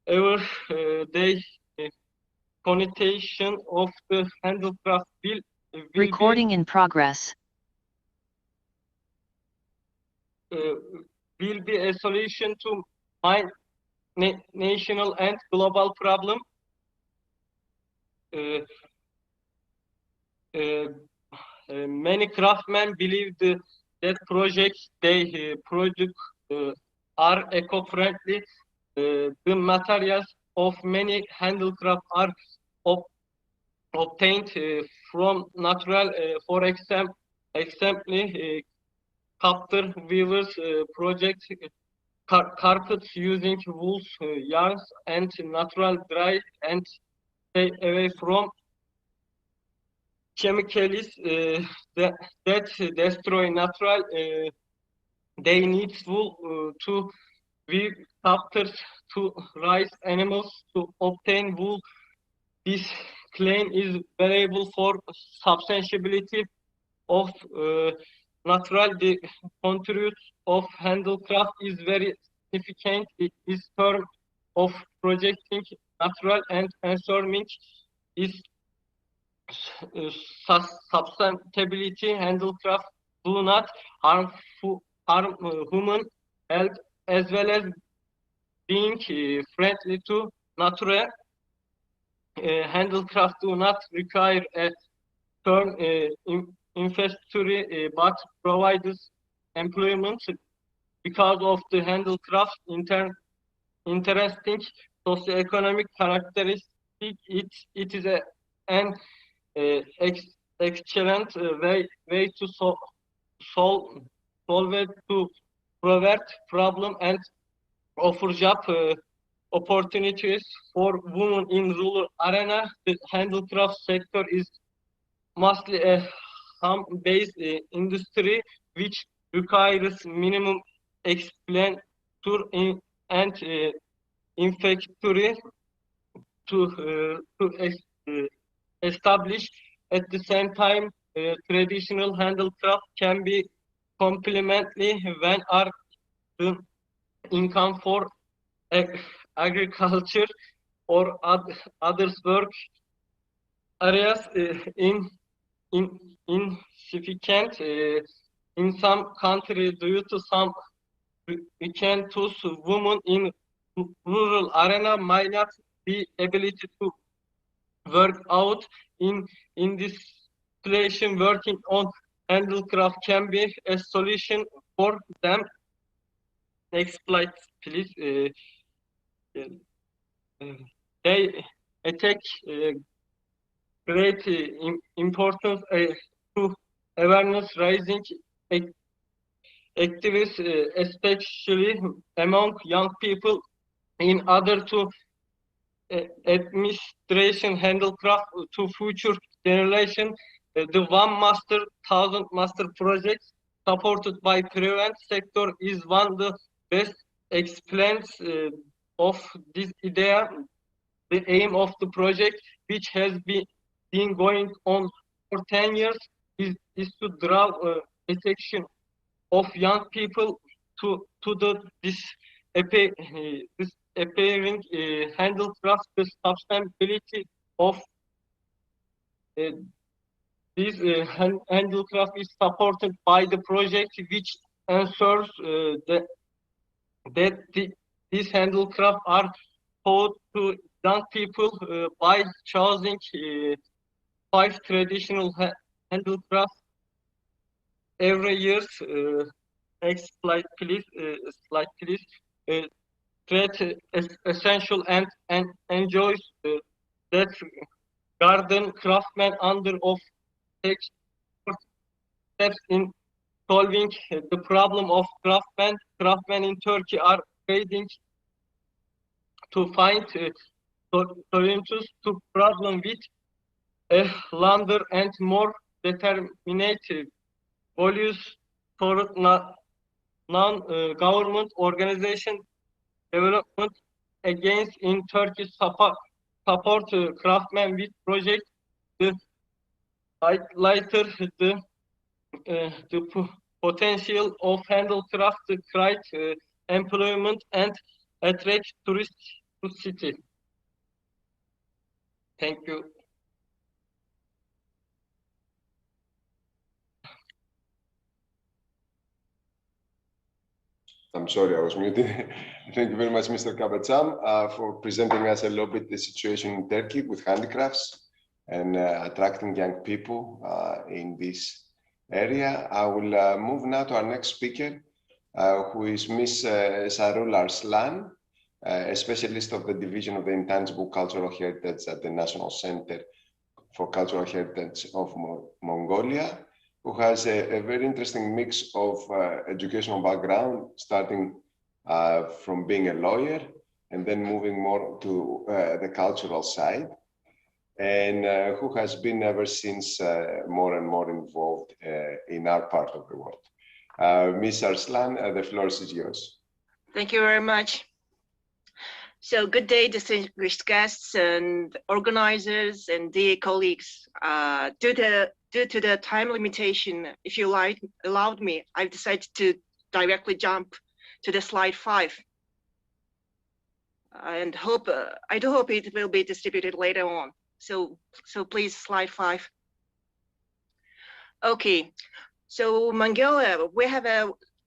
they connotation of the handicraft will Recording in progress. Will be a solution to my national and global problem. Many craftsmen believe that projects they produce are eco-friendly. The materials of many handicraft are obtained from natural, for example, Capter weavers project carpets using wools, yarns, and natural dry and stay away from chemicals that destroy natural. They need wool to weave captors to raise animals to obtain wool. This claim is variable for substantiability of natural. The contribute of handicraft is very significant. This term of projecting natural and transforming is sustainability. Handicraft do not harm human health as well as being friendly to nature. Handicraft do not require a term infrastructure but provides employment. Because of the handicraft interesting socioeconomic characteristic, it is an excellent way to solve to provide problem and offer job opportunities for women in rural arena. The handicraft sector is mostly a home-based industry which requires minimum expenditure and infrastructure to establish. At the same time, traditional handicraft can be complementary when are the income for agriculture or others work areas insignificant in some countries due to some weekend women in rural arena might not be able to work out. In this situation, working on handicraft can be a solution for them. Next slide, please. They attach great importance to awareness raising activities, especially among young people, in order to administration handicraft to future generation. The One Master, 1000 Master project supported by private sector is one of the best explains of this idea. The aim of the project, which has been going on for 10 years, is to draw attention of young people to this appearing handicraft. The sustainability of this handicraft is supported by the project, which ensures that these handicraft are taught to young people by choosing 5 traditional handicrafts every year. Next slide, please. Create essential and enjoys that garden craftsmen under of steps in solving the problem of craftsmen. Craftsmen in Turkey are trading to find solutions to problem with a longer and more determined values for non-government organization development against in Turkey support craftsmen with project. The highlighter the potential of handicraft to create employment and attract tourists to city. Thank you. I'm sorry, I was muted. Thank you very much, Mr. Kabacham, for presenting us a little bit the situation in Turkey with handicrafts and attracting young people in this area. I will move now to our next speaker, who is Ms. Sarul Arslan, a specialist of the Division of the Intangible Cultural Heritage at the National Center for Cultural Heritage of Mongolia, who has a very interesting mix of educational background, starting from being a lawyer and then moving more to the cultural side, and who has been ever since more and more involved in our part of the world. Ms. Arslan, the floor is yours. Thank you very much. So good day, distinguished guests and organizers and dear colleagues. Due to the time limitation, if you allowed me, I've decided to directly jump to the slide 5. And I do hope it will be distributed later on. So please, slide 5. Okay, so Mongolia, we have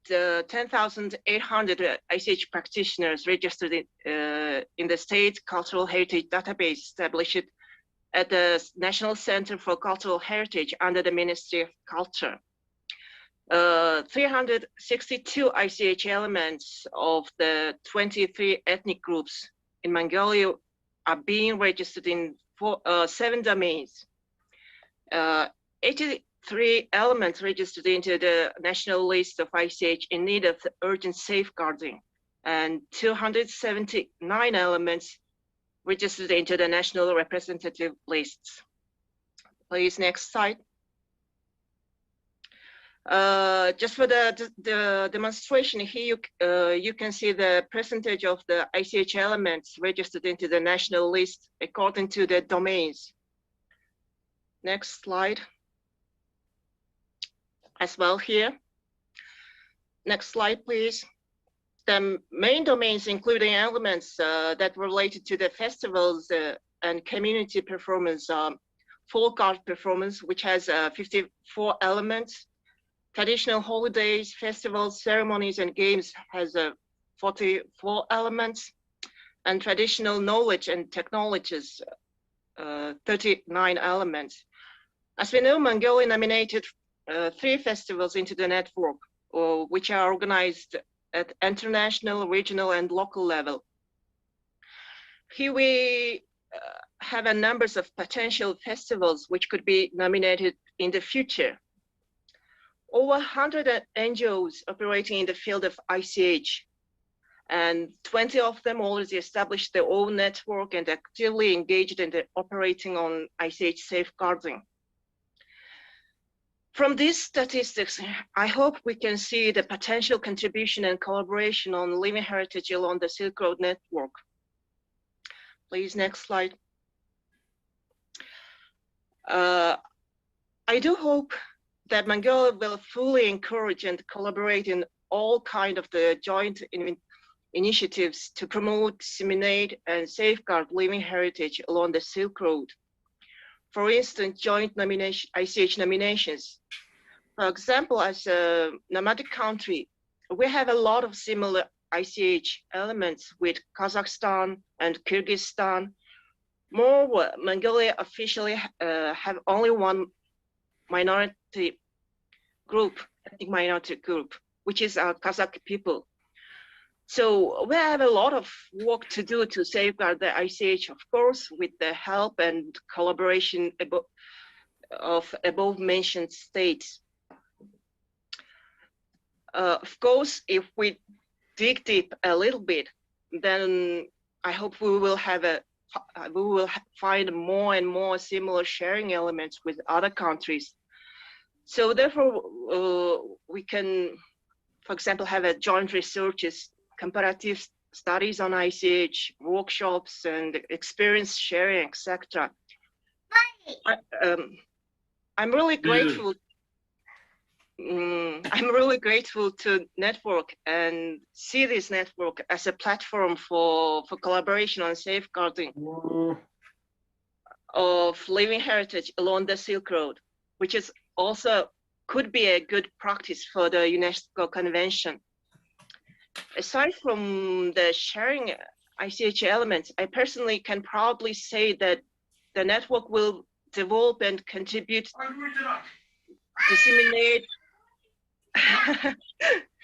the 10,800 ICH practitioners registered in the state cultural heritage database established at the National Center for Cultural Heritage under the Ministry of Culture. 362 ICH elements of the 23 ethnic groups in Mongolia are being registered in 7 domains. 83 elements registered into the national list of ICH in need of urgent safeguarding, and 279 elements registered into the national representative lists. Please, next slide. Just for the demonstration here, you can see the percentage of the ICH elements registered into the national list according to the domains. Next slide. As well here. Next slide, please. The main domains including elements that related to the festivals and community performance, folk art performance, which has 54 elements, traditional holidays, festivals, ceremonies, and games has 44 elements, and traditional knowledge and technologies, 39 elements. As we know, Mongolia nominated 3 festivals into the network, which are organized at international, regional, and local level. Here we have a numbers of potential festivals which could be nominated in the future. Over 100 NGOs operating in the field of ICH, and 20 of them already established their own network and actively engaged in the operating on ICH safeguarding. From these statistics, I hope we can see the potential contribution and collaboration on living heritage along the Silk Road network. Please, next slide. I do hope that Mongolia will fully encourage and collaborate in all kinds of the joint initiatives to promote, disseminate, and safeguard living heritage along the Silk Road. For instance, joint ICH nominations. For example, as a nomadic country, we have a lot of similar ICH elements with Kazakhstan and Kyrgyzstan. Moreover, Mongolia officially have only one minority group, ethnic minority group, which is our Kazakh people. So we have a lot of work to do to safeguard the ICH, of course, with the help and collaboration of above mentioned states. Of course, if we dig deep a little bit, then I hope we will find more and more similar sharing elements with other countries. So therefore, we can, for example, have a joint researches, comparative studies on ICH, workshops, and experience sharing, etc. I'm really grateful. I'm really grateful to network and see this network as a platform for collaboration on safeguarding of living heritage along the Silk Road, which is also could be a good practice for the UNESCO Convention. Aside from the sharing ICH elements, I personally can proudly say that the network will develop and contribute, disseminate.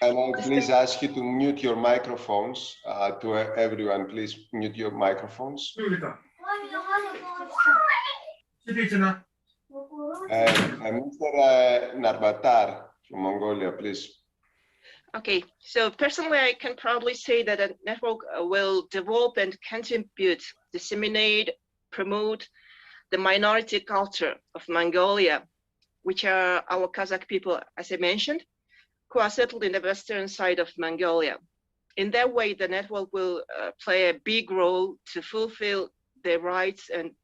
And I please ask you to mute your microphones. To everyone, please mute your microphones. Mr. Narbatar from Mongolia, please. Okay, so personally, I can proudly say that the network will develop and contribute, disseminate, promote the minority culture of Mongolia, which are our Kazakh people, as I mentioned, who are settled in the western side of Mongolia. In that way, the network will play a big role to fulfill their rights and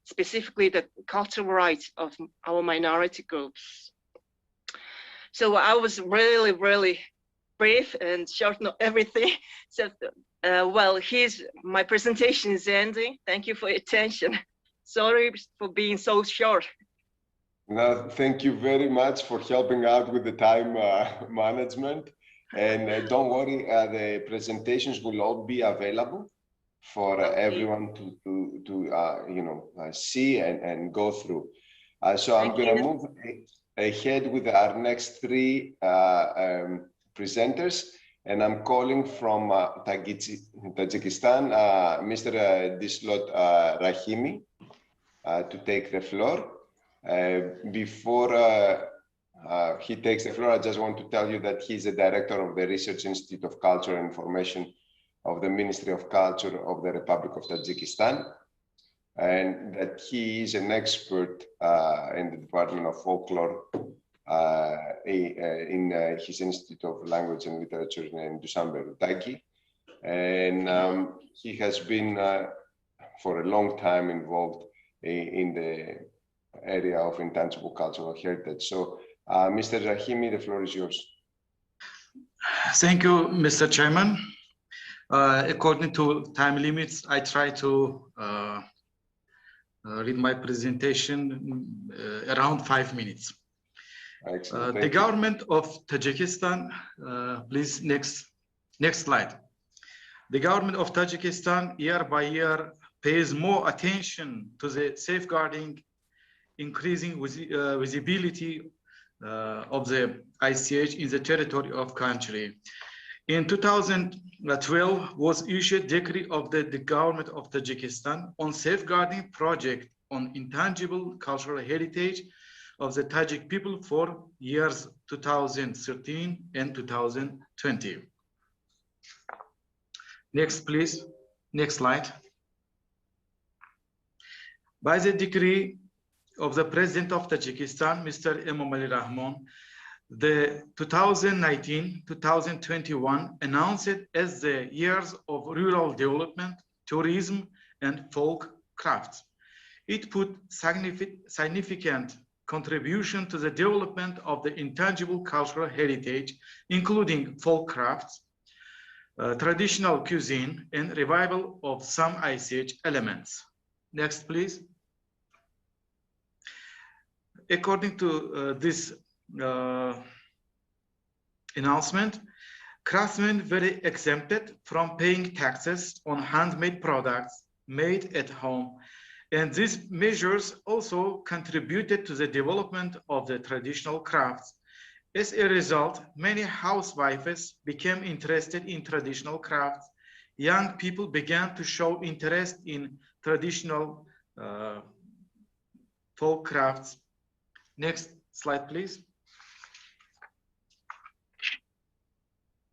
specifically the cultural rights of our minority groups. So I was really, really brief and short on everything. So, well, my presentation is ending. Thank you for your attention. Sorry for being so short. No, thank you very much for helping out with the time management. And don't worry, the presentations will all be available for everyone to see and go through. So I'm going to move ahead with our next three presenters, and I'm calling from Tajikistan, Mr. Dislot Rahimi, to take the floor. Before he takes the floor, I just want to tell you that he's the director of the Research Institute of Culture and Information of the Ministry of Culture of the Republic of Tajikistan, and that he is an expert in the Department of Folklore in his Institute of Language and Literature in Dushanbe, Ortiki. And he has been for a long time involved in the area of intangible cultural heritage. So, Mr. Rahimi, the floor is yours. Thank you, Mr. Chairman. According to time limits, I try to read my presentation around 5 minutes. The government of Tajikistan, please next slide. The government of Tajikistan year by year pays more attention to the safeguarding, increasing visibility of the ICH in the territory of country. In 2012 was issued decree of the government of Tajikistan on safeguarding project on intangible cultural heritage of the Tajik people for years 2013 and 2020. Next, please. Next slide. By the decree of the President of Tajikistan, Mr. Emomali Rahman, the 2019-2021 announced it as the years of rural development, tourism, and folk crafts. It put significant contribution to the development of the intangible cultural heritage, including folk crafts, traditional cuisine, and revival of some ICH elements. Next, please. According to this announcement, craftsmen were exempted from paying taxes on handmade products made at home, and these measures also contributed to the development of the traditional crafts. As a result, many housewives became interested in traditional crafts. Young people began to show interest in traditional folk crafts. Next slide, please.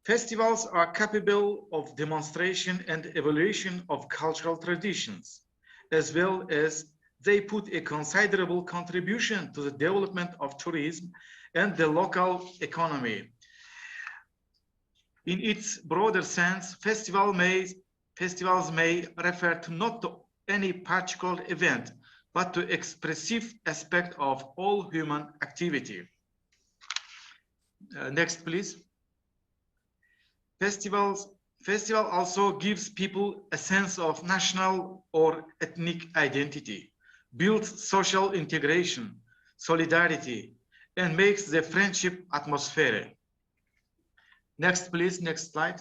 Festivals are capable of demonstration and evaluation of cultural traditions, as well as they put a considerable contribution to the development of tourism and the local economy. In its broader sense, festivals may refer to not to any particular event, but to expressive aspect of all human activity. Next, please. Festival also gives people a sense of national or ethnic identity, builds social integration, solidarity, and makes the friendship atmosphere. Next, please, next slide.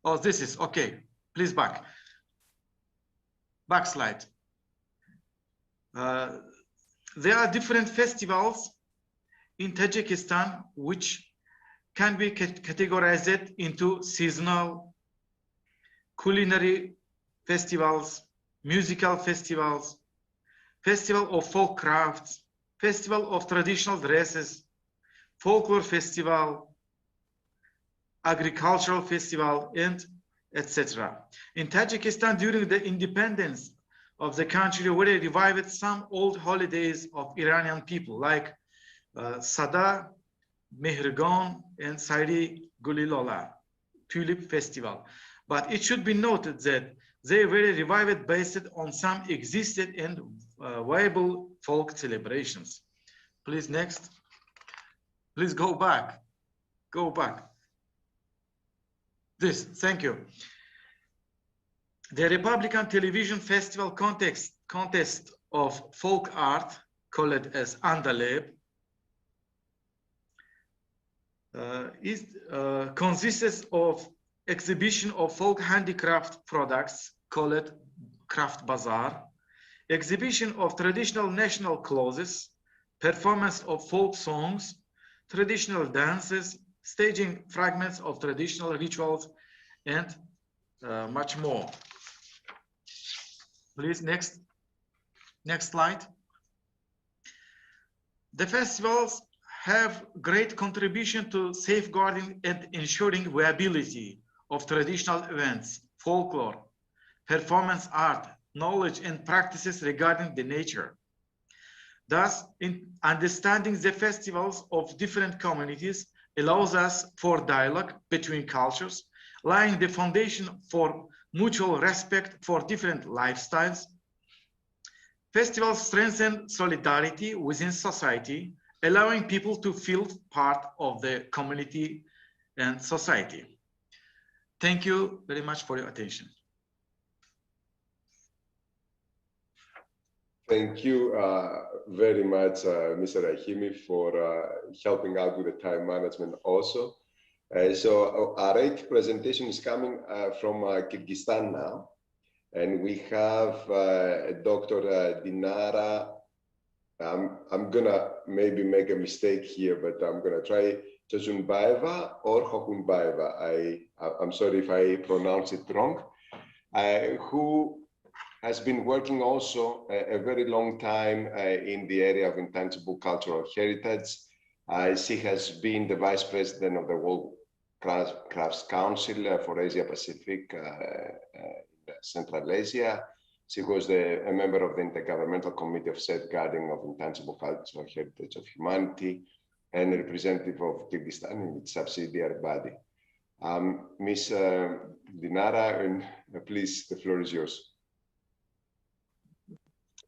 Oh, this is, okay, please back. Back slide. There are different festivals in Tajikistan which can be categorized into seasonal, culinary festivals, musical festivals, festival of folk crafts, festival of traditional dresses, folklore festival, agricultural festival, and etc. In Tajikistan, during the independence of the country, we revived some old holidays of Iranian people like Sada, Mehrgan, and Sairi Gulilola, Tulip Festival. But it should be noted that they were revived based on some existed and viable folk celebrations. Please, next. Please go back. Go back. This, thank you. The Republican Television Festival contest of folk art, called as Andaleb, consists of exhibition of folk handicraft products called Craft Bazaar, exhibition of traditional national clothes, performance of folk songs, traditional dances, staging fragments of traditional rituals, and much more. Please, next slide. The festivals have great contribution to safeguarding and ensuring viability of traditional events, folklore, performance art, knowledge and practices regarding the nature. Thus, in understanding the festivals of different communities allows us for dialogue between cultures, laying the foundation for mutual respect for different lifestyles. Festivals strengthen solidarity within society, allowing people to feel part of the community and society. Thank you very much for your attention. Thank you very much, Mr. Rahimi, for helping out with the time management also. So our eighth presentation is coming from Kyrgyzstan now. And we have Dr. Dinara. I'm gonna maybe make a mistake here, but I'm gonna try Tajunbaeva or Hokunbaeva. I'm sorry if I pronounce it wrong. Who has been working also a very long time in the area of intangible cultural heritage. She has been the Vice President of the World Crafts Council for Asia Pacific, Central Asia. She was a member of the Intergovernmental Committee of Safeguarding of Intangible Cultural Heritage of Humanity and a representative of Kyrgyzstan in its subsidiary body. Ms. Dinara, please, the floor is yours.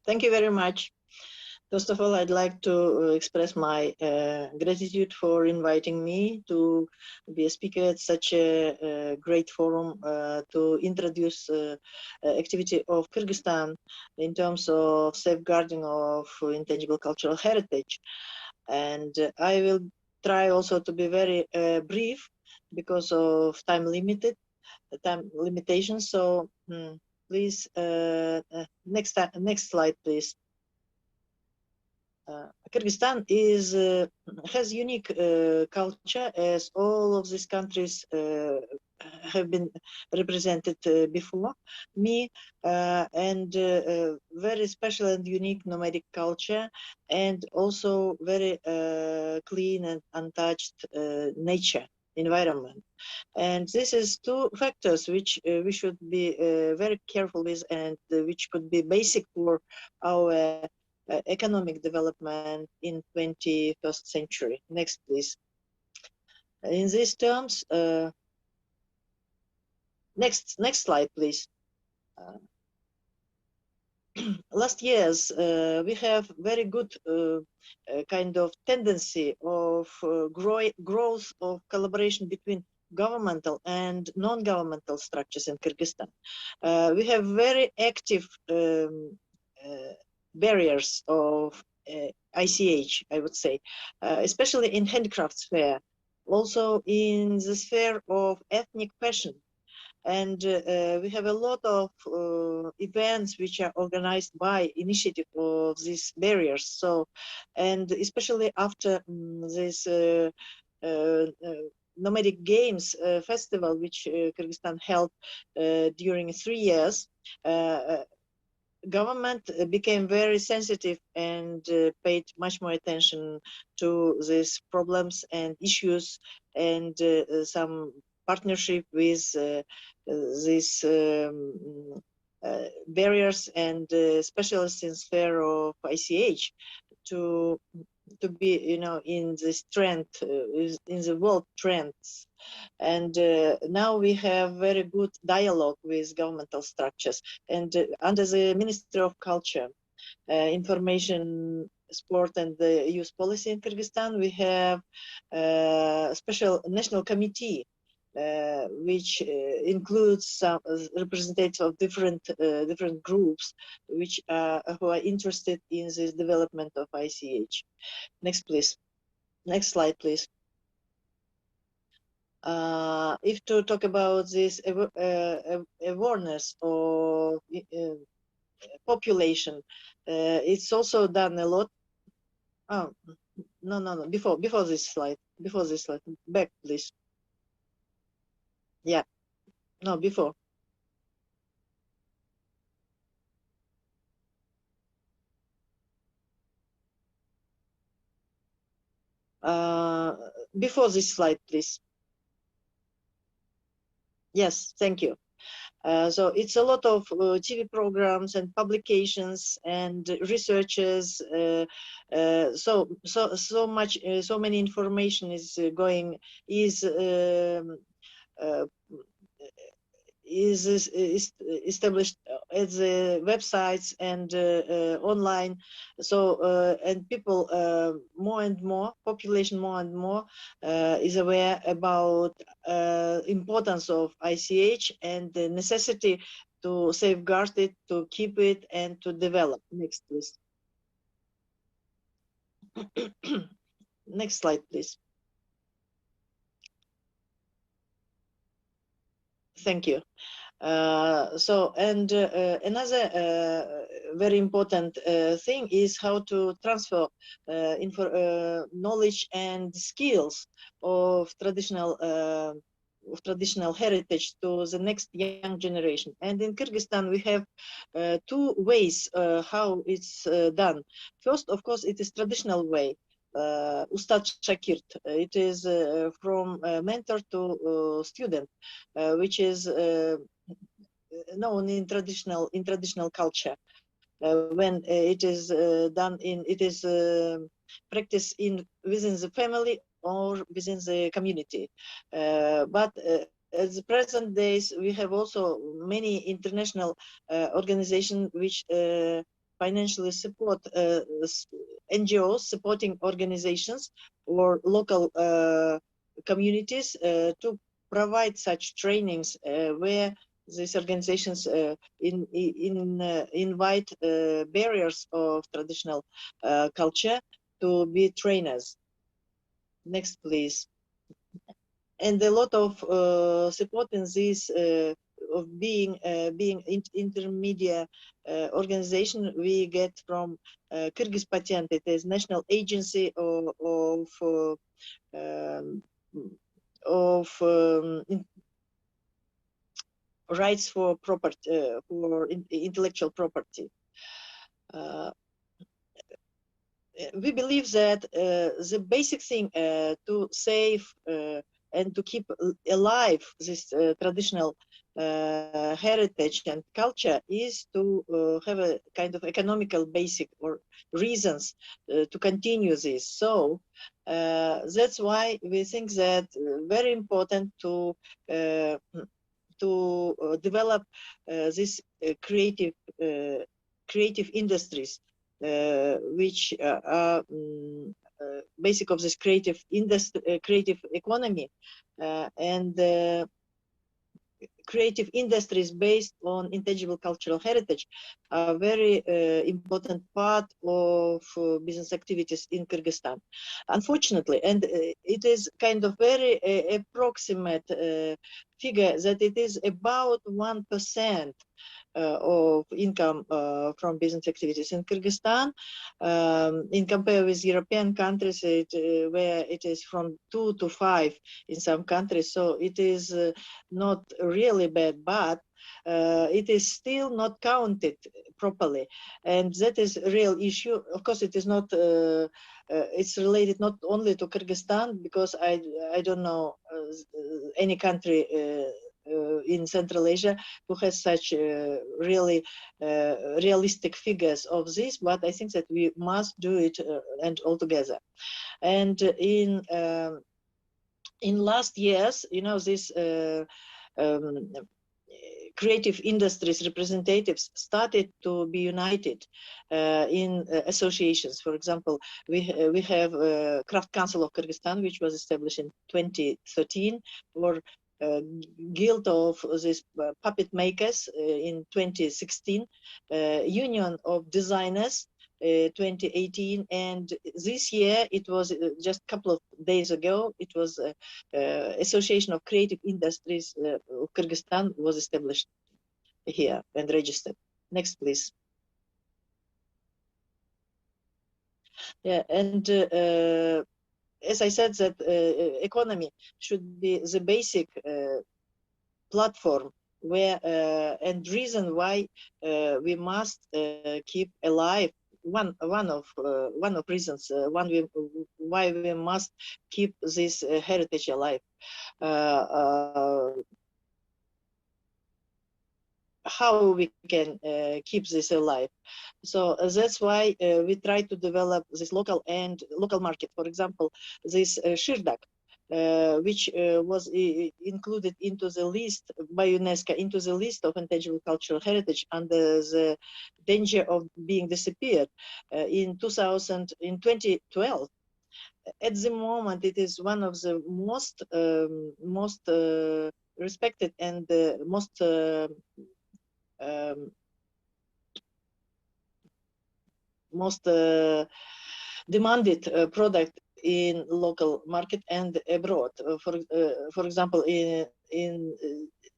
Thank you very much. First of all, I'd like to express my gratitude for inviting me to be a speaker at such a great forum to introduce activity of Kyrgyzstan in terms of safeguarding of intangible cultural heritage. And I will try also to be very brief because of time limitations. So please, next slide, please. Kyrgyzstan has unique culture, as all of these countries have been represented before me, and very special and unique nomadic culture, and also very clean and untouched nature environment. And this is two factors which we should be very careful with, and which could be basic for our economic development in 21st century. Next, please. In these terms, Next slide, please. Last years, we have very good kind of tendency of growth of collaboration between governmental and non-governmental structures in Kyrgyzstan. We have very active barriers of ICH, I would say, especially in handicraft sphere, also in the sphere of ethnic fashion. And we have a lot of events which are organized by initiative of these barriers. So, and especially after this nomadic games festival, which Kyrgyzstan held during 3 years, government became very sensitive and paid much more attention to these problems and issues, and some partnership with these barriers and specialists in sphere of ICH to be, you know, in this trend, in the world trends. And now we have very good dialogue with governmental structures. And under the Ministry of Culture, Information, Sport and the Youth Policy in Kyrgyzstan, we have a special national committee which includes some representatives of different groups which who are interested in this development of ICH. Next, please. Next slide, please. If to talk about this awareness of population, it's also done a lot. Oh, no. Before this slide. Back, please. Yeah. No, before. Before this slide, please. Yes, thank you. So it's a lot of TV programs and publications and researches. So many information is established at the websites and online. So and people more and more, population more and more is aware about importance of ICH and the necessity to safeguard it, to keep it, and to develop. Next, please. Next slide, please. Thank you. So, and another very important thing is how to transfer knowledge and skills of traditional heritage to the next young generation. And in Kyrgyzstan, we have two ways how it's done. First, of course, it is traditional way. Ustad Shakirt. It is from mentor to student, which is known in traditional culture. When it is done practiced within the family or within the community. But at the present days, we have also many international organizations which financially support NGOs supporting organizations or local communities to provide such trainings where these organizations invite barriers of traditional culture to be trainers. Next, please. And a lot of support in this of being intermediate organization we get from Kyrgyz Patent. It is national agency of rights for property, for intellectual property. We believe that the basic thing to save and to keep alive this traditional heritage and culture is to have a kind of economical basic or reasons to continue this. So that's why we think that very important to develop these creative industries, which are basic of this creative economy, and creative industries based on intangible cultural heritage are very important part of business activities in Kyrgyzstan. Unfortunately, and it is kind of very approximate figure that it is about 1% of income from business activities in Kyrgyzstan. In compare with European countries, where it is from 2 to 5 in some countries. So it is not really bad, but it is still not counted properly, and that is a real issue. Of course, it is not. It's related not only to Kyrgyzstan, because I don't know any country in Central Asia who has such really realistic figures of this, but I think that we must do it and all together. And in last years, you know, this creative industries representatives started to be united in associations. For example, we have Craft Council of Kyrgyzstan, which was established in 2013, or Guild of these puppet makers in 2016, Union of Designers 2018, and this year it was just a couple of days ago, it was Association of Creative Industries of Kyrgyzstan was established here and registered. Next, please. Yeah, and as I said, that economy should be the basic platform where and reason why we must keep alive. One of reasons why we must keep this heritage alive. How we can keep this alive. So that's why we try to develop this local market. For example, this shirdak, which was included into the list by UNESCO, into the list of intangible cultural heritage under the danger of being disappeared in 2012. At the moment, it is one of the most respected and most demanded product in local market and abroad. For example, in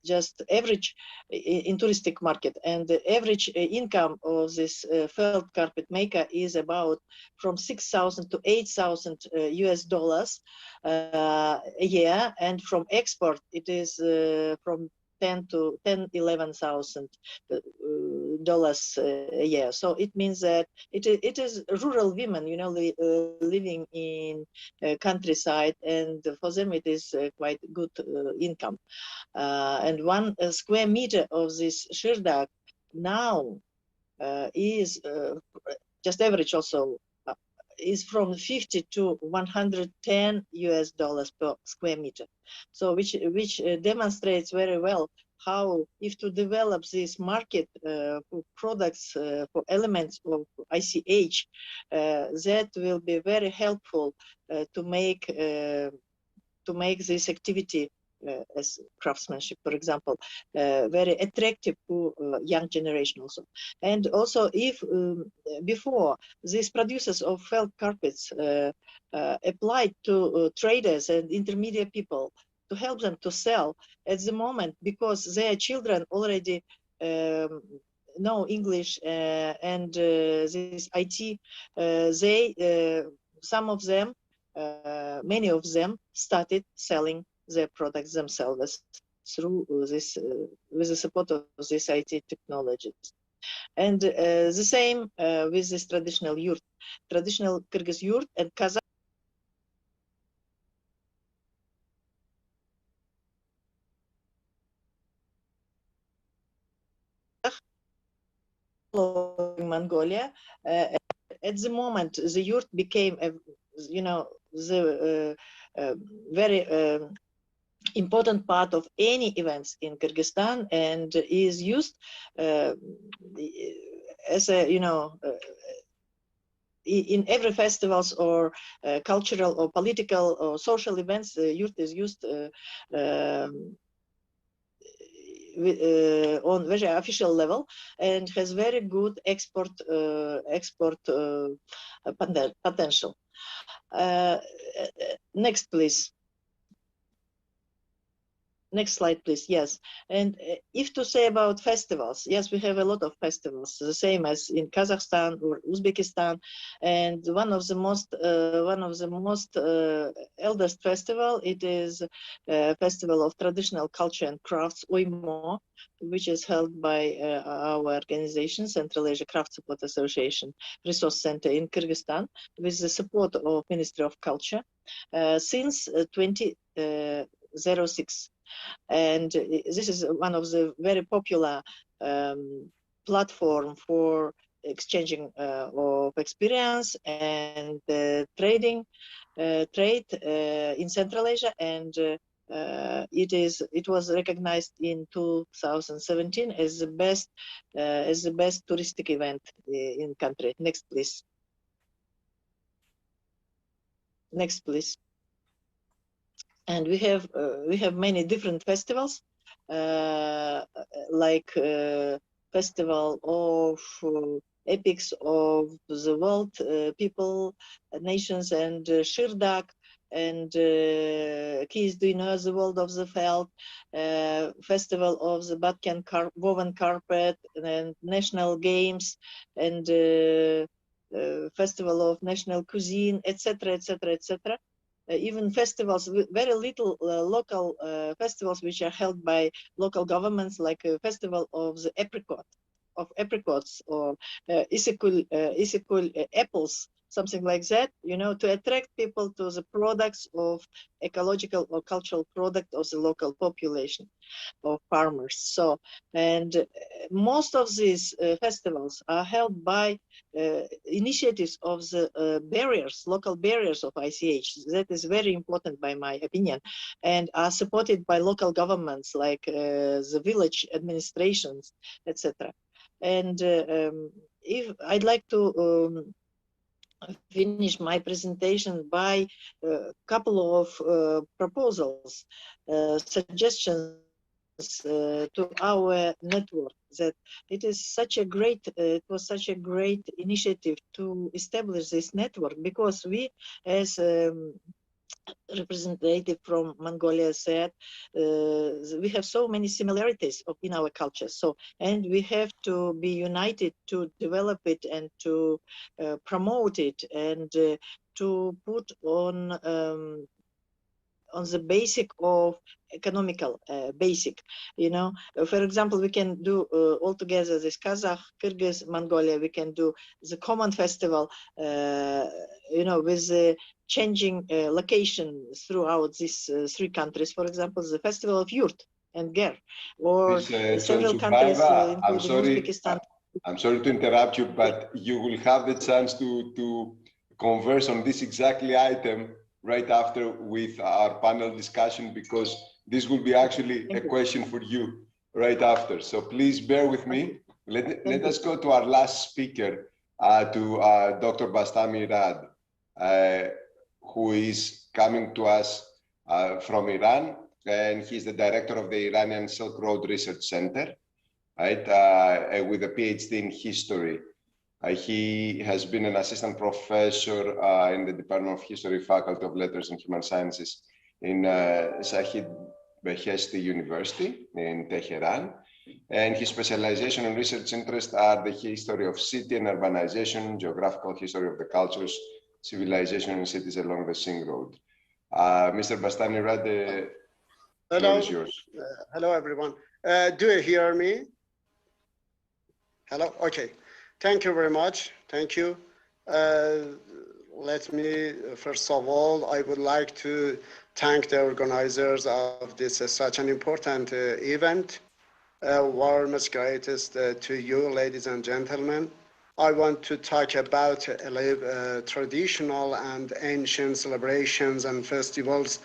just average in touristic market, and the average income of this felt carpet maker is about from 6,000 to 8,000 US dollars a year, and from export it is from 11,000 dollars a year. So it means that it is rural women, you know, living in countryside, and for them it is quite good income. And 1 square meter of this shirdak now is just average also is from 50 to 110 US dollars per square meter. So which demonstrates very well how, if to develop this market for products, for elements of ICH, that will be very helpful to make this activity as craftsmanship, for example, very attractive to young generation also. And also, if before these producers of felt carpets applied to traders and intermediate people to help them to sell, at the moment, because their children already know English and this IT, some of them, many of them started selling their products themselves through this, with the support of this IT technologies. And the same with this traditional yurt, traditional Kyrgyz yurt and Kazakh. Mongolia. At the moment, the yurt became, you know, the very important part of any events in Kyrgyzstan, and is used as a, in every festivals or cultural or political or social events. Yurt is used on very official level, and has very good export potential. Next, please. Next slide, please. Yes, and if to say about festivals, yes, we have a lot of festivals, the same as in Kazakhstan or Uzbekistan, and one of the most eldest festival, it is Festival of Traditional Culture and Crafts, OIMO, which is held by our organization, Central Asia Craft Support Association Resource Center in Kyrgyzstan, with the support of Ministry of Culture since 2006. And this is one of the very popular platform for exchanging of experience and trade in Central Asia, and it was recognized in 2017 as the best touristic event in country. Next, please. Next, please. And we have many different festivals, like Festival of Epics of the World, People, Nations, and Shirdak, and Keys Do You Know the World of the Felt, Festival of the Batken Woven Carpet, and National Games, and Festival of National Cuisine, etc., etc., etc. Even festivals, very little local festivals which are held by local governments, like a Festival of the apricots or Isikul apples, something like that, to attract people to the products of ecological or cultural product of the local population of farmers. So, and most of these festivals are held by initiatives of the local barriers of ICH. That is very important by my opinion, and are supported by local governments like the village administrations, etc. And if I'd like to finish my presentation by a couple of proposals, suggestions to our network, that it was such a great initiative to establish this network, because we, as representative from Mongolia said, we have so many similarities in our culture. So, and we have to be united to develop it and to promote it, and to put on the basic of economical basic, For example, we can do all together this Kazakh, Kyrgyz, Mongolia. We can do the common festival, with the changing location throughout these three countries. For example, the festival of Yurt and Ger, or several countries, including Uzbekistan. I'm sorry to interrupt you, but you will have the chance to converse on this exactly item right after with our panel discussion, because this will be actually a question for you right after. So please bear with me. Let us go to our last speaker, to Dr. Bastami Rad, who is coming to us from Iran, and he's the director of the Iranian Silk Road Research Center, right, with a PhD in history. He has been an assistant professor in the Department of History, Faculty of Letters and Human Sciences in Shahid Beheshti University in Tehran. And his specialization and research interests are the history of city and urbanization, geographical history of the cultures, civilization and cities along the Silk Road. Mr. Bastami Rad, the floor is yours. Hello, everyone. Do you hear me? Hello? Okay. Thank you very much. Thank you. Let me, first of all, I would like to thank the organizers of this such an important event. Warmest greatest to you, ladies and gentlemen. I want to talk about traditional and ancient celebrations and festivals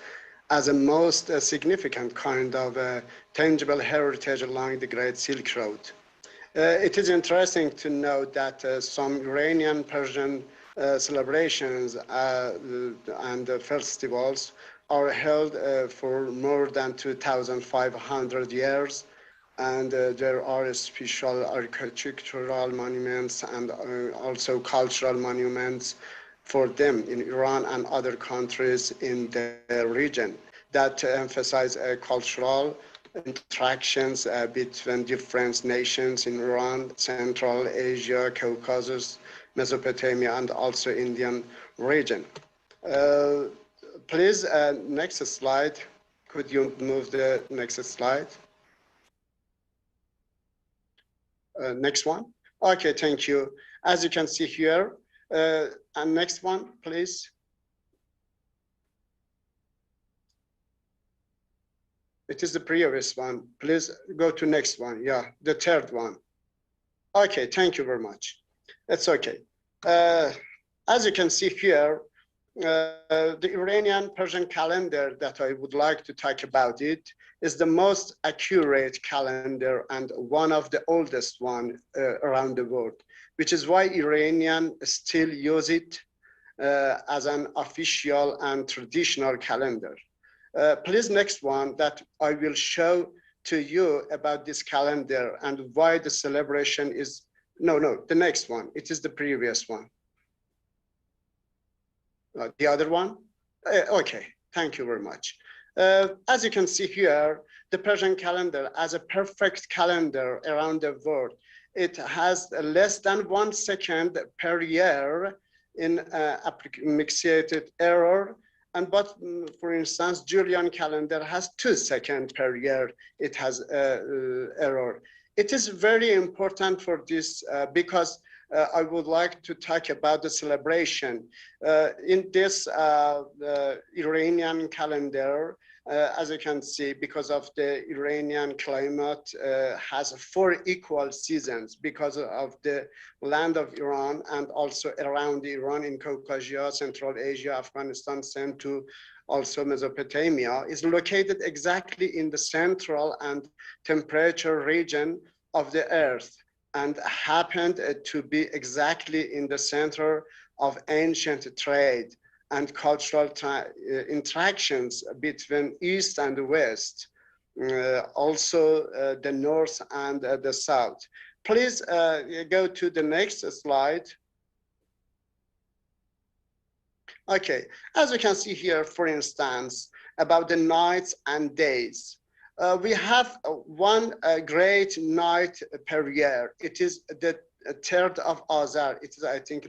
as a most significant kind of tangible heritage along the Great Silk Road. It is interesting to note that some Iranian Persian celebrations and festivals are held for more than 2,500 years, and there are special architectural monuments and also cultural monuments for them in Iran and other countries in the region that emphasize cultural interactions between different nations in Iran, Central Asia, Caucasus, Mesopotamia, and also Indian region. Please, next slide. Could you move the next slide? Next one. Okay, thank you. As you can see here, and next one, please. It is the previous one. Please go to next one. Yeah, the third one. Okay, thank you very much. That's okay. As you can see here, the Iranian Persian calendar that I would like to talk about it is the most accurate calendar and one of the oldest one around the world, which is why Iranian still use it as an official and traditional calendar. Please, next one that I will show to you about this calendar and why the celebration is, no, the next one. It is the previous one. The other one? Okay, thank you very much. As you can see here, the Persian calendar as a perfect calendar around the world, it has less than 1 second per year in approximated error. But for instance, Julian calendar has 2 seconds per year. It has error. It is very important for this because I would like to talk about the celebration. In this Iranian calendar, as you can see, because of the Iranian climate, has 4 equal seasons because of the land of Iran and also around Iran in Caucasia, Central Asia, Afghanistan, sent to also Mesopotamia, is located exactly in the central and temperature region of the earth, and happened to be exactly in the center of ancient trade and cultural interactions between East and West, also the North and the South. Please go to the next slide. Okay, as you can see here, for instance, about the nights and days. We have one great night per year. It is the 3rd of Azar. It is, I think,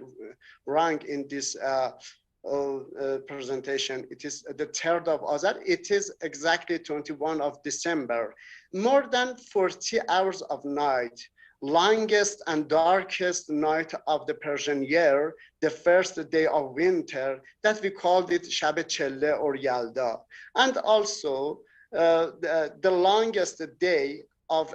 wrong in this presentation. It is the 3rd of Azar. It is exactly 21 of December. More than 40 hours of night, longest and darkest night of the Persian year, the first day of winter, that we called it Shab Chelle or Yalda. And also, the longest day of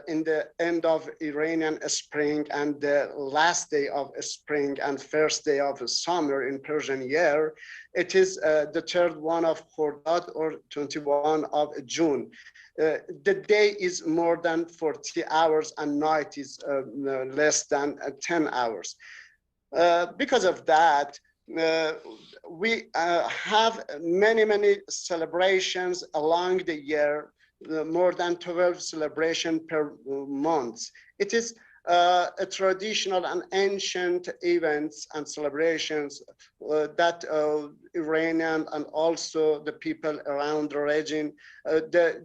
in the end of Iranian spring and the last day of spring and first day of summer in Persian year, it is the 3rd one of Khordad or 21 of June. The day is more than 40 hours and night is less than 10 hours. Because of that, we have many celebrations along the year, more than 12 celebrations per month. It is a traditional and ancient events and celebrations that Iranian and also the people around the region,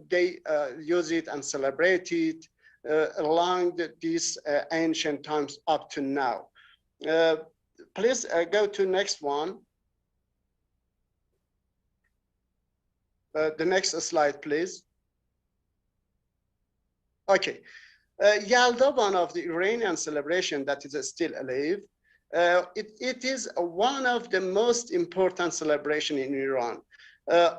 they use it and celebrate it along these ancient times up to now. Please go to next one. The next slide, please. Okay. Yaldaban of the Iranian celebration that is still alive. It is one of the most important celebration in Iran.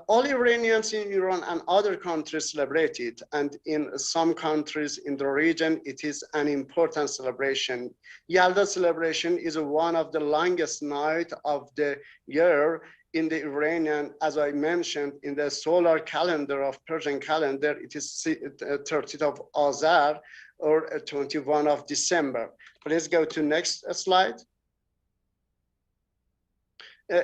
All Iranians in Iran and other countries celebrate it, and in some countries in the region, it is an important celebration. Yalda celebration is one of the longest nights of the year in the Iranian, as I mentioned, in the solar calendar of Persian calendar, it is 30th of Azar or 21 of December. Please go to next slide.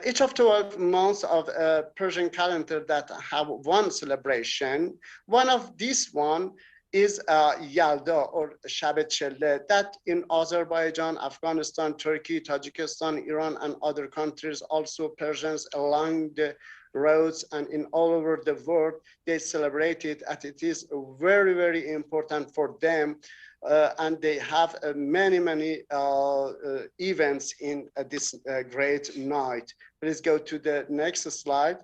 Each of 12 months of Persian calendar that have one celebration, one of these one is Yalda or Shab Chelle, that in Azerbaijan, Afghanistan, Turkey, Tajikistan, Iran, and other countries, also Persians along the roads and in all over the world, they celebrate it, and it is very, very important for them. And they have many events in this great night. Please go to the next slide.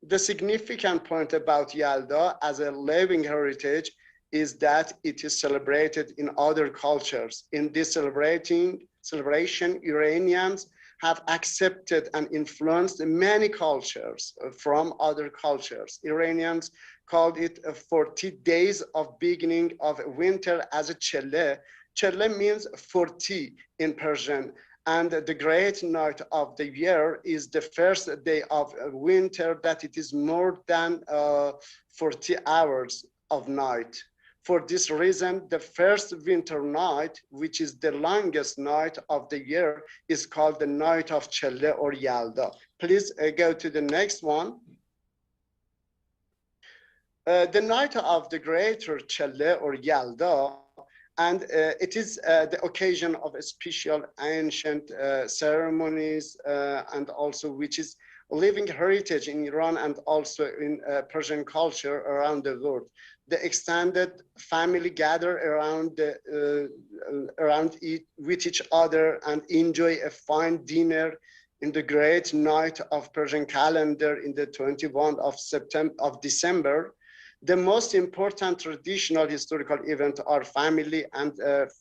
The significant point about Yalda as a living heritage is that it is celebrated in other cultures. In this celebration, Iranians have accepted and influenced many cultures from other cultures. Iranians called it 40 days of beginning of winter as a Chelle. Chelle means 40 in Persian. And the great night of the year is the first day of winter, that it is more than 40 hours of night. For this reason, the first winter night, which is the longest night of the year, is called the night of Chelle or Yalda. Please go to the next one. The night of the greater Chelle or Yalda, and it is the occasion of a special ancient ceremonies and also which is living heritage in Iran and also in Persian culture around the world. The extended family gather around with each other and enjoy a fine dinner in the great night of Persian calendar in the 21st of December. The most important traditional historical event are family and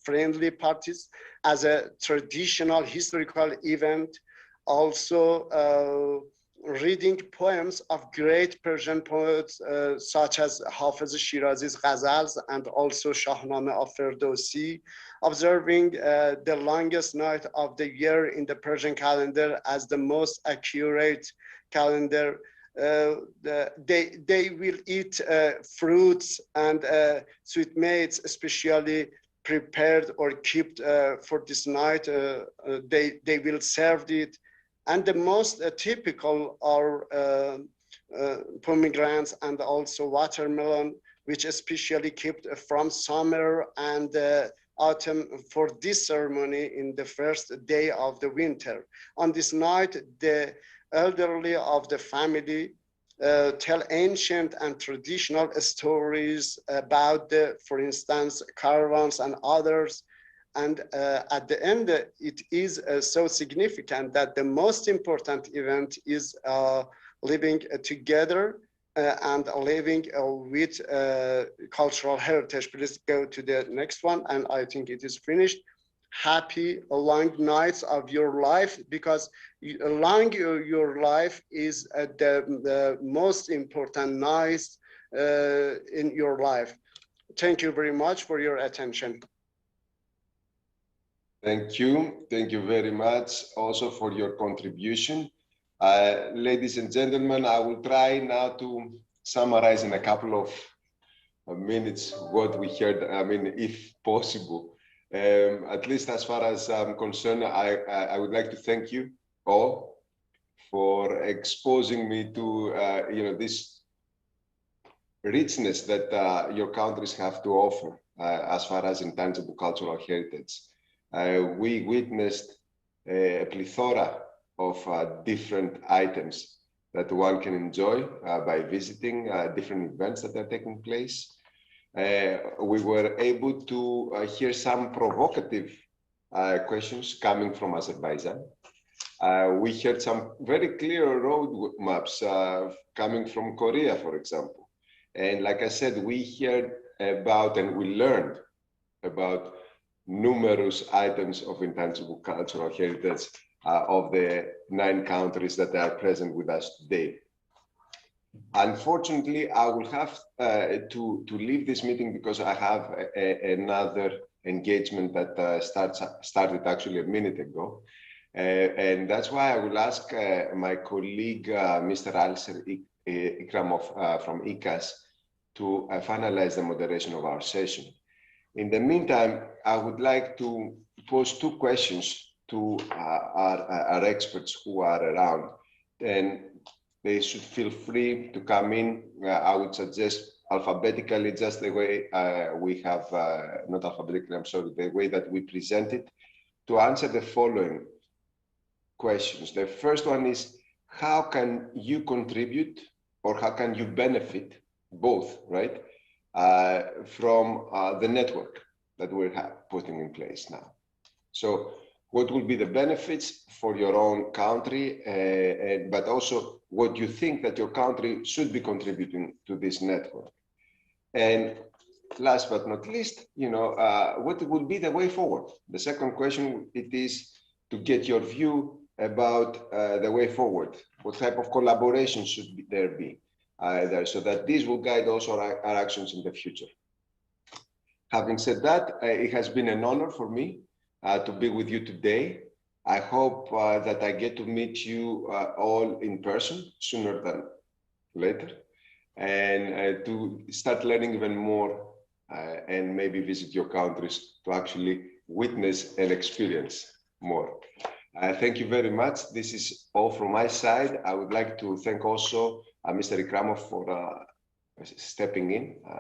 friendly parties as a traditional historical event. Also reading poems of great Persian poets such as Hafiz Shirazi's Ghazals and also Shahnameh of Ferdowsi, observing the longest night of the year in the Persian calendar as the most accurate calendar. They will eat fruits and sweetmeats, especially prepared or kept for this night. They will serve it. And the most typical are pomegranates and also watermelon, which especially kept from summer and autumn for this ceremony in the first day of the winter. On this night, the elderly of the family tell ancient and traditional stories about for instance, caravans and others. And at the end, it is so significant that the most important event is living together and living with cultural heritage. Please go to the next one, and I think it is finished. Happy long nights of your life, because long your life is the most important nights in your life. Thank you very much for your attention. Thank you very much also for your contribution. Ladies and gentlemen, I will try now to summarize in a couple of minutes what we heard, I mean, if possible. At least as far as I'm concerned, I would like to thank you all for exposing me to this richness that your countries have to offer as far as intangible cultural heritage. We witnessed a plethora of different items that one can enjoy by visiting different events that are taking place. We were able to hear some provocative questions coming from Azerbaijan. We heard some very clear road maps coming from Korea, for example. And like I said, we heard about and we learned about numerous items of intangible cultural heritage of the 9 countries that are present with us today. Unfortunately, I will have to leave this meeting because I have another engagement that started actually a minute ago. And that's why I will ask my colleague, Mr. Alser Ikramov from ICAS, to finalize the moderation of our session. In the meantime, I would like to pose 2 questions to our experts who are around, and they should feel free to come in. I would suggest alphabetically, just the way we have, not alphabetically, I'm sorry, the way that we present it, to answer the following questions. The first one is, how can you contribute, or how can you benefit, both, right, from the network that we're putting in place now? So what will be the benefits for your own country, but also what you think that your country should be contributing to this network? And last but not least, what will be the way forward? The second question, it is to get your view about the way forward. What type of collaboration should there be there, so that this will guide also our actions in the future. Having said that, it has been an honor for me to be with you today. I hope that I get to meet you all in person sooner than later, and to start learning even more and maybe visit your countries to actually witness and experience more. Thank you very much. This is all from my side. I would like to thank also Mr. Ikramov for stepping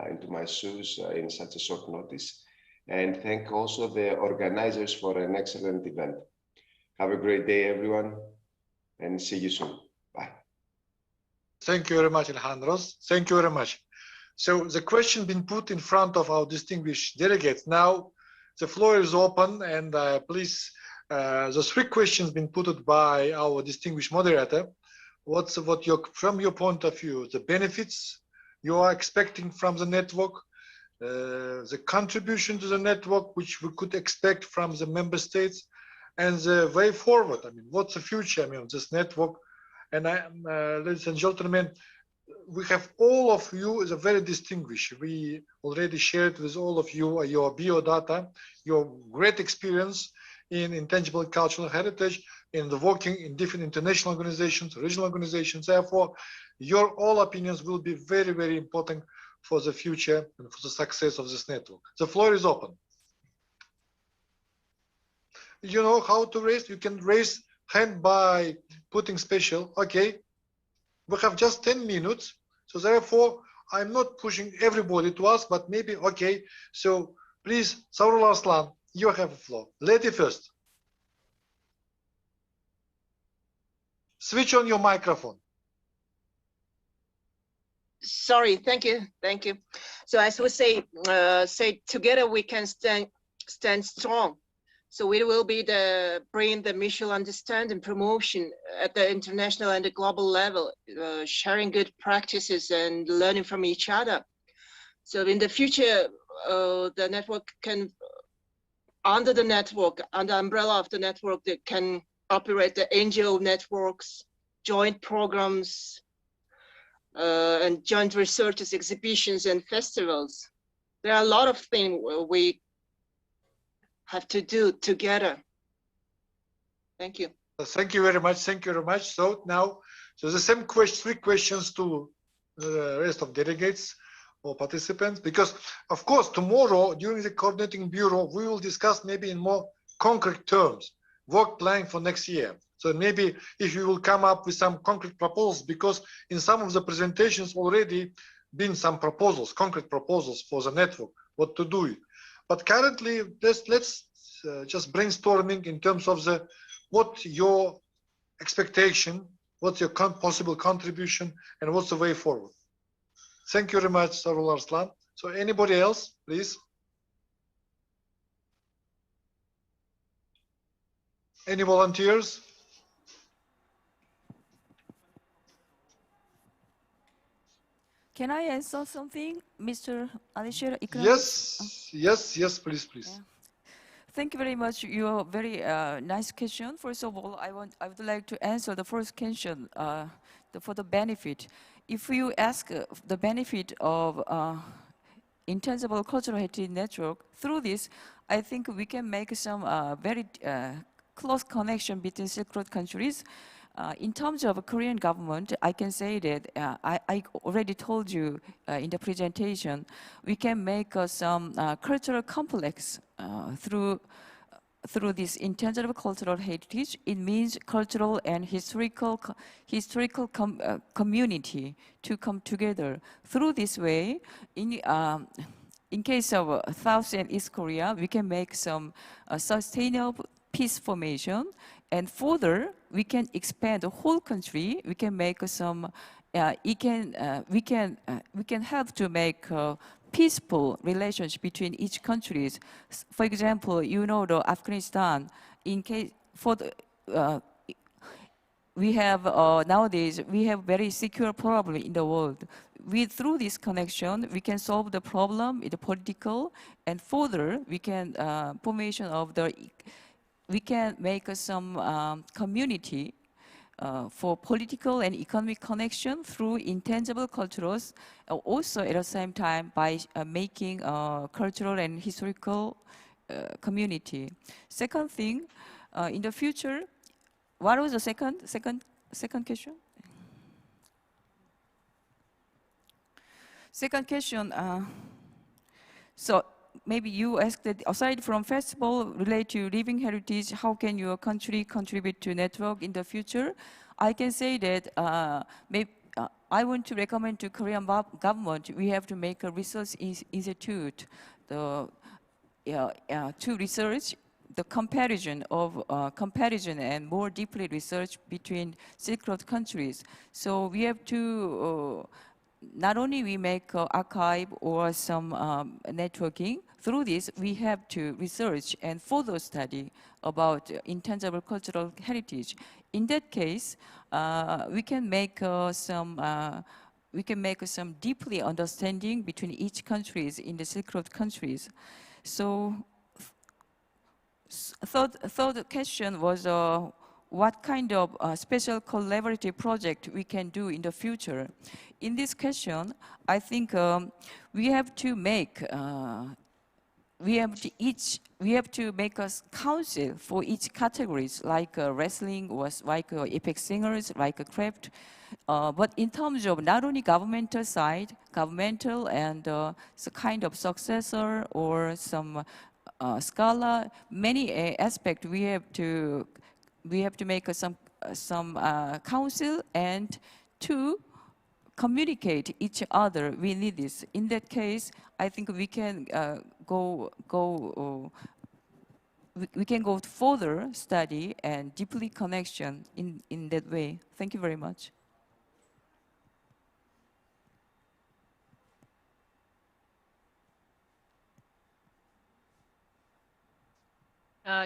into my shoes in such a short notice, and thank also the organizers for an excellent event. Have a great day, everyone, and see you soon. Bye. Thank you very much, Alejandros. Thank you very much. So the question been put in front of our distinguished delegates. Now the floor is open, and please, the 3 questions been put by our distinguished moderator. From your point of view, the benefits you are expecting from the network, the contribution to the network which we could expect from the member states, and the way forward. I mean, what's the future, of this network? And ladies and gentlemen, we have all of you as a very distinguished. We already shared with all of you your biodata, your great experience in intangible cultural heritage, in the working in different international organizations, regional organizations. Therefore, your all opinions will be very, very important for the future and for the success of this network. The floor is open. You know how to raise? You can raise hand by putting special. Okay, we have just 10 minutes. So therefore, I'm not pushing everybody to ask, but maybe, okay. So please, Sarul Arslan, you have the floor. Lady first. Switch on your microphone. Sorry, thank you. So as we say, together we can stand strong. So we will be bring the mutual understanding promotion at the international and the global level, sharing good practices and learning from each other. So in the future, the network can, under the umbrella of the network, that can operate the NGO networks, joint programs, and joint researches, exhibitions, and festivals. There are a lot of things we have to do together. Thank you. Thank you very much. Thank you very much. So now, the same 3 questions to the rest of delegates or participants, because of course tomorrow during the coordinating bureau we will discuss maybe in more concrete terms work plan for next year. So maybe if you will come up with some concrete proposals, because in some of the presentations already been some proposals, concrete proposals for the network, what to do. But currently, let's just brainstorming in terms of what your expectation, what's your possible contribution, and what's the way forward. Thank you very much, Sarul Arslan. So anybody else, please? Any volunteers? Can I answer something, Mr. Alisher Ikram? Yes, please. Yeah. Thank you very much. Your very nice question. First of all, I would like to answer the first question for the benefit. If you ask the benefit of Intangible Cultural Heritage Network, through this, I think we can make some very close connection between Silk Road countries. In terms of Korean government, I can say that I already told you in the presentation, we can make some cultural complex through this intangible cultural heritage. It means cultural and historical community to come together. Through this way, in case of South and East Korea, we can make some sustainable peace formation, and further we can expand the whole country. We can make some. We can help to make peaceful relationship between each countries. For example, you know, the Afghanistan. In case for the we have nowadays we have very secure problem in the world. Through this connection, we can solve the problem in the political, and further we can formation of the. We can make some community for political and economic connection through intangible cultures, also at the same time by making cultural and historical community. Second thing, in the future, what was the second question? Second question. So maybe you asked that aside from festival related to living heritage, how can your country contribute to network in the future? I can say that I want to recommend to Korean government, we have to make a research institute to research the comparison and more deeply research between Silk Road countries. So we have to not only we make archive or some networking. Through this, we have to research and further study about intangible cultural heritage. In that case, we can make some deeply understanding between each countries in the Silk Road countries. So, third question was what kind of special collaborative project we can do in the future. In this question, I think we have to make we have to make a council for each categories, like wrestling, or like epic singers, like craft. But in terms of not only governmental side, governmental and some kind of successor or some scholar, many aspects we have to make some council and to communicate each other. We need this. In that case, I think we can we can go further study and deeply connection in that way. Thank you very much.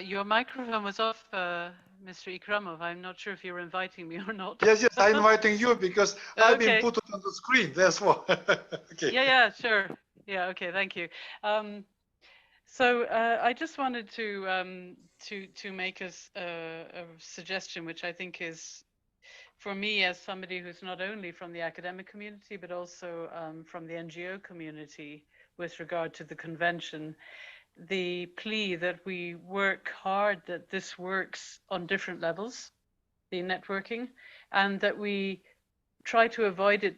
Your microphone was off, Mr. Ikramov. I'm not sure if you're inviting me or not. Yes, I'm inviting you because I've been put on the screen. That's why. Okay. Yeah, sure. Yeah, okay, thank you. So I just wanted to make a suggestion, which I think is, for me, as somebody who's not only from the academic community, but also from the NGO community with regard to the convention, the plea that we work hard, that this works on different levels, the networking, and that we try to avoid it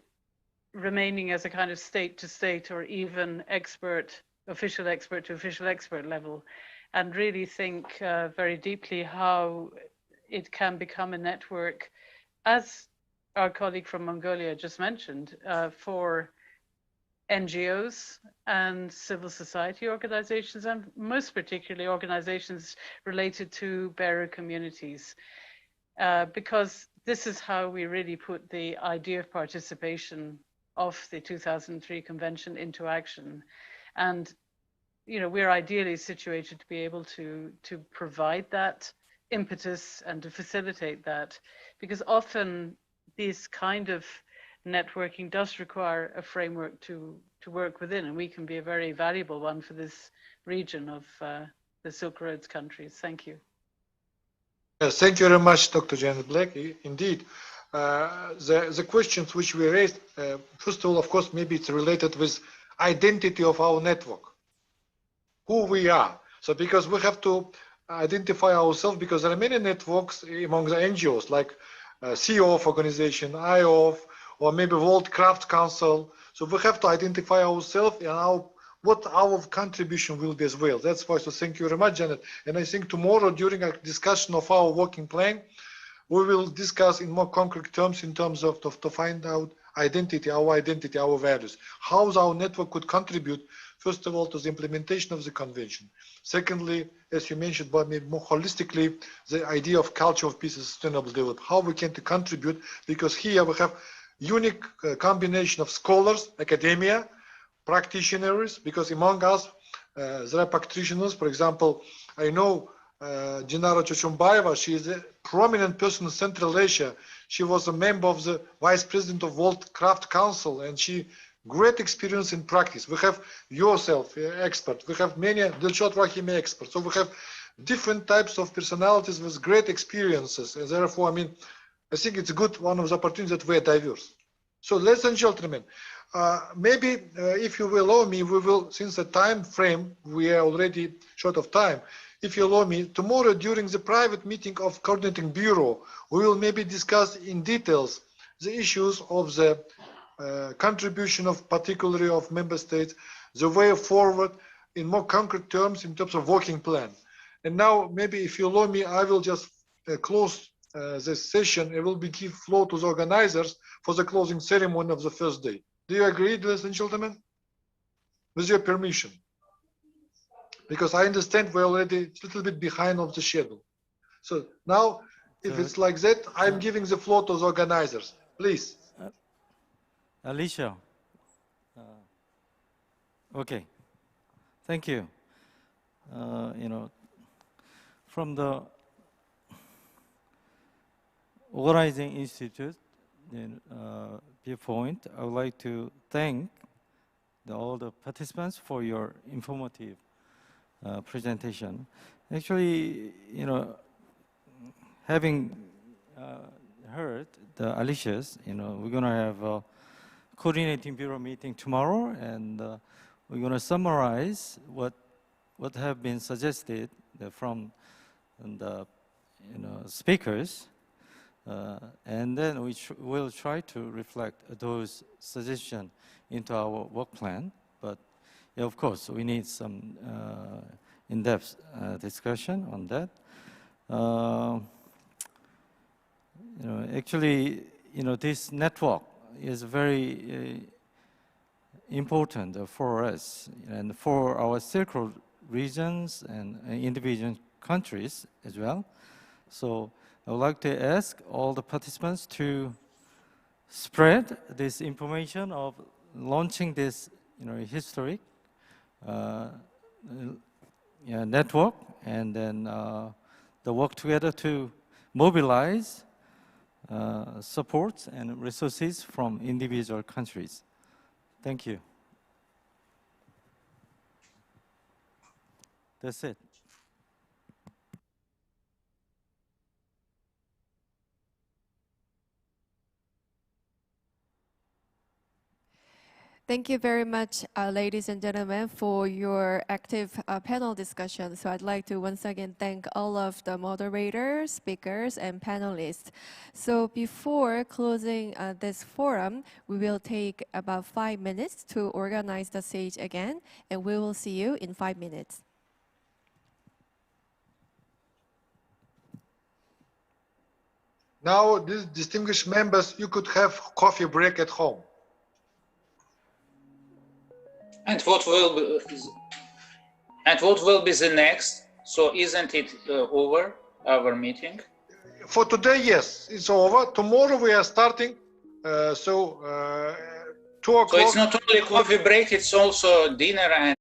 remaining as a kind of state to state or even official expert to official expert level, and really think very deeply how it can become a network, as our colleague from Mongolia just mentioned, for NGOs and civil society organizations, and most particularly organizations related to bearer communities, because this is how we really put the idea of participation of the 2003 convention into action. And we're ideally situated to be able to provide that impetus and to facilitate that, because often this kind of networking does require a framework to work within, and we can be a very valuable one for this region of the Silk Road countries. Thank you. Yes, thank you very much, Dr. Janet Black. Indeed, the questions which we raised, first of all, of course, maybe it's related with identity of our network, who we are. So because we have to identify ourselves, because there are many networks among the NGOs, like COF organization, IOF, or maybe World Craft Council. So we have to identify ourselves and what our contribution will be as well. That's why, so thank you very much, Janet. And I think tomorrow during a discussion of our working plan, we will discuss in more concrete terms in terms of to find out identity, our values. How our network could contribute, first of all, to the implementation of the convention. Secondly, as you mentioned, but maybe more holistically, the idea of culture of peace and sustainable development, how we can contribute, because here we have unique combination of scholars, academia, practitioners, because among us, there are practitioners. For example, I know Dinara Chochumbayeva, she is a prominent person in Central Asia. She was a member of the Vice President of World Craft Council, and she great experience in practice. We have yourself, expert. We have many Dilshot Rahimi experts. So we have different types of personalities with great experiences. And therefore, I mean, I think it's good, one of the opportunities that we are diverse. So ladies and gentlemen, maybe if you will allow me, we will, since the time frame, we are already short of time. If you allow me, tomorrow during the private meeting of Coordinating Bureau, we will maybe discuss in details the issues of the contribution of particularly of member states, the way forward in more concrete terms in terms of working plan. And now maybe if you allow me, I will just close this session. I will give floor to the organizers for the closing ceremony of the first day. Do you agree, ladies and gentlemen? With your permission. Because I understand we're already a little bit behind of the schedule. So now, if it's like that, I'm giving the floor to the organizers. Please. Alicia. Okay. Thank you. You know, from the organizing institute viewpoint, I would like to thank all the participants for your informative presentation. Actually, you know, having heard the Alicia's, you know, we're going to have a coordinating bureau meeting tomorrow, and we're going to summarize what have been suggested from the speakers, and then we will try to reflect those suggestions into our work plan. But yeah, of course, we need some in-depth discussion on that. You know, actually, you know, this network is very important for us and for our Silk Road regions and individual countries as well. So I would like to ask all the participants to spread this information of launching this, you know, historic network, and then the work together to mobilize support and resources from individual countries. Thank you. That's it. Thank you very much, ladies and gentlemen, for your active panel discussion. So I'd like to once again thank all of the moderators, speakers, and panelists. So before closing this forum, we will take about 5 minutes to organize the stage again, and we will see you in 5 minutes. Now, these distinguished members, you could have coffee break at home. And what will be the next? So isn't it over, our meeting? For today, yes, it's over. Tomorrow we are starting. 2 o'clock. So it's not only coffee break, it's also dinner and